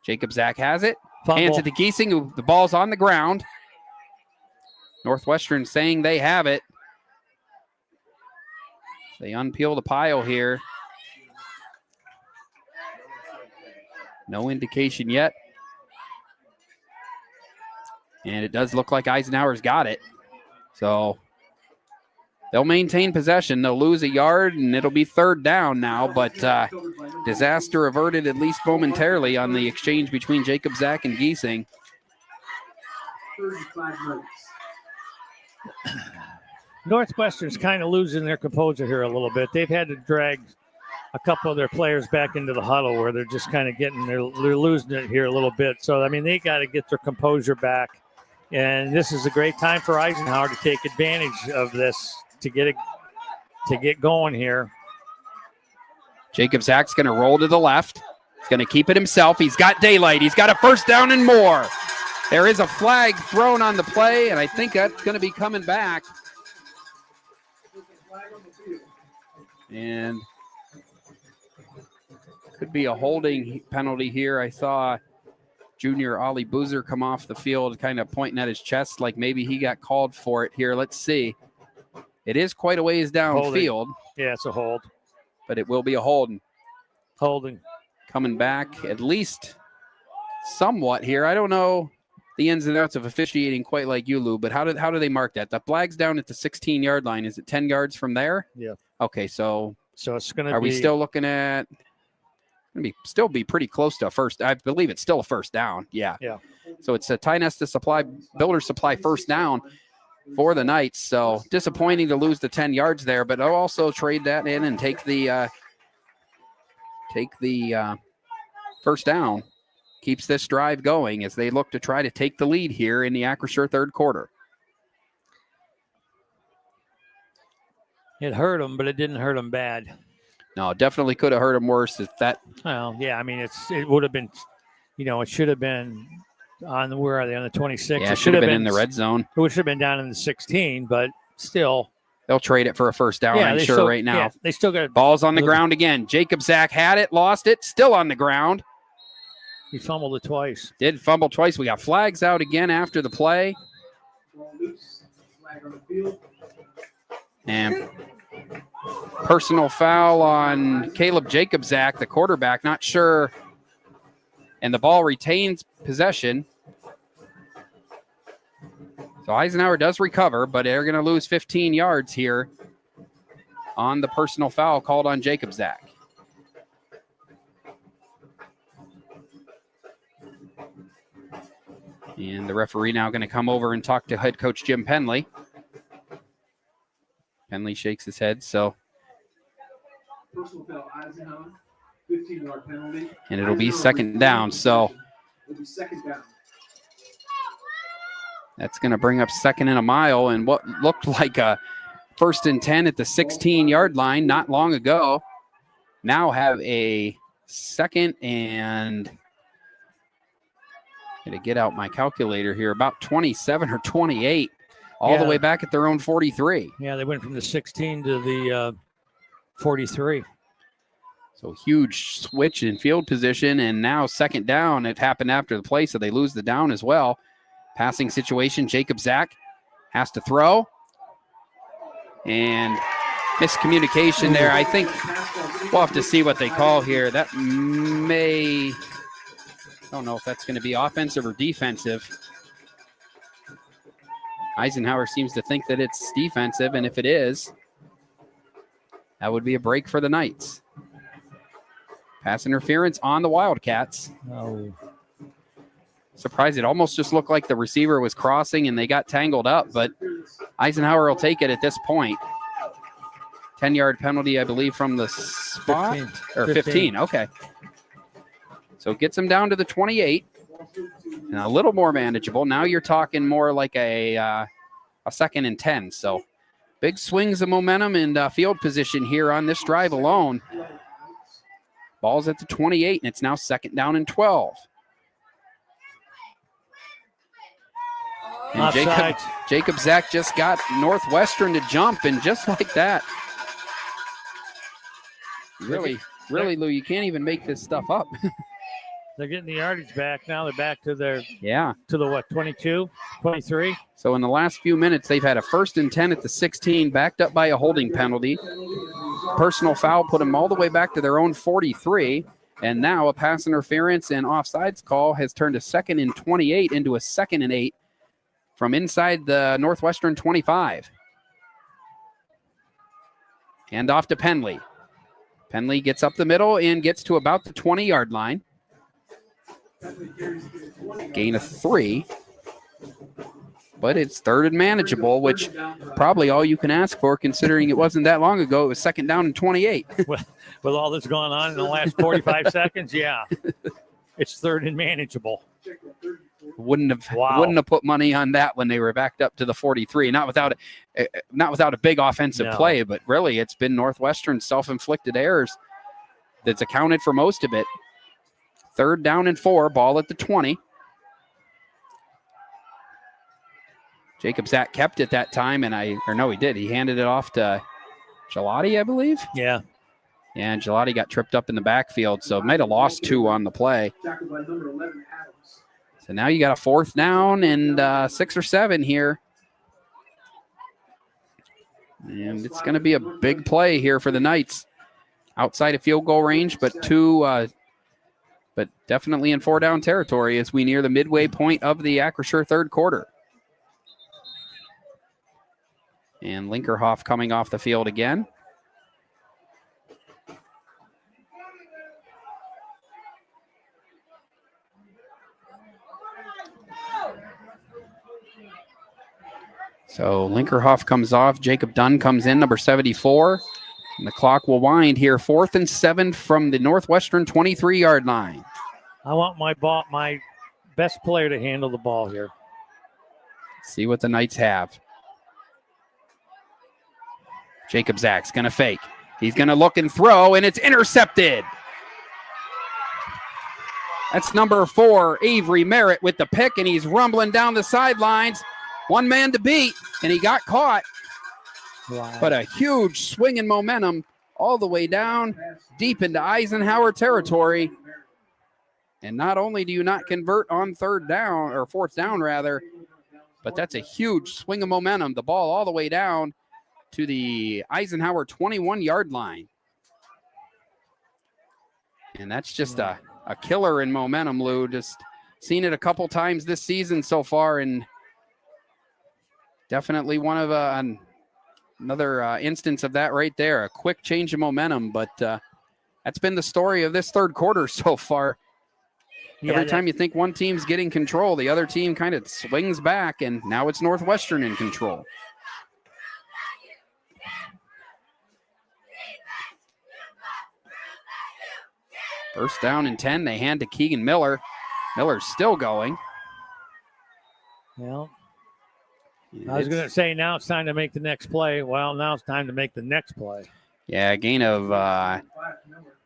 Jacob Zach has it. Fumble. Hands it to Giesing, who the ball's on the ground. Northwestern saying they have it. They unpeel the pile here. No indication yet. And it does look like Eisenhower's got it. So they'll maintain possession. They'll lose a yard, and it'll be 3rd down now. But disaster averted at least momentarily on the exchange between Jacob Zach and Giesing. 35 minutes. Northwestern's kind of losing their composure here a little bit. They've had to drag a couple of their players back into the huddle where they're just kind of they're losing it here a little bit. So, I mean, they got to get their composure back. And this is a great time for Eisenhower to take advantage of this to get going here. Jacob Zach's going to roll to the left. He's going to keep it himself. He's got daylight. He's got a first down and more. There is a flag thrown on the play, and I think that's going to be coming back. And could be a holding penalty here. I saw junior Ollie Boozer come off the field kind of pointing at his chest like maybe he got called for it here. Let's see. It is quite a ways downfield. Yeah, it's a hold. But it will be a holding. Holding. Coming back at least somewhat here. I don't know the ins and outs of officiating quite like you, Lou, but how do they mark that? The flag's down at the 16-yard line. Is it 10 yards from there? Yeah. Okay, so it's going to be. Are we still looking at? Still be pretty close to a first. I believe it's still a first down. Yeah. Yeah. So it's a Tionesta Builder Supply first down for the Knights. So disappointing to lose the 10 yards there, but I'll also trade that in and take the first down. Keeps this drive going as they look to try to take the lead here in the Acrisure third quarter. It hurt them, but it didn't hurt them bad. No, definitely could have hurt them worse if that. Well, yeah, I mean, it would have been, it should have been where are they, on the 26? Yeah, it should have been in the red zone. It should have been down in the 16, but still. They'll trade it for a first down, I'm sure, right now. Yeah, they still got it. Ball's on the ground again. Jacob Zach had it, lost it, still on the ground. He fumbled it twice. Did fumble twice. We got flags out again after the play. And personal foul on Caleb Jacob Zach, the quarterback, not sure. And the ball retains possession. So Eisenhower does recover, but they're going to lose 15 yards here on the personal foul called on Jacob Zach. And the referee now going to come over and talk to head coach Jim Penley. Penley shakes his head, so. Personal foul, Eisenhower, 15-yard penalty. And it'll be second down, so. It'll be second down. That's going to bring up second and a mile, and what looked like a 1st and 10 at the 16-yard line not long ago. Now have a second and. Going to get out my calculator here, about 27 or 28, all the way back at their own 43. Yeah, they went from the 16 to the 43. So huge switch in field position, and now second down. It happened after the play, so they lose the down as well. Passing situation, Jacob Zach has to throw. And miscommunication there. I think we'll have to see what they call here. That may... I don't know if that's going to be offensive or defensive. Eisenhower seems to think that it's defensive, and if it is, that would be a break for the Knights. Pass interference on the Wildcats. Oh. Surprised, it almost just looked like the receiver was crossing and they got tangled up, but Eisenhower will take it at this point. 10-yard penalty, I believe, from the spot. 15. Okay. So it gets them down to the 28 and a little more manageable. Now you're talking more like a 2nd and 10. So big swings of momentum and field position here on this drive alone. Ball's at the 28, and it's now 2nd down and 12. And Jacob Zach just got Northwestern to jump, and just like that. Really, Lou, you can't even make this stuff up. They're getting the yardage back now. They're back to their to the 22, 23. So in the last few minutes, they've had a 1st and 10 at the 16, backed up by a holding penalty. Personal foul put them all the way back to their own 43, and now a pass interference and offsides call has turned a 2nd and 28 into a 2nd and 8 from inside the Northwestern 25. Hand off to Penley. Penley gets up the middle and gets to about the 20-yard line. Gain of 3. but it's third and manageable, which probably all you can ask for considering it wasn't that long ago. It was second down and 28. With all that's going on in the last 45 seconds, yeah. It's third and manageable. Wouldn't have put money on that when they were backed up to the 43. Not without a big offensive play, but really it's been Northwestern's self-inflicted errors that's accounted for most of it. Third down and 4, ball at the 20. Jacob Zach kept it that time, he did. He handed it off to Gelati, I believe. Yeah. Yeah, and Gelati got tripped up in the backfield, so might have lost 2 on the play. So now you got a 4th down and 6 or 7 here. And it's going to be a big play here for the Knights. Outside of field goal range, but definitely in 4-down territory as we near the midway point of the Acrisure third quarter. And Linkerhoff coming off the field again. So Linkerhoff comes off. Jacob Dunn comes in, number 74. And the clock will wind here. 4th and 7 from the Northwestern 23-yard line. I want my best player to handle the ball here. Let's see what the Knights have. Jacob Zach's going to fake. He's going to look and throw, and it's intercepted. That's number 4, Avery Merritt with the pick, and he's rumbling down the sidelines. One man to beat, and he got caught. Wow. But a huge swing in momentum all the way down deep into Eisenhower territory. And not only do you not convert on 4th down rather, but that's a huge swing of momentum. The ball all the way down to the Eisenhower 21-yard line. And that's just a killer in momentum, Lou. Just seen it a couple times this season so far, and definitely one of another instance of that right there. A quick change of momentum, but that's been the story of this third quarter so far. Every time you think one team's getting control, the other team kind of swings back, and now it's Northwestern in control. First down and 10, they hand to Keegan Miller. Miller's still going. Well, I was going to say now it's time to make the next play. Well, now it's time to make the next play. Yeah, a gain of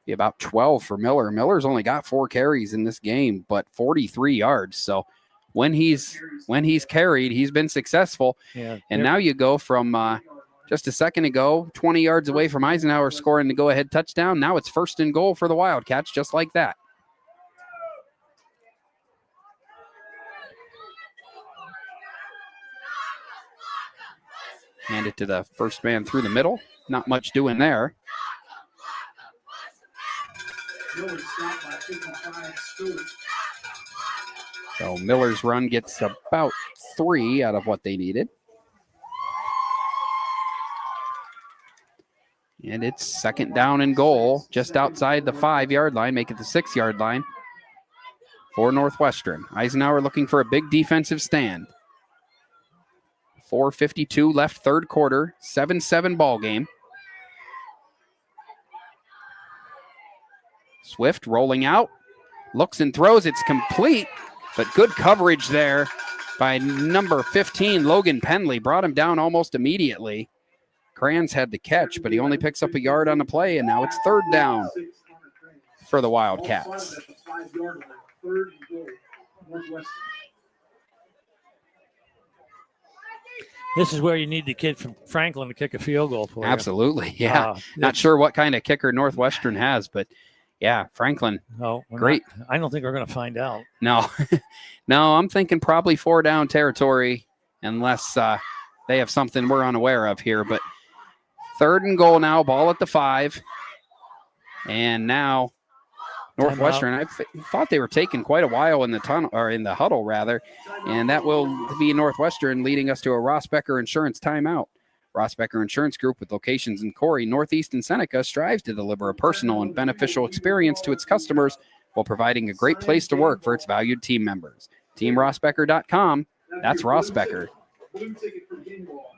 about 12 for Miller. Miller's only got 4 carries in this game, but 43 yards. So when he's carried, he's been successful. Yeah. And now you go from just a second ago, 20 yards away from Eisenhower scoring the go-ahead touchdown. Now it's 1st and goal for the Wildcats, just like that. Hand it to the first man through the middle. Not much doing there. So Miller's run gets about 3 out of what they needed. And it's 2nd down and goal just outside the 5-yard line, make it the 6-yard line for Northwestern. Eisenhower looking for a big defensive stand. 4:52 left third quarter, 7-7 ball game. Swift rolling out, looks and throws, it's complete, but good coverage there by number 15, Logan Penley, brought him down almost immediately. Kranz had the catch, but he only picks up a yard on the play, and now it's 3rd down for the Wildcats. This is where you need the kid from Franklin to kick a field goal for you. Absolutely, yeah. Not sure what kind of kicker Northwestern has, but yeah, Franklin. No, great. I don't think we're going to find out. No, no, I'm thinking probably 4-down territory unless they have something we're unaware of here. But 3rd and goal now, ball at the 5. And now Northwestern, I thought they were taking quite a while in the tunnel, or in the huddle rather, and that will be Northwestern leading us to a Rossbacker Insurance timeout. Rossbacker Insurance Group, with locations in Corey, Northeast, and Seneca, strives to deliver a personal and beneficial experience to its customers while providing a great place to work for its valued team members. TeamRossbacker.com, that's Rossbacker. Blue ticket for game ball.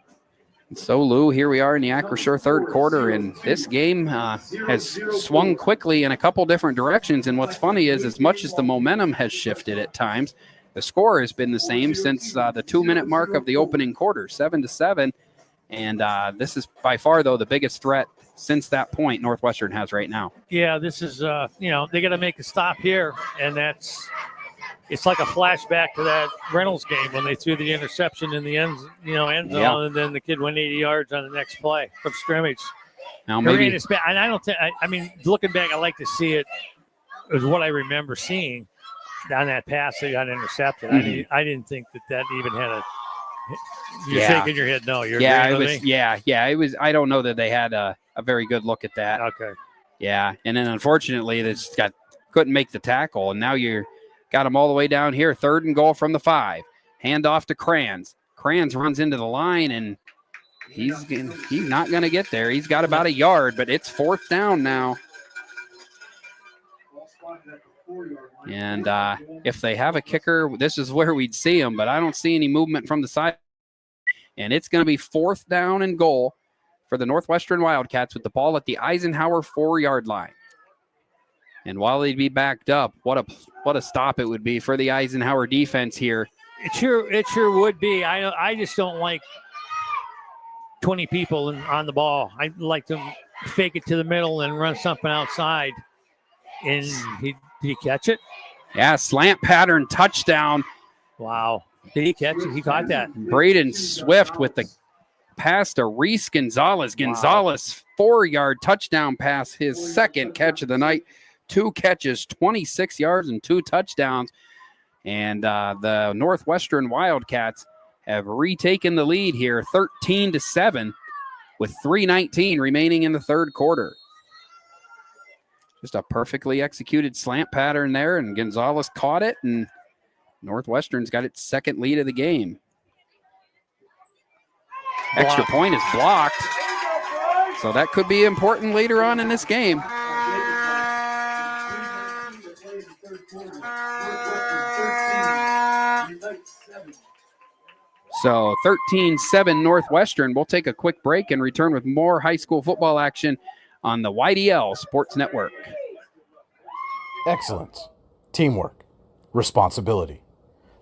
So, Lou, here we are in the Acure third quarter, and this game has swung quickly in a couple different directions. And what's funny is, as much as the momentum has shifted at times, the score has been the same since the 2-minute mark of the opening quarter, 7-7. And this is by far, though, the biggest threat since that point Northwestern has right now. Yeah, this is, they got to make a stop here, and it's like a flashback to that Reynolds game when they threw the interception in the end zone, and then the kid went 80 yards on the next play from scrimmage. Now maybe, and I don't think, looking back, I like to see it. It was what I remember seeing on that pass that got intercepted. Mm-hmm. I didn't think that even had a. You're shaking your head. No, you're. Yeah, it was. Yeah, it was. I don't know that they had a very good look at that. Okay. Yeah, and then unfortunately, they just couldn't make the tackle, and now you're. Got him all the way down here. 3rd and goal from the 5. Hand off to Kranz. Kranz runs into the line, and he's not going to get there. He's got about a yard, but it's 4th down now. And if they have a kicker, this is where we'd see him, but I don't see any movement from the side. And it's going to be 4th down and goal for the Northwestern Wildcats with the ball at the Eisenhower 4-yard line. And while they'd be backed up, what a stop it would be for the Eisenhower defense here. It sure would be. I just don't like 20 people on the ball. I like to fake it to the middle and run something outside. And did he catch it? Yeah, slant pattern touchdown. Wow. Did he catch it? He caught that. Braden Swift with the pass to Reese Gonzalez. Gonzalez, 4-yard touchdown pass, his 2nd catch of the night. 2 catches, 26 yards, and 2 touchdowns. And the Northwestern Wildcats have retaken the lead here, 13-7, with 3:19 remaining in the third quarter. Just a perfectly executed slant pattern there, and Gonzalez caught it, and Northwestern's got its 2nd lead of the game. Extra point is blocked, so that could be important later on in this game. So 13-7 Northwestern. We'll take a quick break and return with more high school football action on the YDL Sports Network. Excellence, teamwork, responsibility.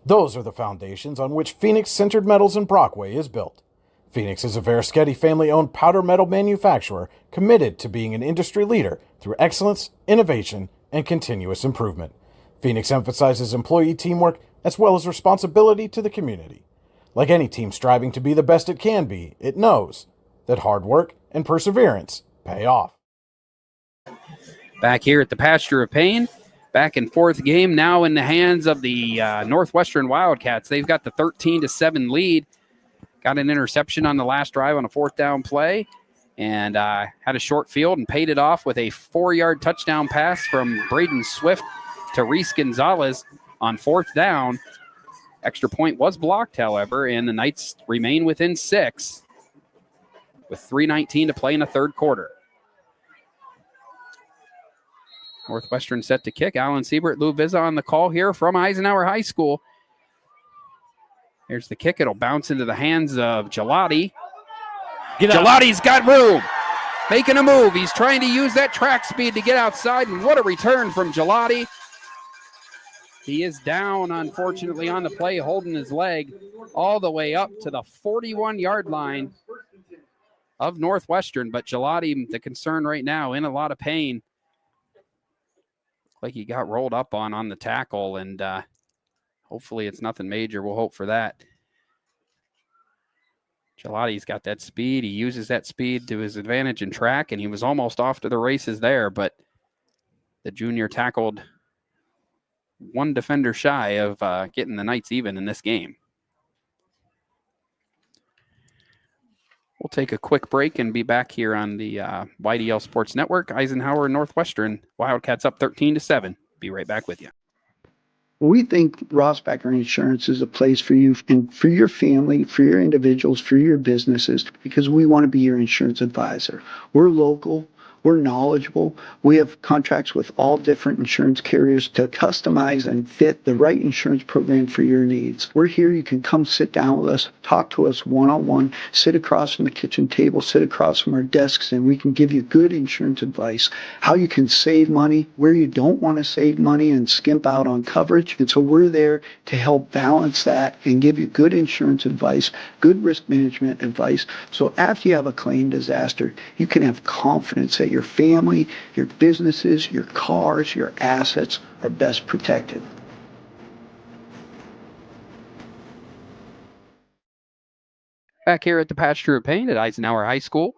Those are the foundations on which Phoenix Sintered Metals in Brockway is built. Phoenix is a Verischetti family-owned powder metal manufacturer committed to being an industry leader through excellence, innovation, and continuous improvement. Phoenix emphasizes employee teamwork as well as responsibility to the community. Like any team striving to be the best it can be, it knows that hard work and perseverance pay off. Back here at the Pasture of Pain, back in 4th game, now in the hands of the Northwestern Wildcats. They've got the 13-7 lead. Got an interception on the last drive on a 4th down play, and had a short field and paid it off with a 4-yard touchdown pass from Braden Swift to Reese Gonzalez on 4th down. Extra point was blocked, however, and the Knights remain within 6 with 3:19 to play in the third quarter. Northwestern set to kick. Alan Siebert, Lou Vizza on the call here from Eisenhower High School. Here's the kick. It'll bounce into the hands of Gelati. Gelati's got room. Making a move. He's trying to use that track speed to get outside, and what a return from Gelati. He is down, unfortunately, on the play, holding his leg all the way up to the 41-yard line of Northwestern. But Gelati, the concern right now, in a lot of pain. Like he got rolled up on the tackle, and hopefully it's nothing major. We'll hope for that. Gelati's got that speed. He uses that speed to his advantage in track, and he was almost off to the races there, but the junior tackled one defender shy of getting the Knights even in this game. We'll take a quick break and be back here on the YDL Sports Network. Eisenhower and Northwestern. Wildcats up 13-7. Be right back with you. We think Rossbacker Insurance is a place for you and for your family, for your individuals, for your businesses, because we want to be your insurance advisor. We're local. We're knowledgeable. We have contracts with all different insurance carriers to customize and fit the right insurance program for your needs. We're here. You can come sit down with us, talk to us one-on-one, sit across from the kitchen table, sit across from our desks, and we can give you good insurance advice, how you can save money, where you don't want to save money and skimp out on coverage. And so we're there to help balance that and give you good insurance advice, good risk management advice. So after you have a claim disaster, you can have confidence that your family, your businesses, your cars, your assets are best protected. Back here at the Pasture of Pain at Eisenhower High School,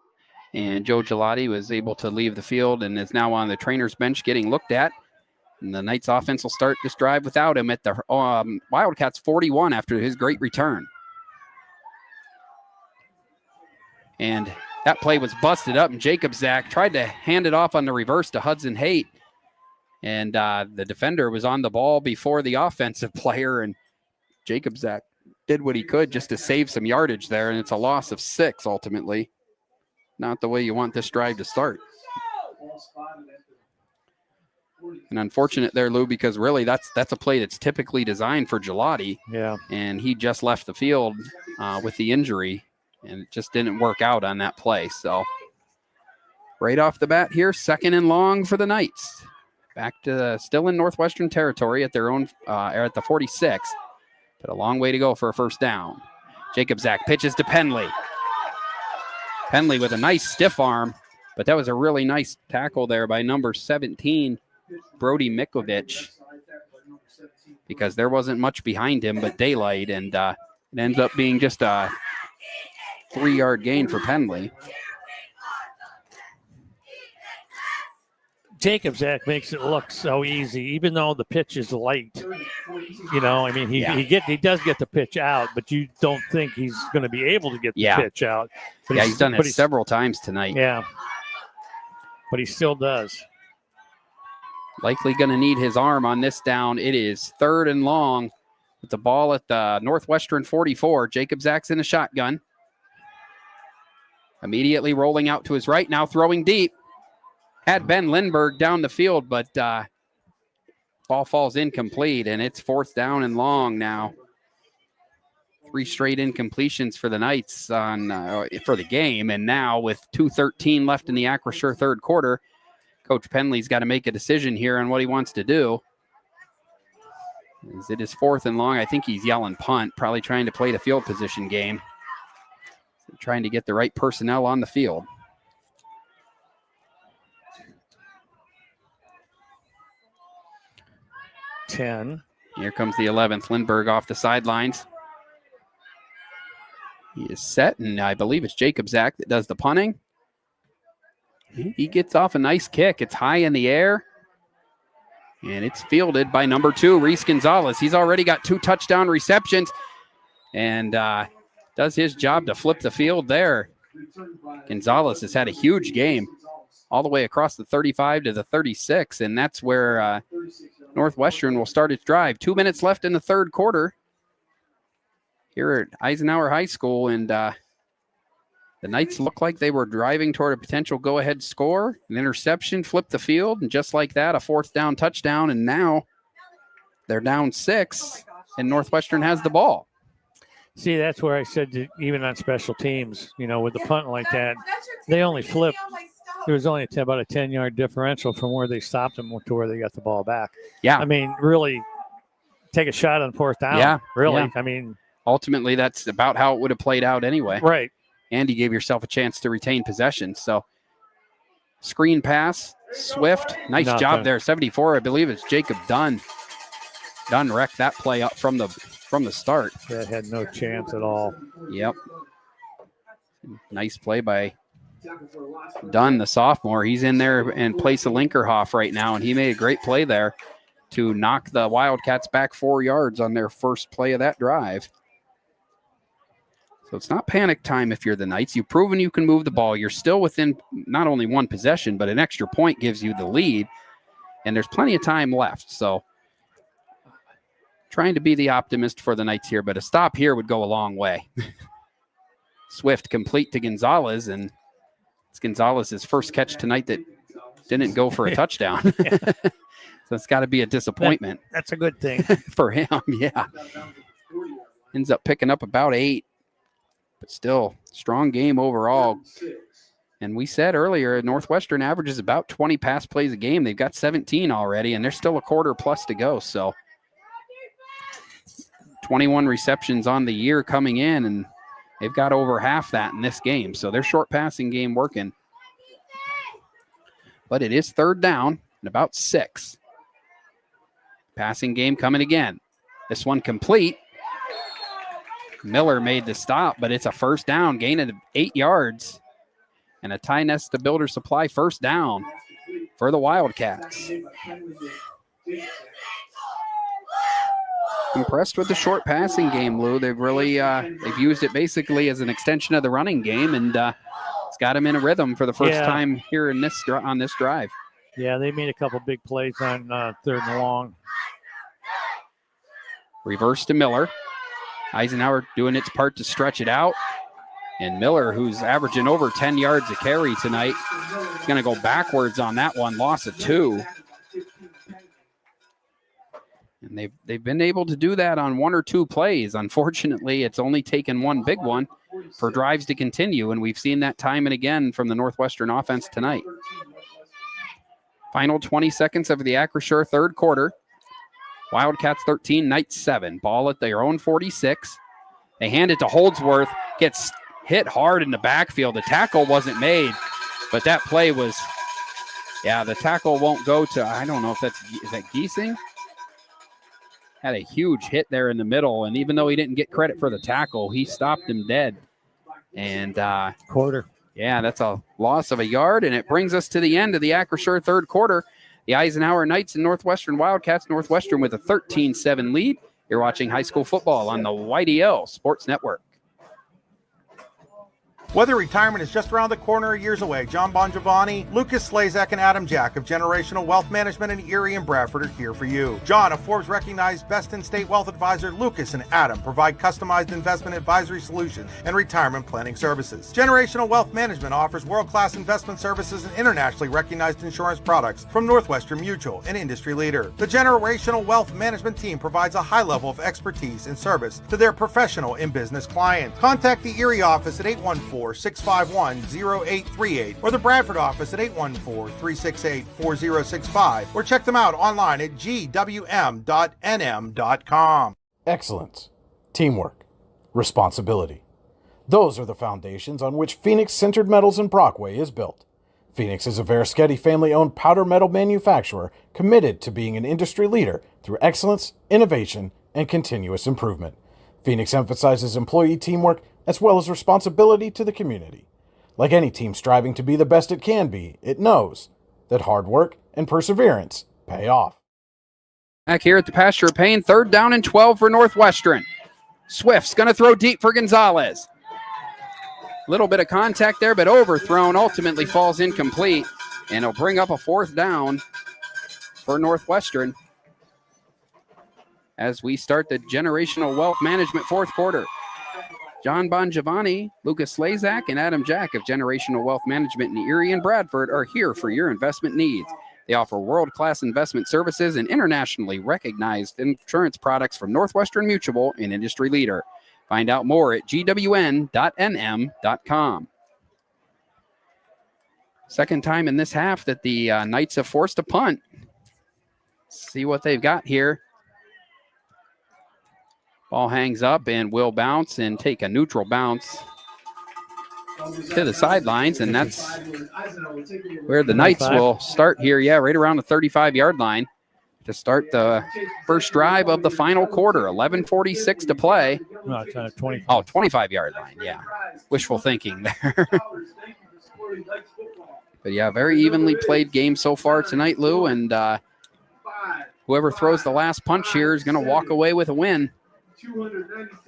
and Joe Gelati was able to leave the field and is now on the trainer's bench getting looked at. And the Knights offense will start this drive without him at the Wildcats 41 after his great return. And that play was busted up, and Jacob Zach tried to hand it off on the reverse to Hudson Haight. And the defender was on the ball before the offensive player, and Jacob Zach did what he could just to save some yardage there, and it's a loss of 6 ultimately. Not the way you want this drive to start. And unfortunate there, Lou, because really that's a play that's typically designed for Gelati. Yeah. And he just left the field with the injury, and it just didn't work out on that play. So right off the bat here, 2nd and long for the Knights. Back to still in Northwestern territory at their own, at the 46, but a long way to go for a first down. Jacob Zach pitches to Penley. Penley with a nice stiff arm, but that was a really nice tackle there by number 17, Brody Mikovic, because there wasn't much behind him but daylight, and it ends up being just a 3-yard gain for Penley. Jacob Zach makes it look so easy, even though the pitch is light. You know, I mean, he does get the pitch out, but you don't think he's going to be able to get the pitch out. But he's done it several times tonight. Yeah, but he still does. Likely going to need his arm on this down. It is 3rd and long with the ball at the Northwestern 44. Jacob Zach's in a shotgun. Immediately rolling out to his right, now throwing deep. Had Ben Lindbergh down the field, but ball falls incomplete, and it's 4th down and long now. 3 straight incompletions for the Knights for the game, and now with 2:13 left in the Acrisure third quarter, Coach Penley's got to make a decision here on what he wants to do. As it is 4th and long, I think he's yelling punt, probably trying to play the field position game, trying to get the right personnel on the field. Here comes the 11th, Lindbergh off the sidelines. He is set, and I believe it's Jacob Zach that does the punting. He gets off a nice kick. It's high in the air, and it's fielded by number 2, Reese Gonzalez. He's already got 2 touchdown receptions and does his job to flip the field there. Gonzalez has had a huge game all the way across the 35 to the 36, and that's where Northwestern will start its drive. 2 minutes left in the third quarter here at Eisenhower High School, and the Knights look like they were driving toward a potential go-ahead score. An interception, flipped the field, and just like that, a 4th down touchdown, and now they're down 6, and Northwestern has the ball. See, that's where I said that even on special teams, you know, with the punt like that, they only flipped. There was only about a 10-yard differential from where they stopped them to where they got the ball back. Yeah. I mean, really take a shot on 4th down. Yeah. Really. Yeah. I mean, ultimately, that's about how it would have played out anyway. Right. And you gave yourself a chance to retain possession. So, screen pass, Swift. Nice job there. 74, I believe it's Jacob Dunn. Dunn wrecked that play up from the start. That had no chance at all. Yep. Nice play by Dunn, the sophomore. He's in there in place of Linkerhoff right now, and he made a great play there to knock the Wildcats back 4 yards on their first play of that drive. So it's not panic time if you're the Knights. You've proven you can move the ball. You're still within not only 1 possession, but an extra point gives you the lead, and there's plenty of time left. So trying to be the optimist for the Knights here, but a stop here would go a long way. Swift complete to Gonzalez, and It's Gonzalez's first catch tonight that didn't go for a touchdown. So it's got to be a disappointment. That's a good thing. For him, yeah. Ends up picking up about 8. But still, strong game overall. And we said earlier, Northwestern averages about 20 pass plays a game. They've got 17 already, and there's still a quarter plus to go. So 21 receptions on the year coming in, and they've got over half that in this game. So their short passing game working. But it is third down and about 6. Passing game coming again. This one complete. Miller made the stop, but it's a first down, gain of 8 yards. And a Tionesta Builder Supply first down for the Wildcats. Impressed with the short passing game, Lou. They've really they've used it basically as an extension of the running game, and it's got them in a rhythm for the first time here in this on this drive. Yeah, they made a couple big plays on third and long. Reverse to Miller. Eisenhower doing its part to stretch it out. And Miller, who's averaging over 10 yards a carry tonight, is going to go backwards on that one, loss of 2. And they've been able to do that on 1 or 2 plays. Unfortunately, it's only taken one big one for drives to continue, and we've seen that time and again from the Northwestern offense tonight. Final 20 seconds of the Acure third quarter. Wildcats 13, Knights 7. Ball at their own 46. They hand it to Holdsworth. Gets hit hard in the backfield. The tackle wasn't made, but that play was, the tackle won't go to, I don't know if is that Giesing? Had a huge hit there in the middle, and even though he didn't get credit for the tackle, he stopped him dead. And quarter. Yeah, that's a loss of a yard, and it brings us to the end of the Acure third quarter. The Eisenhower Knights and Northwestern Wildcats. Northwestern with a 13-7 lead. You're watching high school football on the YDL Sports Network. Whether retirement is just around the corner or years away, John Bongiovanni, Lucas Slazak, and Adam Jack of Generational Wealth Management in Erie and Bradford are here for you. John, a Forbes-recognized best-in-state wealth advisor, Lucas and Adam provide customized investment advisory solutions and retirement planning services. Generational Wealth Management offers world-class investment services and internationally recognized insurance products from Northwestern Mutual, an industry leader. The Generational Wealth Management team provides a high level of expertise and service to their professional and business clients. Contact the Erie office at 814-651-0838 or the Bradford office at 814-368-4065 or check them out online at gwm.nm.com. Excellence, teamwork, responsibility. Those are the foundations on which Phoenix Sintered Metals in Brockway is built. Phoenix is a Verischetti family-owned powder metal manufacturer committed to being an industry leader through excellence, innovation, and continuous improvement. Phoenix emphasizes employee teamwork as well as responsibility to the community. Like any team striving to be the best it can be, it knows that hard work and perseverance pay off. Back here at the Pasture of Pain, 3rd down and 12 for Northwestern. Swift's going to throw deep for Gonzalez. Little bit of contact there, but overthrown, ultimately falls incomplete, and it'll bring up a 4th down for Northwestern as we start the Generational Wealth Management 4th quarter. John Bongiovanni, Lucas Slazak, and Adam Jack of Generational Wealth Management in Erie and Bradford are here for your investment needs. They offer world-class investment services and internationally recognized insurance products from Northwestern Mutual, an industry leader. Find out more at gwn.nm.com. Second time in this half that the Knights have forced a punt. See what they've got here. Ball hangs up and will bounce and take a neutral bounce to the sidelines, and that's where the Knights will start here. Yeah, right around the 35-yard line to start the first drive of the final quarter. 11:46 to play. No, it's on a 20. Oh, 25-yard line, yeah. Wishful thinking there. But, yeah, very evenly played game so far tonight, Lou, and whoever throws the last punch here is going to walk away with a win.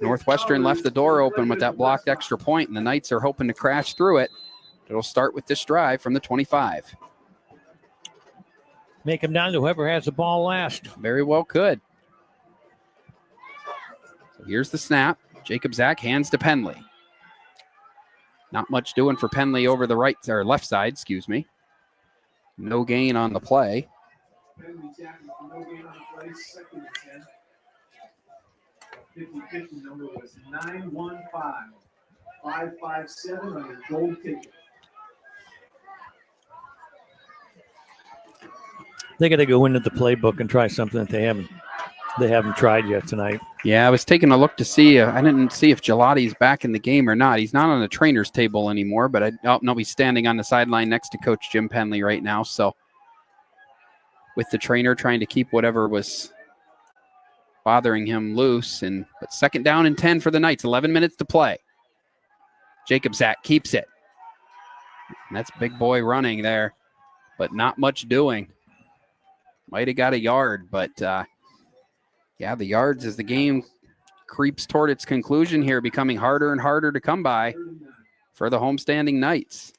Northwestern left the door open with that blocked extra point, and the Knights are hoping to crash through it. It'll start with this drive from the 25. Make them down to whoever has the ball last. Very well could. So here's the snap. Jacob Zach hands to Penley. Not much doing for Penley over the right or left side, excuse me. No gain on the play. Penalty tackle for no gain on the play, 2nd and 10. 50-50 number was 915. 557 on your gold ticket. They got to go into the playbook and try something that they haven't tried yet tonight. Yeah, I was taking a look to see. I didn't see if Gelati's back in the game or not. He's not on the trainer's table anymore, but he's standing on the sideline next to Coach Jim Penley right now. So with the trainer trying to keep whatever was bothering him loose. But 2nd down and 10 for the Knights. 11 minutes to play. Jacob Zach keeps it. And that's big boy running there, but not much doing. Might have got a yard, but the yards as the game creeps toward its conclusion here, becoming harder and harder to come by for the homestanding Knights.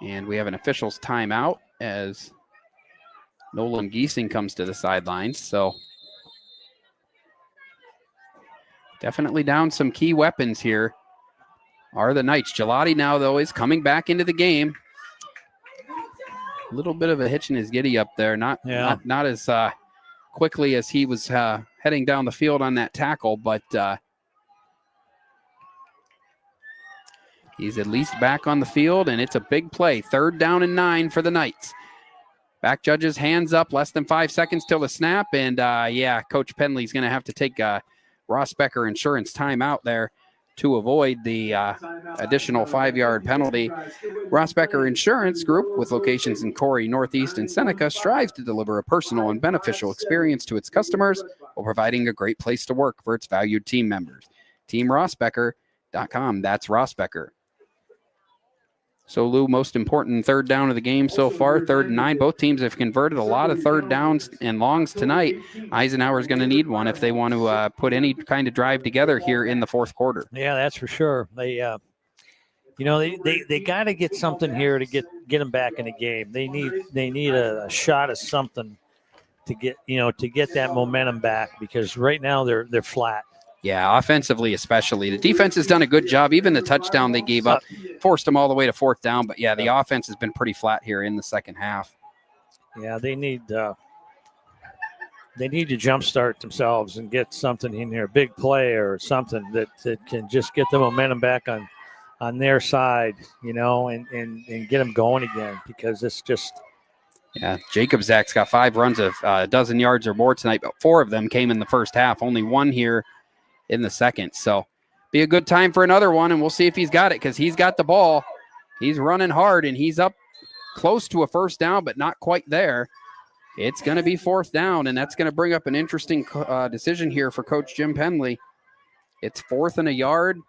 And we have an official's timeout as Nolan Giesing comes to the sidelines. So definitely down some key weapons here are the Knights. Gelati now, though, is coming back into the game. A little bit of a hitch in his giddy up there. Not as quickly as he was heading down the field on that tackle, but he's at least back on the field, and it's a big play. 3rd down and 9 for the Knights. Back judges, hands up, less than 5 seconds till the snap, and Coach Penley's going to have to take a Rossbacker Insurance timeout there to avoid the additional 5-yard penalty. Rossbacker Insurance Group, with locations in Corey, Northeast, and Seneca, strives to deliver a personal and beneficial experience to its customers while providing a great place to work for its valued team members. TeamRossbacker.com. That's Rossbacker. So, Lou, most important 3rd down of the game so far, 3rd and 9. Both teams have converted a lot of 3rd downs and longs tonight. Eisenhower is going to need one if they want to put any kind of drive together here in the 4th quarter. Yeah, that's for sure. They got to get something here to get them back in the game. They need a shot of something to get that momentum back, because right now they're flat. Yeah, offensively especially. The defense has done a good job. Even the touchdown they gave up forced them all the way to 4th down. But, the offense has been pretty flat here in the 2nd half. Yeah, they need to jumpstart themselves and get something in here, big play or something that can just get the momentum back on their side, and get them going again, because it's just – Yeah, Jacob Zach's got 5 runs of a dozen yards or more tonight, but 4 of them came in the 1st half. Only 1 here in the 2nd. So be a good time for another one, and we'll see if he's got it, because he's got the ball. He's running hard, and he's up close to a 1st down, but not quite there. It's going to be 4th down, and that's going to bring up an interesting decision here for Coach Jim Penley. It's 4th and a yard.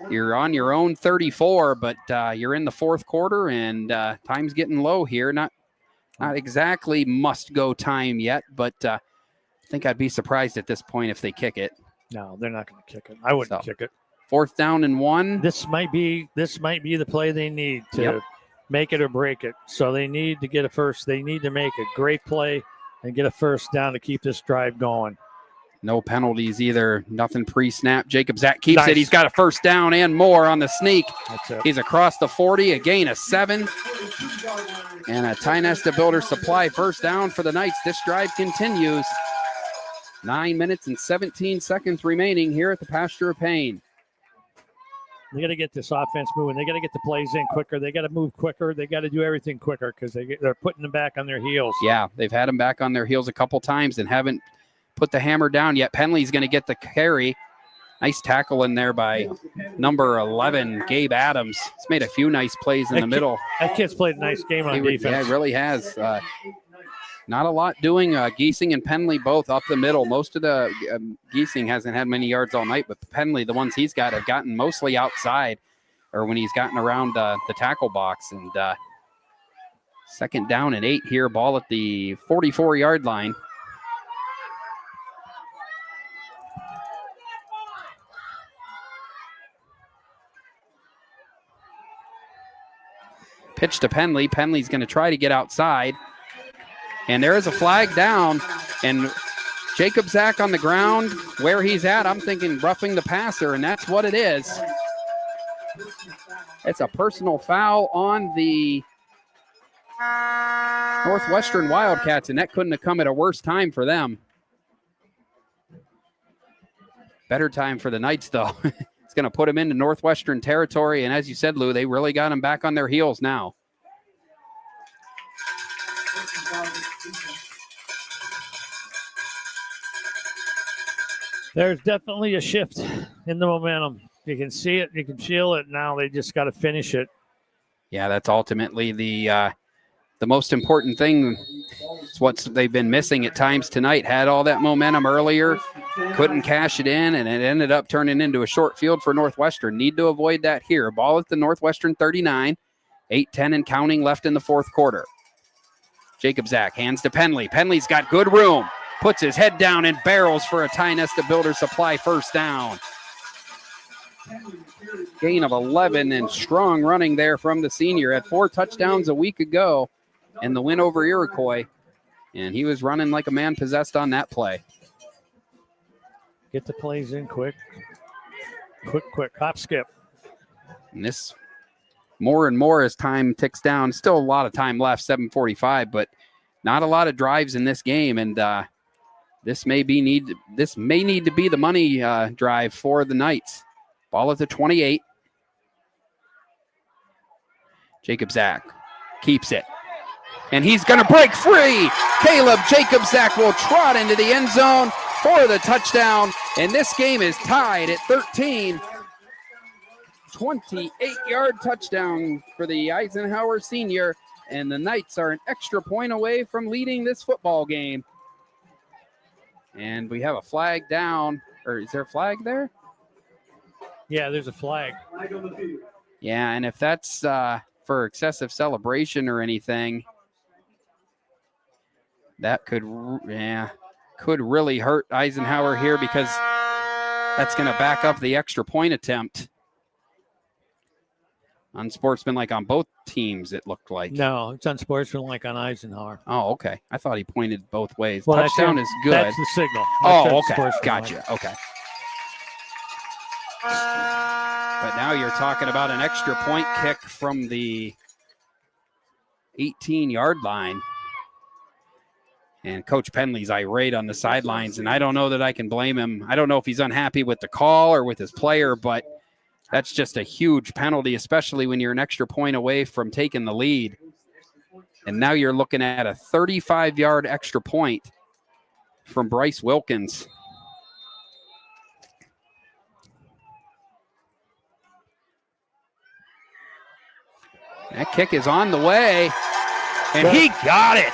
You're on your own 34, but you're in the 4th quarter, and time's getting low here. Not exactly must-go time yet, but I think I'd be surprised at this point if they kick it. No, they're not going to kick it. I wouldn't kick it. 4th down and 1. This might be the play they need to make it or break it. So they need to get a first. They need to make a great play and get a 1st down to keep this drive going. No penalties either. Nothing pre-snap. Jacob Zach keeps it. He's got a 1st down and more on the sneak. That's it. He's across the 40. A gain of 7. And a Tionesta Builder Supply 1st down for the Knights. This drive continues. 9 minutes and 17 seconds remaining here at the Pasture of Pain. They got to get this offense moving. They got to get the plays in quicker. They got to move quicker. They got to do everything quicker, because they're putting them back on their heels. Yeah, they've had them back on their heels a couple times and haven't put the hammer down yet. Penley's going to get the carry. Nice tackle in there by number 11, Gabe Adams. He's made a few nice plays in the middle. That kid's played a nice game on defense. Yeah, he really has. Not a lot doing. Giesing and Penley both up the middle. Most of the Giesing hasn't had many yards all night, but Penley, the ones he's got, have gotten mostly outside, or when he's gotten around the tackle box. And 2nd down and 8 here. Ball at the 44-yard line. Pitch to Penley. Penley's going to try to get outside. And there is a flag down, and Jacob Zach on the ground where he's at. I'm thinking roughing the passer, and that's what it is. It's a personal foul on the Northwestern Wildcats, and that couldn't have come at a worse time for them. Better time for the Knights, though. It's going to put them into Northwestern territory, and as you said, Lou, they really got them back on their heels now. There's definitely a shift in the momentum. You can see it. You can feel it now. They just got to finish it. Yeah, that's ultimately the most important thing. It's what they've been missing at times tonight. Had all that momentum earlier, couldn't cash it in, and it ended up turning into a short field for Northwestern. Need to avoid that here. Ball at the Northwestern 39, 8-10 and counting left in the fourth quarter. Jacob Zach hands to Penley. Penley's got good room. Puts his head down and barrels for a Tionesta Builder Supply first down. Gain of 11 and strong running there from the senior. Had 4 touchdowns a week ago in the win over Iroquois. And he was running like a man possessed on that play. Get the plays in quick. Quick. Hop, skip. And this more and more as time ticks down. Still a lot of time left, 7:45, but not a lot of drives in this game. And this may need to be the money drive for the Knights. Ball at the 28. Jacob Zach keeps it. And he's going to break free. Caleb Jacob Zach will trot into the end zone for the touchdown. And this game is tied at 13. 28-yard touchdown for the Eisenhower senior. And the Knights are an extra point away from leading this football game. And we have a flag down. Or is there a flag there? Yeah, there's a flag. Yeah, and if that's for excessive celebration or anything, that could really hurt Eisenhower here, because that's going to back up the extra point attempt. Unsportsmanlike on both teams, it looked like. No, it's unsportsmanlike on Eisenhower. Oh, okay. I thought he pointed both ways. Well, touchdown is good. That's the signal. Oh, okay. Gotcha. Okay. But now you're talking about an extra point kick from the 18-yard line. And Coach Penley's irate on the sidelines, and I don't know that I can blame him. I don't know if he's unhappy with the call or with his player, but that's just a huge penalty, especially when you're an extra point away from taking the lead. And now you're looking at a 35-yard extra point from Bryce Wilkins. That kick is on the way, and he got it.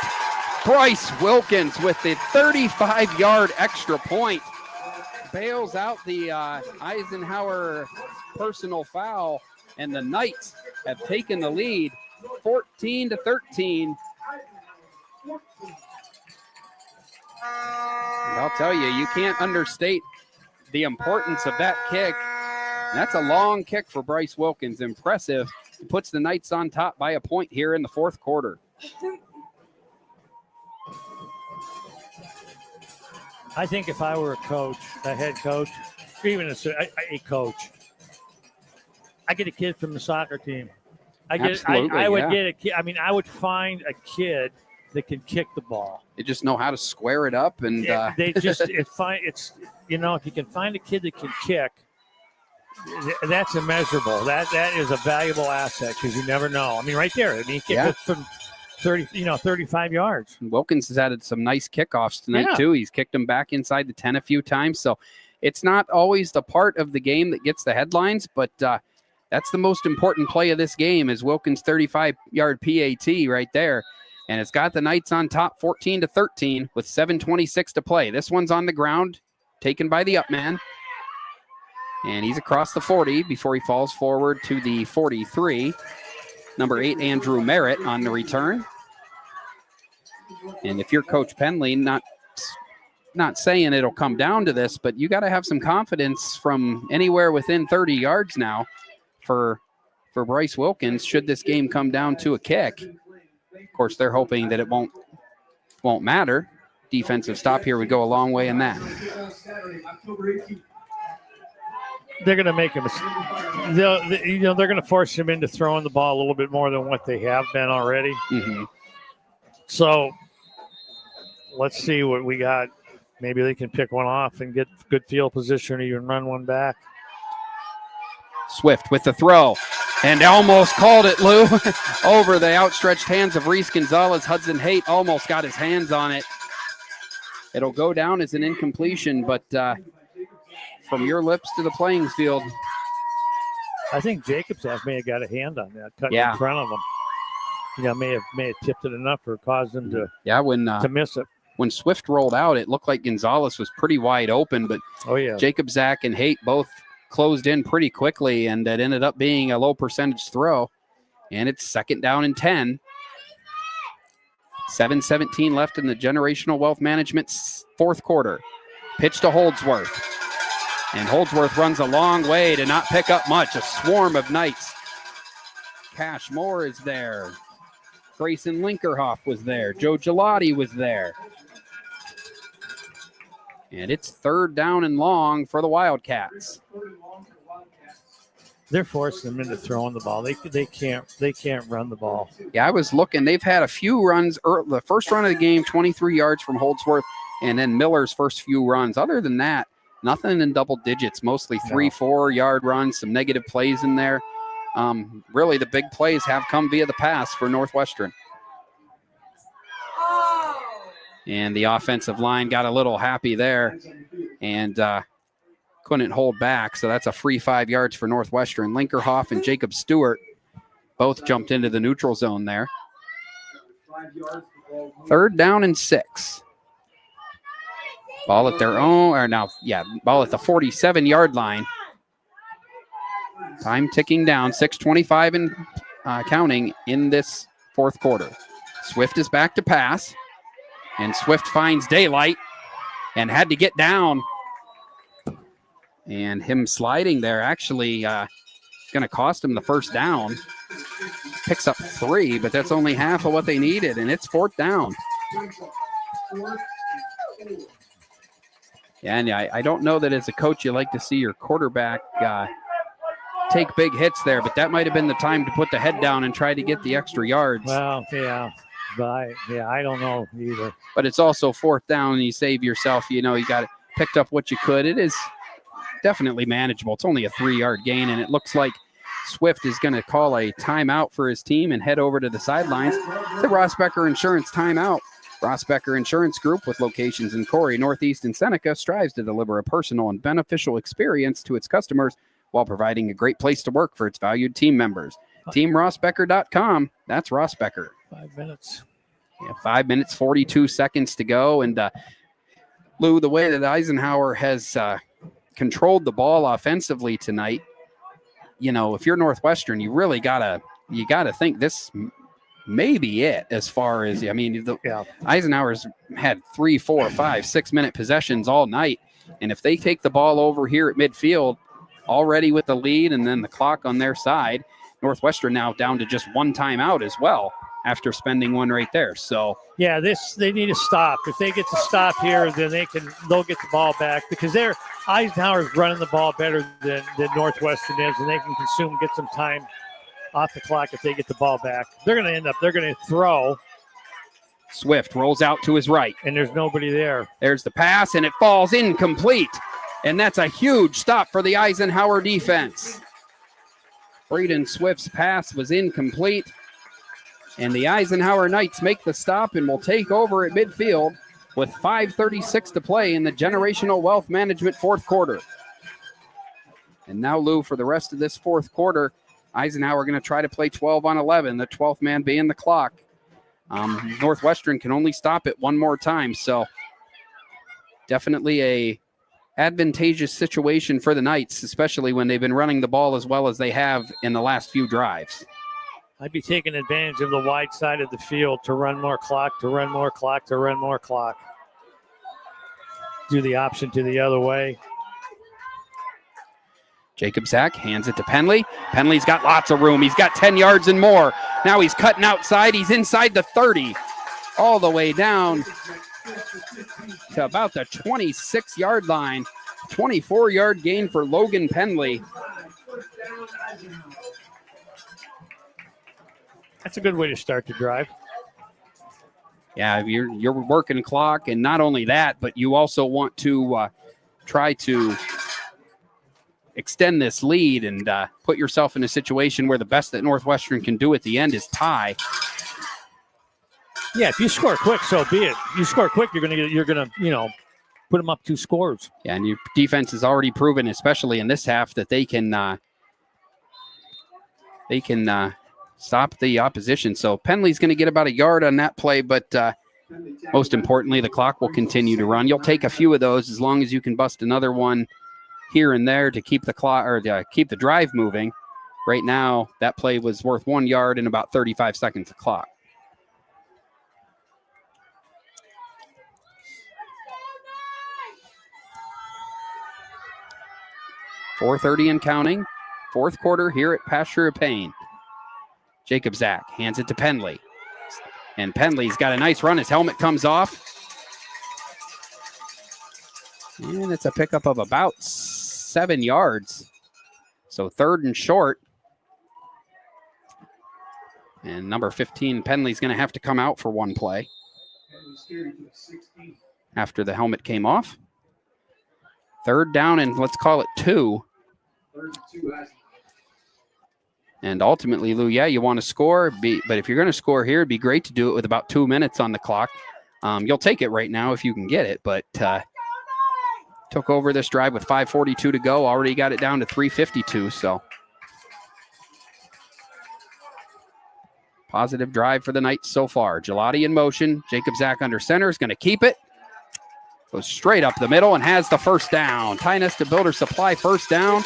Bryce Wilkins with the 35-yard extra point bails out the Eisenhower personal foul, and the Knights have taken the lead 14-13. I'll tell you, you can't understate the importance of that kick. That's a long kick for Bryce Wilkins. Impressive. It puts the Knights on top by a point here in the fourth quarter. I think if I were a coach, a head coach, even a coach, I get a kid from the soccer team. I would get a kid. I mean, I would find a kid that can kick the ball. They just know how to square it up, and they just if you can find a kid that can kick, that's immeasurable. That is a valuable asset, because you never know. I mean, right there. I mean, he kicked it from 35 yards. Wilkins has added some nice kickoffs tonight too. He's kicked them back inside the 10 a few times. So it's not always the part of the game that gets the headlines, but that's the most important play of this game, is Wilkins' 35-yard PAT right there. And it's got the Knights on top 14-13 with 7:26 to play. This one's on the ground, taken by the up man. And he's across the 40 before he falls forward to the 43. Number 8, Andrew Merritt on the return. And if you're Coach Penley, not saying it'll come down to this, but you got to have some confidence from anywhere within 30 yards now for Bryce Wilkins, should this game come down to a kick. Of course, they're hoping that it won't matter. defensive stop here would go a long way in that. They're going to make him. They're going to force him into throwing the ball a little bit more than what they have been already. Mm-hmm. So let's see what we got. Maybe they can pick one off and get good field position or even run one back. Swift with the throw, and almost called it, Lou. Over the outstretched hands of Reese Gonzalez. Hudson Haight almost got his hands on it. It'll go down as an incompletion, but from your lips to the playing field. I think Jacobsack may have got a hand on that, cut Yeah. in front of him. May have tipped it enough or caused him to to miss it. When Swift rolled out, it looked like Gonzalez was pretty wide open, but Jacobsack and Haight both closed in pretty quickly, and that ended up being a low percentage throw. And it's 2nd down and 10. 7:17 left in the Generational Wealth Management fourth quarter. Pitch to Holdsworth. And Holdsworth runs a long way to not pick up much. A swarm of Knights. Cash Moore is there. Grayson Linkerhoff was there. Joe Gelati was there. And it's 3rd down and long for the Wildcats. They're forcing them into throwing the ball. They can't run the ball. Yeah, I was looking. They've had a few runs. The first run of the game, 23 yards from Holdsworth, and then Miller's first few runs. Other than that, nothing in double digits. Mostly 3-4 yard runs, some negative plays in there. Really, the big plays have come via the pass for Northwestern. And the offensive line got a little happy there and couldn't hold back. So that's a free 5 yards for Northwestern. Linkerhoff and Jacob Stewart both jumped into the neutral zone there. 3rd down and 6. Ball at their own, ball at the 47-yard line. Time ticking down, 6:25 and counting in this fourth quarter. Swift is back to pass, and Swift finds daylight and had to get down. And him sliding there actually going to cost him the first down. Picks up 3, but that's only half of what they needed, and it's 4th down. Yeah, and I don't know that as a coach you like to see your quarterback take big hits there, but that might have been the time to put the head down and try to get the extra yards. Well, yeah, but I don't know either. But it's also 4th down, and you save yourself. You got picked up what you could. It is definitely manageable. It's only a 3-yard gain, and it looks like Swift is going to call a timeout for his team and head over to the sidelines. The Rossbacker Insurance timeout. Rossbacker Insurance Group, with locations in Corey, Northeast, and Seneca, strives to deliver a personal and beneficial experience to its customers while providing a great place to work for its valued team members. TeamRossbacker.com. That's Rossbacker. 5 minutes. Yeah, 5 minutes, 42 seconds to go. And Lou, the way that Eisenhower has controlled the ball offensively tonight, if you're Northwestern, you really gotta think this may be it as far as, Eisenhower's had 3, 4, 5, 6 minute possessions all night. And if they take the ball over here at midfield already with the lead and then the clock on their side, Northwestern now down to just 1 timeout as well after spending 1 right there. So yeah, they need to stop. If they get to stop here, then they'll get the ball back, because Eisenhower's running the ball better than Northwestern is, and they can get some time off the clock if they get the ball back. They're going to throw. Swift rolls out to his right. And there's nobody there. There's the pass, and it falls incomplete. And that's a huge stop for the Eisenhower defense. Braden Swift's pass was incomplete. And the Eisenhower Knights make the stop and will take over at midfield with 5:36 to play in the Generational Wealth Management fourth quarter. And now, Lou, for the rest of this fourth quarter, Eisenhower going to try to play 12 on 11, the 12th man being the clock. Northwestern can only stop it 1 more time, so definitely a advantageous situation for the Knights, especially when they've been running the ball as well as they have in the last few drives. I'd be taking advantage of the wide side of the field to run more clock, to run more clock, to run more clock. Do the option to the other way. Jacobsack hands it to Penley. Penley's got lots of room. He's got 10 yards and more. Now he's cutting outside. He's inside the 30, all the way down to about the 26-yard line. 24-yard gain for Logan Penley. That's a good way to start the drive. Yeah, you're working clock, and not only that, but you also want to try to extend this lead and put yourself in a situation where the best that Northwestern can do at the end is tie. Yeah, if you score quick, so be it. You score quick, you're gonna put them up 2 scores. Yeah, and your defense has already proven, especially in this half, that they can stop the opposition. So Penley's going to get about a yard on that play, but most importantly, the clock will continue to run. You'll take a few of those as long as you can bust another one here and there to keep the clock or keep the drive moving. Right now, that play was worth 1 yard and about 35 seconds of clock. .4:30 and counting. Fourth quarter here at Pasture of Pain. Jacob Zach hands it to Penley. And Penley's got a nice run. His helmet comes off. And it's a pickup of about 7 yards. So 3rd and short. And number 15, Penley's going to have to come out for one play after the helmet came off. 3rd down and let's call it 2. And ultimately, Lou, yeah, you want to score, but if you're going to score here, it'd be great to do it with about 2 minutes on the clock. You'll take it right now if you can get it, but took over this drive with 5:42 to go. Already got it down to 3:52, so. Positive drive for the Knights so far. Gelati in motion. Jacob Zach under center is going to keep it. Goes straight up the middle and has the first down. Tionesta Builder Supply first down.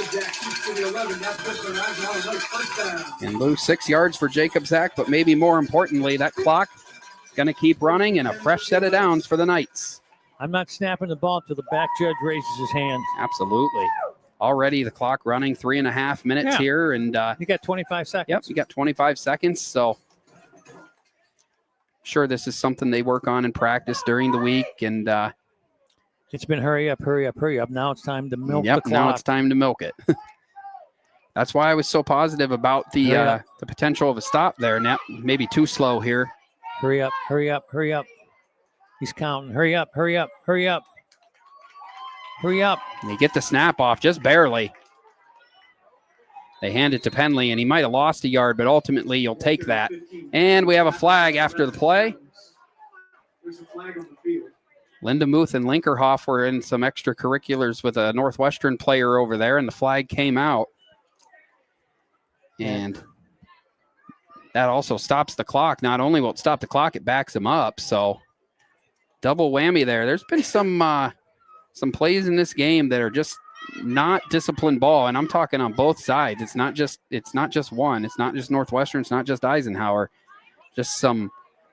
And lose 6 yards for Jacob Zach, but maybe more importantly, that clock going to keep running and a fresh set of downs for the Knights. I'm not snapping the ball till the back judge raises his hand. Absolutely. Already the clock running 3.5 minutes here. And you got 25 seconds. Yep, you got 25 seconds. So sure, this is something they work on in practice during the week. And it's been hurry up, hurry up, hurry up. Now it's time to milk the clock. Now it's time to milk it. That's why I was so positive about the potential of a stop there. Now, maybe too slow here. Hurry up, hurry up, hurry up. He's counting. Hurry up, hurry up, hurry up. Hurry up. They get the snap off just barely. They hand it to Penley, and he might have lost a yard, but ultimately you'll take that. And we have a flag after the play. There's a flag on the field. Linda Muth and Linkerhoff were in some extracurriculars with a Northwestern player over there, and the flag came out. And that also stops the clock. Not only will it stop the clock, it backs them up. So double whammy there. There's been some plays in this game that are just not disciplined ball, and I'm talking on both sides. It's not just one. It's not just Northwestern. It's not just Eisenhower. Just some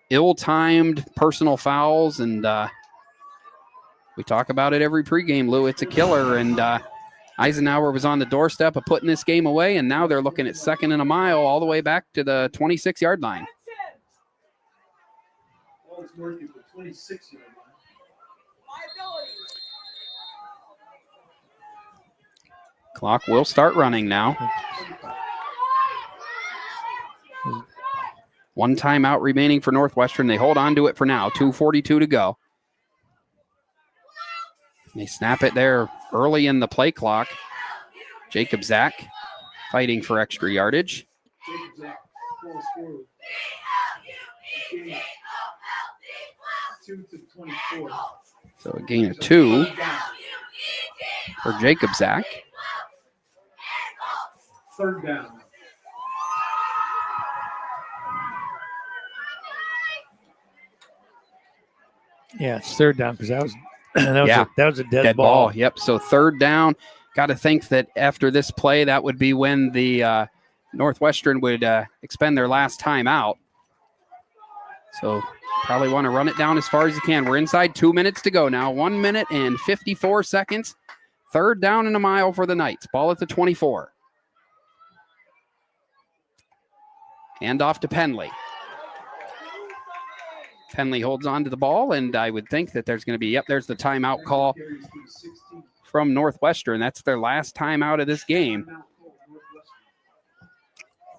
ill-timed personal fouls, and we talk about it every pregame, Lou. It's a killer, and Eisenhower was on the doorstep of putting this game away, and now they're looking at 2nd and a mile all the way back to the 26-yard line. Ball is north of the 26-yard line. Clock will start running now. 1 timeout remaining for Northwestern. They hold on to it for now. 2:42 to go. They snap it there early in the play clock. Jacob Zach fighting for extra yardage. Jacob Zach falls forward. Gain 2 to 24. So a gain of 2 for Jacob Zach. 3rd down. Yeah, it's 3rd down because that was a dead ball. Yep. So 3rd down. Got to think that after this play, that would be when the Northwestern would expend their last timeout. So probably want to run it down as far as you can. We're inside 2 minutes to go now. 1 minute and 54 seconds. 3rd down and a mile for the Knights. Ball at the 24. Hand off to Penley. Penley holds on to the ball, and I would think that there's going to be, yep, there's the timeout call from Northwestern. That's their last timeout of this game.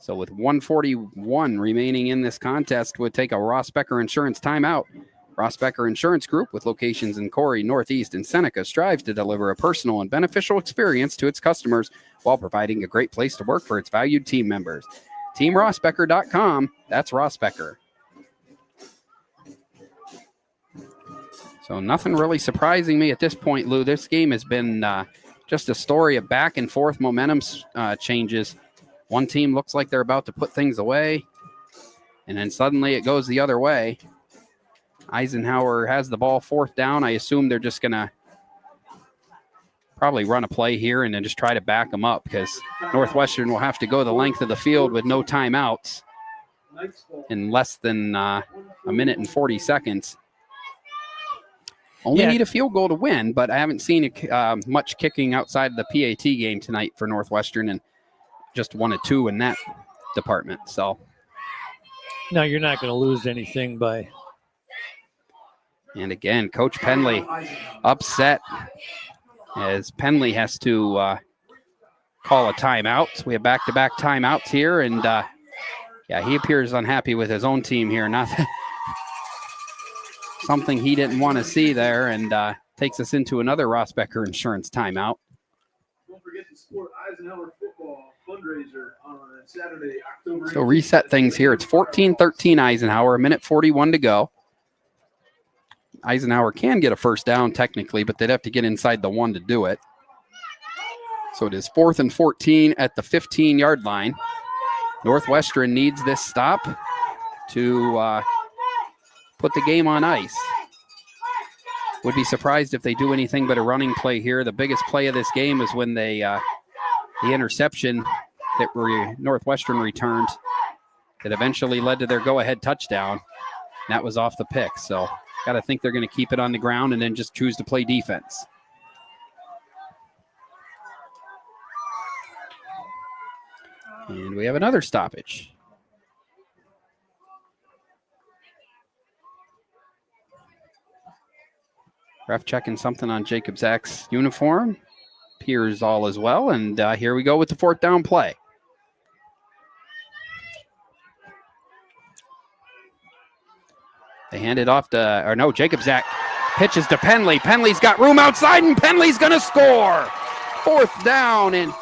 So with 1:41 remaining in this contest, would take a Rossbacker Insurance timeout. Rossbacker Insurance Group, with locations in Corey, Northeast, and Seneca, strives to deliver a personal and beneficial experience to its customers while providing a great place to work for its valued team members. TeamRossbacker.com, that's Rossbacker. So nothing really surprising me at this point, Lou. This game has been just a story of back and forth momentum changes. One team looks like they're about to put things away, and then suddenly it goes the other way. Eisenhower has the ball 4th down. I assume they're just going to probably run a play here and then just try to back them up, because Northwestern will have to go the length of the field with no timeouts in less than a minute and 40 seconds. Only need a field goal to win, but I haven't seen much kicking outside of the PAT game tonight for Northwestern, and just 1 of 2 in that department. So, no, you're not going to lose anything by. And again, Coach Penley upset as Penley has to call a timeout. So we have back-to-back timeouts here, and yeah, he appears unhappy with his own team here. Not something he didn't want to see there, and takes us into another Rossbacker Insurance timeout. Don't forget to support Eisenhower football fundraiser on Saturday, October. So reset things here. It's 14-13 Eisenhower, a minute 41 to go. Eisenhower can get a first down technically, but they'd have to get inside the 1 to do it. So it is 4th and 14 at the 15-yard line. Northwestern needs this stop to put the game on ice. Would be surprised if they do anything but a running play here. The biggest play of this game is when they the interception that Northwestern returned that eventually led to their go-ahead touchdown. That was off the pick. So got to think they're going to keep it on the ground and then just choose to play defense. And we have another stoppage. Ref checking something on Jacob Zach's uniform. Appears all as well. And here we go with the 4th down play. They hand it off to, or no, Jacob Zach pitches to Penley. Penley's got room outside, and Penley's going to score. 4th down, and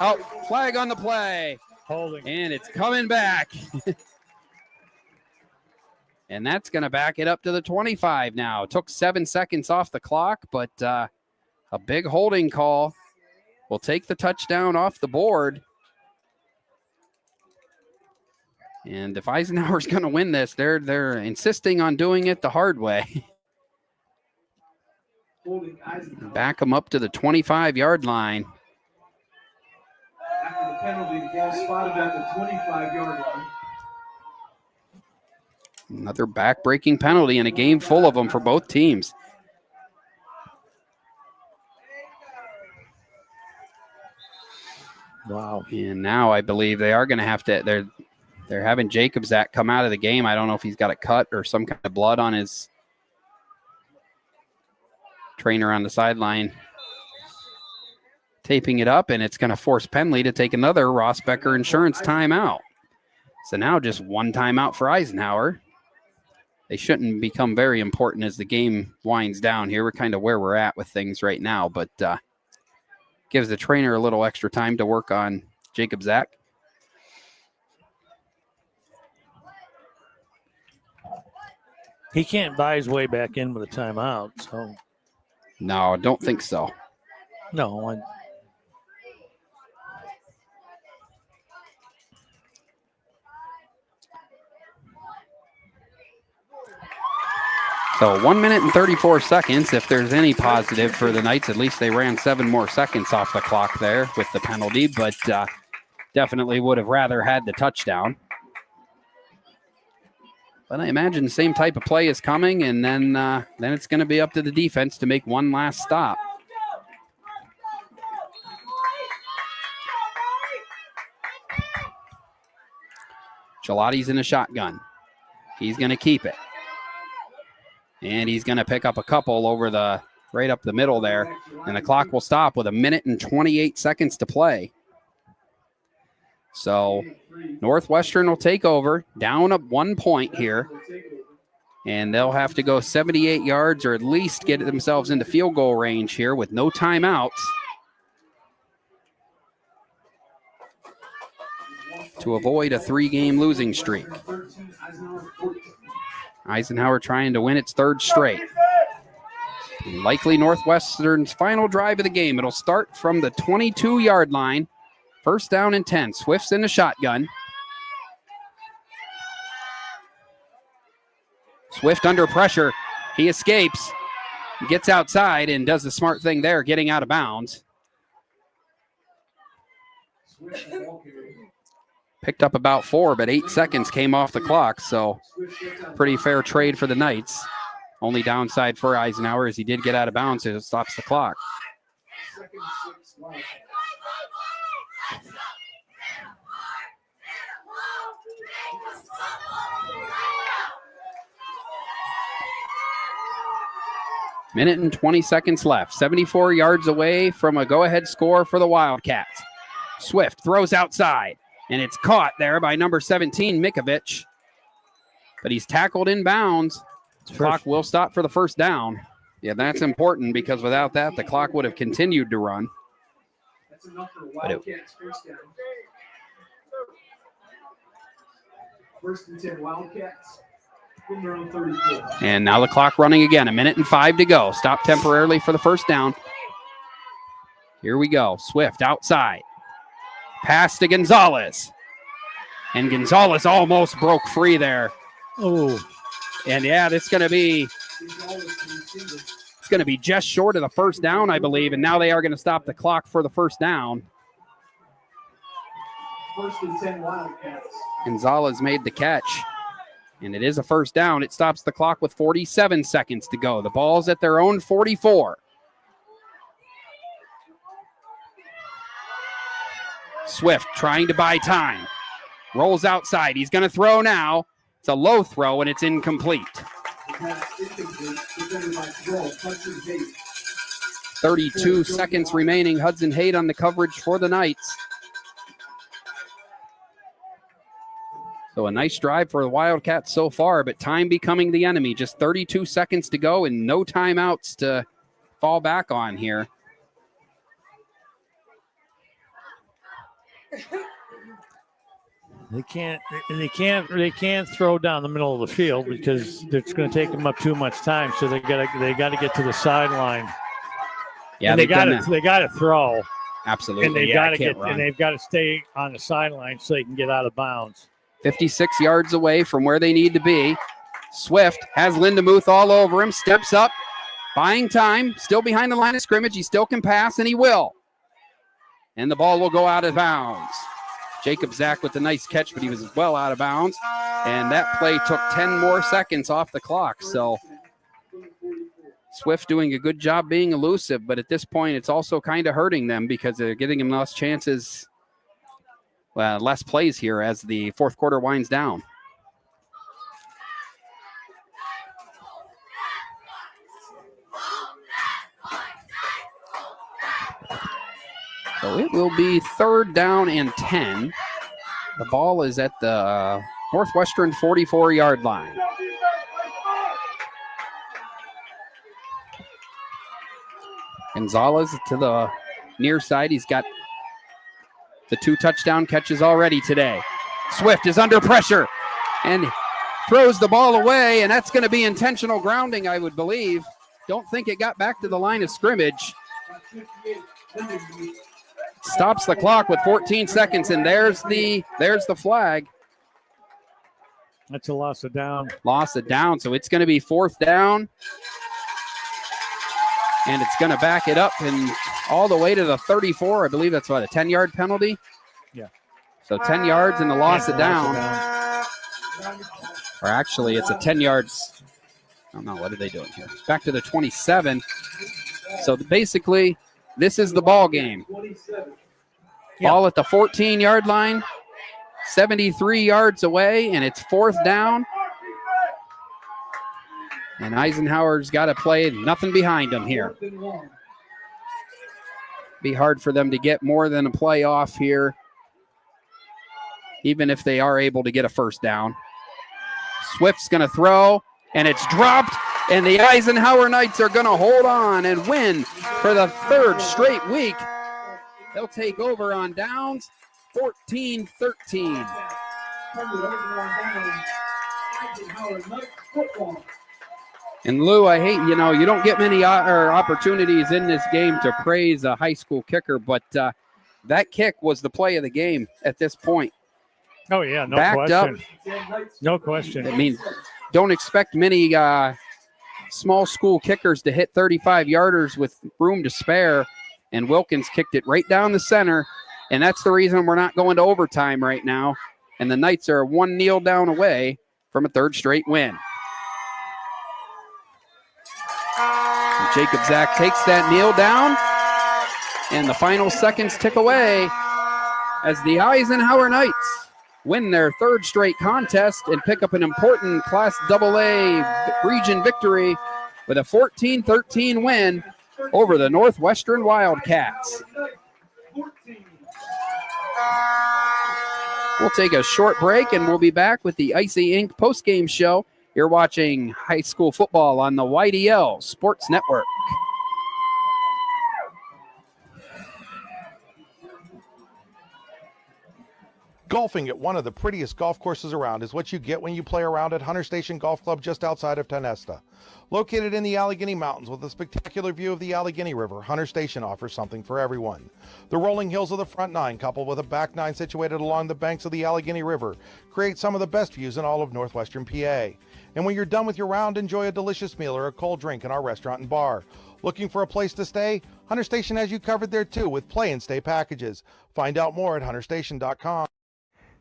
flag on the play. Holding. And it's coming back. And that's going to back it up to the 25 now. It took 7 seconds off the clock, but a big holding call will take the touchdown off the board. And if Eisenhower's going to win this, they're insisting on doing it the hard way. Back them up to the 25-yard line. After the penalty, the ball spotted at the 25-yard line. Another back-breaking penalty in a game full of them for both teams. Wow. And now I believe they are going to have to, they're having Jacob Zach come out of the game. I don't know if he's got a cut or some kind of blood on his trainer on the sideline. Taping it up, and it's going to force Penley to take another Rossbacker Insurance timeout. So now just 1 timeout for Eisenhower. They shouldn't become very important as the game winds down here. We're kind of where we're at with things right now, but gives the trainer a little extra time to work on Jacob Zach. He can't buy his way back in with a timeout, so. No, I don't think so. No. So 1 minute and 34 seconds. If there's any positive for the Knights, at least they ran 7 more seconds off the clock there with the penalty, but definitely would have rather had the touchdown. But I imagine the same type of play is coming, and then it's going to be up to the defense to make one last stop. Gelati's in a shotgun. He's going to keep it. And he's going to pick up a couple over the right up the middle there. And the clock will stop with 1:28 to play. So Northwestern will take over, down up 1 point here. And they'll have to go 78 yards or at least get themselves into field goal range here with no timeouts to avoid a 3-game losing streak. Eisenhower trying to win its 3rd straight. Likely Northwestern's final drive of the game. It'll start from the 22-yard line. 1st down and 10. Swift's in the shotgun. Swift under pressure. He escapes, gets outside, and does the smart thing there, getting out of bounds. Picked up about 4, but 8 seconds came off the clock, so pretty fair trade for the Knights. Only downside for Eisenhower is he did get out of bounds, so it stops the clock. Minute and 20 seconds left. 74 yards away from a go-ahead score for the Wildcats. Swift throws outside, and it's caught there by number 17, Mikovic. But he's tackled in bounds. Clock will stop for the 1st down. Yeah, that's important because without that, the clock would have continued to run. That's enough for Wildcats. 1st down. 1st and 10 Wildcats. And now the clock running again. 1:05 to go. Stop temporarily for the 1st down. Here we go. Swift outside. Pass to Gonzalez. And Gonzalez almost broke free there. Oh. And yeah, it's going to be just short of the 1st down, I believe. And now they are going to stop the clock for the 1st down. 1st and 10 Wildcats. Gonzalez made the catch. And it is a 1st down. It stops the clock with 47 seconds to go. The ball's at their own 44. Swift trying to buy time. Rolls outside. He's going to throw now. It's a low throw, and it's incomplete. 32 seconds remaining. Hudson Haight on the coverage for the Knights. So a nice drive for the Wildcats so far, but time becoming the enemy. Just 32 seconds to go and no timeouts to fall back on here. They can't throw down the middle of the field because it's going to take them up too much time. So they got to get to the sideline. Yeah, and they got to throw. Absolutely. And they've got to stay on the sideline so they can get out of bounds. 56 yards away from where they need to be. Swift has Lindemuth all over him, steps up, buying time, still behind the line of scrimmage. He still can pass, and he will. And the ball will go out of bounds. Jacob Zach with the nice catch, but he was well out of bounds. And that play took 10 more seconds off the clock. So Swift doing a good job being elusive, but at this point it's also kind of hurting them because they're giving them less chances, less plays here as the 4th quarter winds down. So it will be 3rd down and 10. The ball is at the Northwestern 44-yard line. Gonzalez to the near side. He's got the 2 touchdown catches already today. Swift is under pressure and throws the ball away, and that's going to be intentional grounding, I would believe. Don't think it got back to the line of scrimmage. Stops the clock with 14 seconds, and there's the flag. That's a loss of down. Loss of down, so it's going to be 4th down. And it's going to back it up and all the way to the 34. I believe that's what, a 10-yard penalty? Yeah. So 10 yards and the loss of down. Or actually, it's a 10 yards. I don't know, what are they doing here? Back to the 27. So basically, this is the ball game. Ball at the 14-yard line, 73 yards away, and it's 4th down. And Eisenhower's got to play nothing behind him here. Be hard for them to get more than a play off here, even if they are able to get a first down. Swift's going to throw, and it's dropped, and the Eisenhower Knights are going to hold on and win for the third straight week. They'll take over on downs, 14-13. And Lou, I hate, you don't get many opportunities in this game to praise a high school kicker, but that kick was the play of the game at this point. Oh, yeah, no Backed question. Up. No question. I mean, don't expect many small school kickers to hit 35-yarders with room to spare, and Wilkins kicked it right down the center, and that's the reason we're not going to overtime right now, and the Knights are one kneel down away from a third straight win. And Jacob Zach takes that kneel down, and the final seconds tick away as the Eisenhower Knights win their third straight contest and pick up an important Class AA region victory with a 14-13 win over the Northwestern Wildcats. We'll take a short break, and we'll be back with the Icy Inc. postgame show. You're watching high school football on the YDL Sports Network. Golfing at one of the prettiest golf courses around is what you get when you play around at Hunter Station Golf Club just outside of Tionesta. Located in the Allegheny Mountains with a spectacular view of the Allegheny River, Hunter Station offers something for everyone. The rolling hills of the front nine, coupled with a back nine situated along the banks of the Allegheny River, create some of the best views in all of Northwestern PA. And when you're done with your round, enjoy a delicious meal or a cold drink in our restaurant and bar. Looking for a place to stay? Hunter Station has you covered there too with play and stay packages. Find out more at hunterstation.com.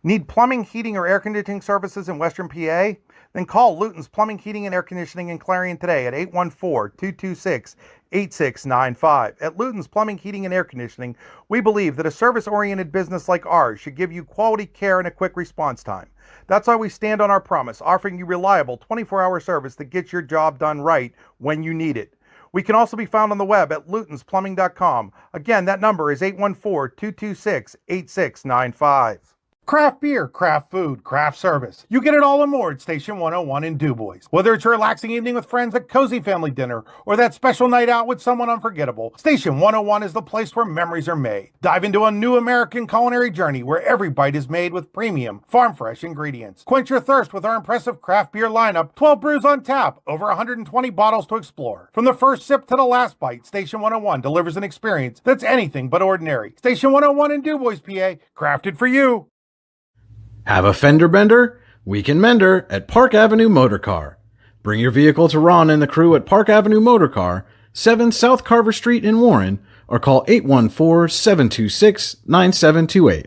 Need plumbing, heating, or air conditioning services in Western PA? Then call Luton's Plumbing, Heating, and Air Conditioning in Clarion today at 814-226-8695. At Luton's Plumbing, Heating, and Air Conditioning, we believe that a service-oriented business like ours should give you quality care and a quick response time. That's why we stand on our promise, offering you reliable 24-hour service that gets your job done right when you need it. We can also be found on the web at lutonsplumbing.com. Again, that number is 814-226-8695. Craft beer, craft food, craft service. You get it all and more at Station 101 in DuBois. Whether it's your relaxing evening with friends at Cozy Family Dinner or that special night out with someone unforgettable, Station 101 is the place where memories are made. Dive into a new American culinary journey where every bite is made with premium, farm-fresh ingredients. Quench your thirst with our impressive craft beer lineup, 12 brews on tap, over 120 bottles to explore. From the first sip to the last bite, Station 101 delivers an experience that's anything but ordinary. Station 101 in DuBois, PA, crafted for you. Have a fender bender? We can mender at Park Avenue Motorcar. Bring your vehicle to Ron and the crew at Park Avenue Motorcar, 7 South Carver Street in Warren, or call 814-726-9728.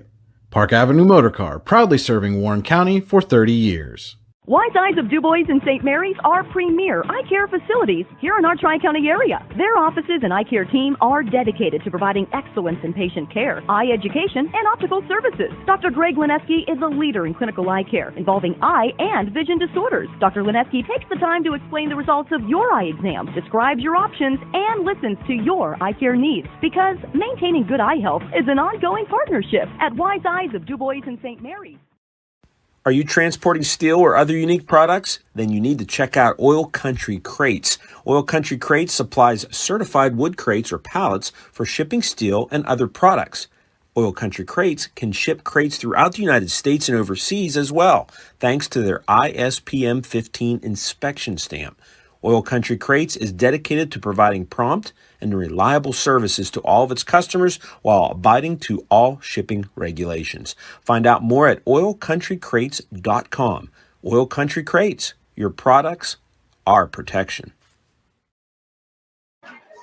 Park Avenue Motorcar, proudly serving Warren County for 30 years. Wise Eyes of DuBois and St. Mary's are premier eye care facilities here in our Tri-County area. Their offices and eye care team are dedicated to providing excellence in patient care, eye education, and optical services. Dr. Greg Lineski is a leader in clinical eye care involving eye and vision disorders. Dr. Lineski takes the time to explain the results of your eye exam, describes your options, and listens to your eye care needs, because maintaining good eye health is an ongoing partnership at Wise Eyes of DuBois and St. Mary's. Are you transporting steel or other unique products? Then you need to check out Oil Country Crates. Oil Country Crates supplies certified wood crates or pallets for shipping steel and other products. Oil Country Crates can ship crates throughout the United States and overseas as well, thanks to their ISPM 15 inspection stamp. Oil Country Crates is dedicated to providing prompt and reliable services to all of its customers while abiding to all shipping regulations. Find out more at oilcountrycrates.com. Oil Country Crates, your products, our protection.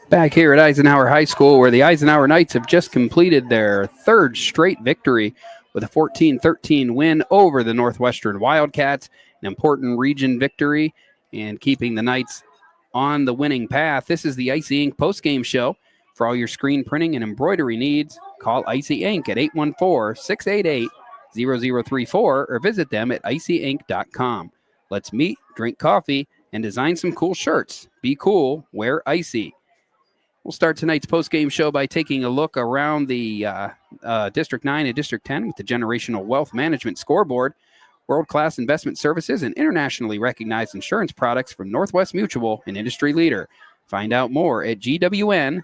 Back here at Eisenhower High School, where the Eisenhower Knights have just completed their third straight victory with a 14-13 win over the Northwestern Wildcats, an important region victory and keeping the Knights on the winning path. This is the Icy Inc. postgame show. For all your screen printing and embroidery needs, call Icy Inc. at 814-688-0034 or visit them at icyinc.com. Let's meet, drink coffee, and design some cool shirts. Be cool, wear Icy. We'll start tonight's post-game show by taking a look around the District 9 and District 10 with the Generational Wealth Management Scoreboard, world-class investment services, and internationally recognized insurance products from Northwest Mutual, an industry leader. Find out more at gwn.m.com.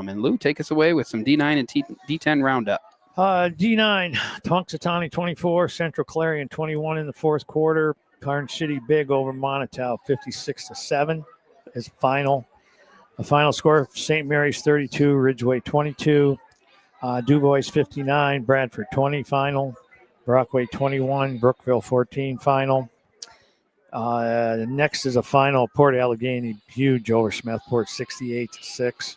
And Lou, take us away with some D9 and D10 roundup. D9, Punxsutawney 24, Central Clarion 21 in the fourth quarter. Carn City big over Monotau 56-7 is final. The final score, St. Mary's 32, Ridgeway 22, Dubois 59, Bradford 20 final, Brockway 21, Brookville 14 final. Next is a final, Port Allegheny huge over Smethport 68-6.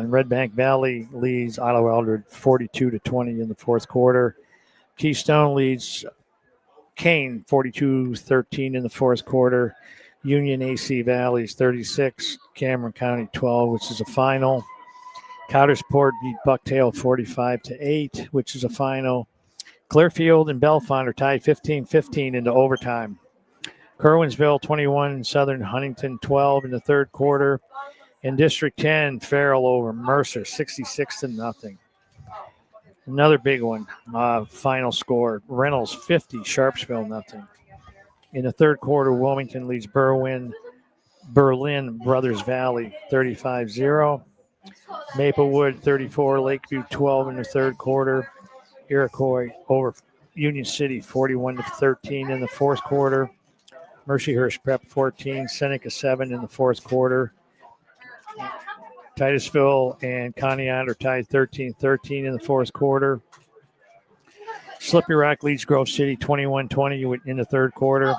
Red Bank Valley leads Ottawa Eldred 42-20 in the fourth quarter. Keystone leads Kane 42-13 in the fourth quarter. Union AC Valley's 36, Cameron County 12, which is a final. Coudersport beat Bucktail 45-8, which is a final. Clearfield and Bellefonte are tied 15-15 into overtime. Kerwinsville 21, Southern Huntington 12 in the third quarter. In District 10, Farrell over Mercer 66-0. Another big one, final score, Reynolds 50, Sharpsville 0. In the third quarter, Wilmington leads Berlin Brothers Valley 35-0. Maplewood 34, Lakeview 12 in the third quarter. Iroquois over Union City 41-13 in the fourth quarter. Mercyhurst Prep 14, Seneca 7 in the fourth quarter. Titusville and Conneaut are tied 13-13 in the fourth quarter. Slippery Rock leads Grove City 21-20 in the third quarter.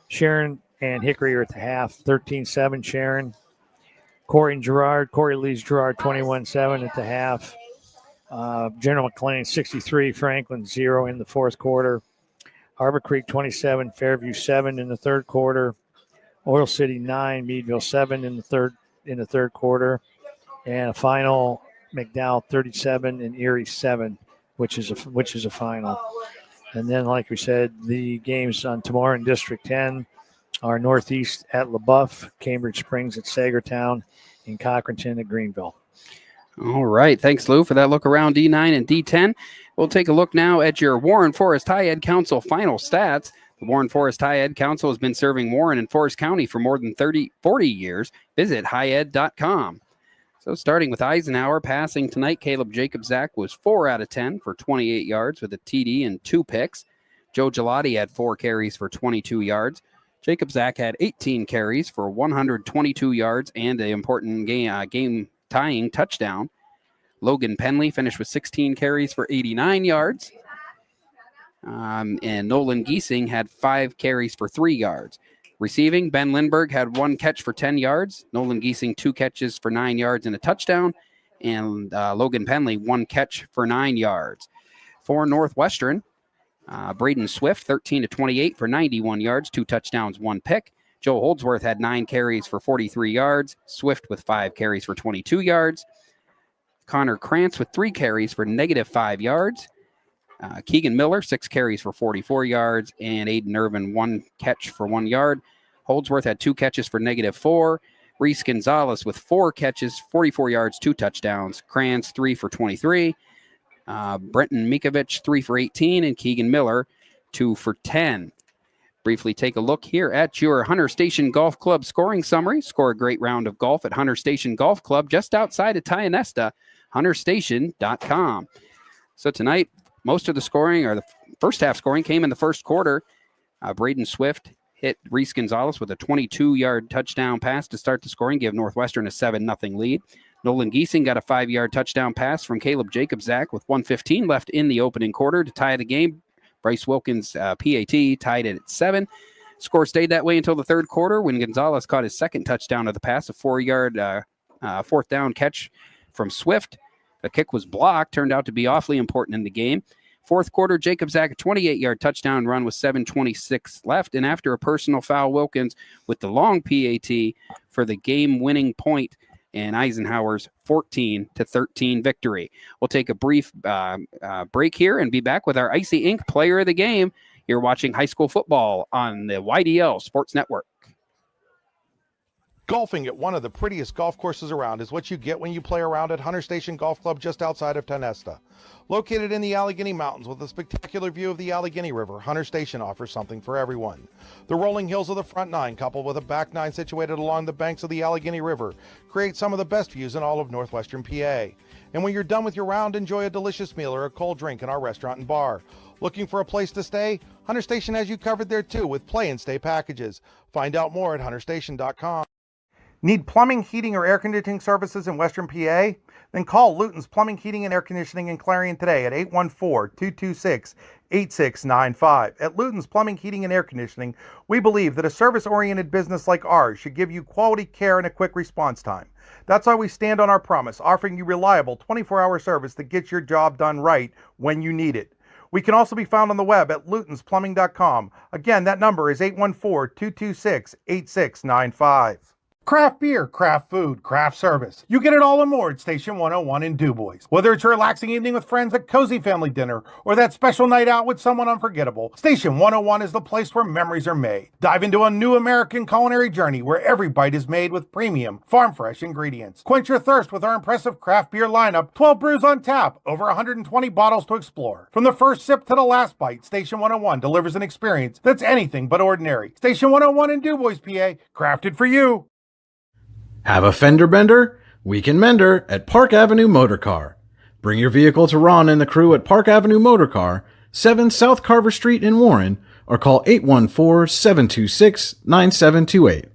Sharon and Hickory are at the half, 13-7 Sharon. Corey and Girard. Corey leads Girard 21-7 at the half. General McLean 63, Franklin 0 in the fourth quarter. Harbor Creek 27, Fairview 7 in the third quarter. Oil City 9, Meadville 7 in the third quarter. And a final, McDowell 37 and Erie 7. Which is a final. And then, like we said, the games on tomorrow in District 10 are Northeast at LaBeouf, Cambridge Springs at Sagertown, and Cochranton at Greenville. All right. Thanks, Lou, for that look around D9 and D10. We'll take a look now at your Warren Forest High Ed Council final stats. The Warren Forest High Ed Council has been serving Warren and Forest County for more than 40 years. Visit highed.com. So starting with Eisenhower, passing tonight, Caleb Jacobzak was 4 out of 10 for 28 yards with a TD and 2 picks. Joe Gelati had 4 carries for 22 yards. Jacobzak had 18 carries for 122 yards and an important game-tying touchdown. Logan Penley finished with 16 carries for 89 yards. And Nolan Giesing had 5 carries for 3 yards. Receiving, Ben Lindbergh had 1 catch for 10 yards. Nolan Giesing, 2 catches for 9 yards and a touchdown. And Logan Penley, 1 catch for 9 yards. For Northwestern, Braden Swift, 13-28 for 91 yards, 2 touchdowns, 1 pick. Joe Holdsworth had 9 carries for 43 yards. Swift with 5 carries for 22 yards. Connor Krantz with 3 carries for -5 yards. Keegan Miller, 6 carries for 44 yards, and Aiden Irvin, 1 catch for 1 yard. Holdsworth had 2 catches for -4. Reese Gonzalez with 4 catches, 44 yards, 2 touchdowns. Krantz, 3 for 23. Brenton Mikovic, 3 for 18, and Keegan Miller, 2 for 10. Briefly take a look here at your Hunter Station Golf Club scoring summary. Score a great round of golf at Hunter Station Golf Club just outside of Tionesta, hunterstation.com. So tonight, most of the scoring, or the first half scoring, came in the first quarter. Braden Swift hit Reese Gonzalez with a 22-yard touchdown pass to start the scoring, give Northwestern a 7-0 lead. Nolan Giesing got a 5-yard touchdown pass from Caleb Jacobzak with 1:15 left in the opening quarter to tie the game. Bryce Wilkins' PAT tied it at 7. Score stayed that way until the third quarter when Gonzalez caught his second touchdown of the pass, a 4-yard fourth down catch from Swift. The kick was blocked, turned out to be awfully important in the game. Fourth quarter, Jacobzak, a 28-yard touchdown run with 7:26 left. And after a personal foul, Wilkins with the long PAT for the game-winning point and Eisenhower's 14-13 victory. We'll take a brief break here and be back with our Icy Inc. Player of the Game. You're watching high school football on the YDL Sports Network. Golfing at one of the prettiest golf courses around is what you get when you play around at Hunter Station Golf Club just outside of Tionesta. Located in the Allegheny Mountains with a spectacular view of the Allegheny River, Hunter Station offers something for everyone. The rolling hills of the front nine, coupled with a back nine situated along the banks of the Allegheny River, create some of the best views in all of Northwestern PA. And when you're done with your round, enjoy a delicious meal or a cold drink in our restaurant and bar. Looking for a place to stay? Hunter Station has you covered there too with play and stay packages. Find out more at hunterstation.com. Need plumbing, heating, or air conditioning services in Western PA? Then call Luton's Plumbing, Heating, and Air Conditioning in Clarion today at 814-226-8695. At Luton's Plumbing, Heating, and Air Conditioning, we believe that a service-oriented business like ours should give you quality care and a quick response time. That's why we stand on our promise, offering you reliable 24-hour service that gets your job done right when you need it. We can also be found on the web at lutonsplumbing.com. Again, that number is 814-226-8695. Craft beer, craft food, craft service. You get it all and more at Station 101 in DuBois. Whether it's your relaxing evening with friends at Cozy Family Dinner or that special night out with someone unforgettable, Station 101 is the place where memories are made. Dive into a new American culinary journey where every bite is made with premium, farm-fresh ingredients. Quench your thirst with our impressive craft beer lineup, 12 brews on tap, over 120 bottles to explore. From the first sip to the last bite, Station 101 delivers an experience that's anything but ordinary. Station 101 in DuBois, PA, crafted for you. Have a fender bender? We can mender at Park Avenue Motorcar. Bring your vehicle to Ron and the crew at Park Avenue Motorcar, 7 South Carver Street in Warren, or call 814-726-9728.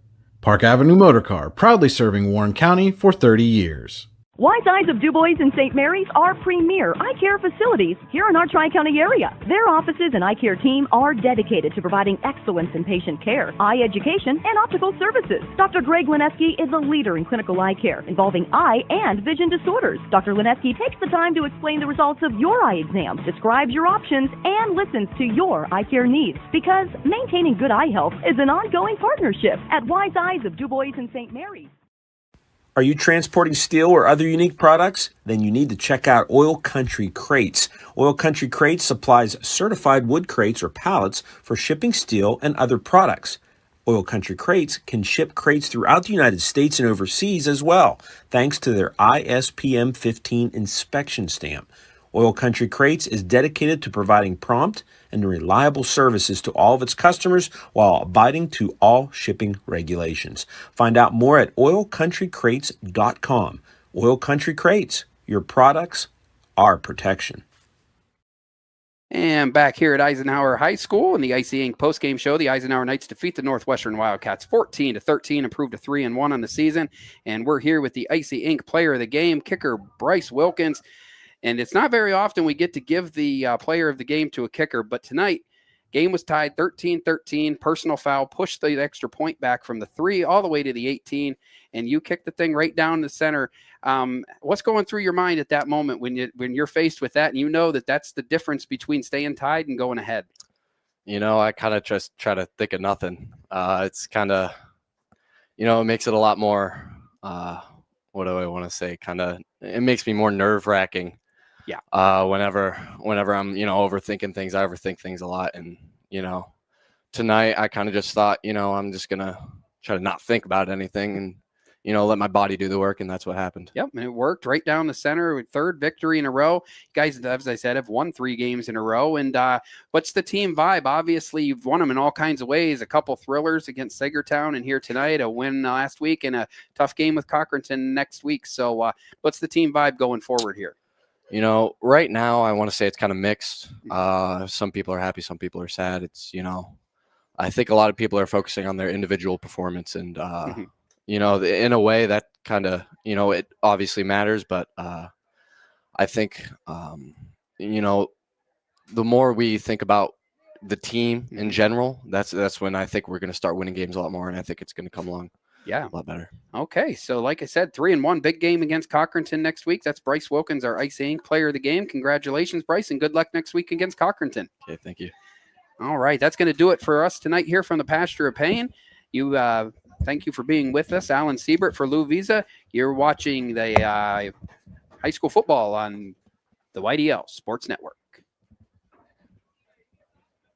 Park Avenue Motorcar, proudly serving Warren County for 30 years. Wise Eyes of DuBois and St. Mary's are premier eye care facilities here in our Tri-County area. Their offices and eye care team are dedicated to providing excellence in patient care, eye education, and optical services. Dr. Greg Lineski is a leader in clinical eye care involving eye and vision disorders. Dr. Lineski takes the time to explain the results of your eye exam, describes your options, and listens to your eye care needs, because maintaining good eye health is an ongoing partnership at Wise Eyes of DuBois and St. Mary's. Are you transporting steel or other unique products? Then you need to check out Oil Country Crates. Oil Country Crates supplies certified wood crates or pallets for shipping steel and other products. Oil Country Crates can ship crates throughout the United States and overseas as well, thanks to their ISPM 15 inspection stamp. Oil Country Crates is dedicated to providing prompt and reliable services to all of its customers while abiding to all shipping regulations. Find out more at oilcountrycrates.com. Oil Country Crates, your products, our protection. And back here at Eisenhower High School in the Icy Inc postgame show, the Eisenhower Knights defeat the Northwestern Wildcats 14-13, improved to 3-1 on the season. And we're here with the Icy Inc player of the game, kicker Bryce Wilkins. And it's not very often we get to give the player of the game to a kicker, but tonight, game was tied 13-13, personal foul, pushed the extra point back from the 3 all the way to the 18, and you kicked the thing right down the center. What's going through your mind at that moment when you're faced with that, and you know that that's the difference between staying tied and going ahead? You know, I kind of just try to think of nothing. It's kind of, you know, it makes it a lot more, what do I want to say? It makes me more nerve-wracking. Yeah. Whenever I'm, you know, overthinking things, I overthink things a lot. And, you know, tonight I kind of just thought, you know, I'm just going to try to not think about anything and, you know, let my body do the work. And that's what happened. Yep. And it worked right down the center with 3rd victory in a row. You guys, as I said, have won 3 games in a row. And what's the team vibe? Obviously, you've won them in all kinds of ways. A couple thrillers against Sagertown and here tonight, a win last week, and a tough game with Cochranton next week. So what's the team vibe going forward here? You know, right now I want to say it's kind of mixed. Some people are happy, some people are sad. It's, you know, I think a lot of people are focusing on their individual performance, and you know, in a way that kind of, you know, it obviously matters, but I think you know, the more we think about the team in general, that's when I think we're going to start winning games a lot more, and I think it's going to come along. Yeah, a lot better. Okay, so like I said, 3-1, big game against Cochranton next week. That's Bryce Wilkins, our Icy Inc player of the game. Congratulations, Bryce, and good luck next week against Cochranton. Okay, thank you. All right, that's going to do it for us tonight here from the Pasture of Pain. Thank you for being with us, Alan Siebert for Lou Visa. You're watching the high school football on the YDL Sports Network.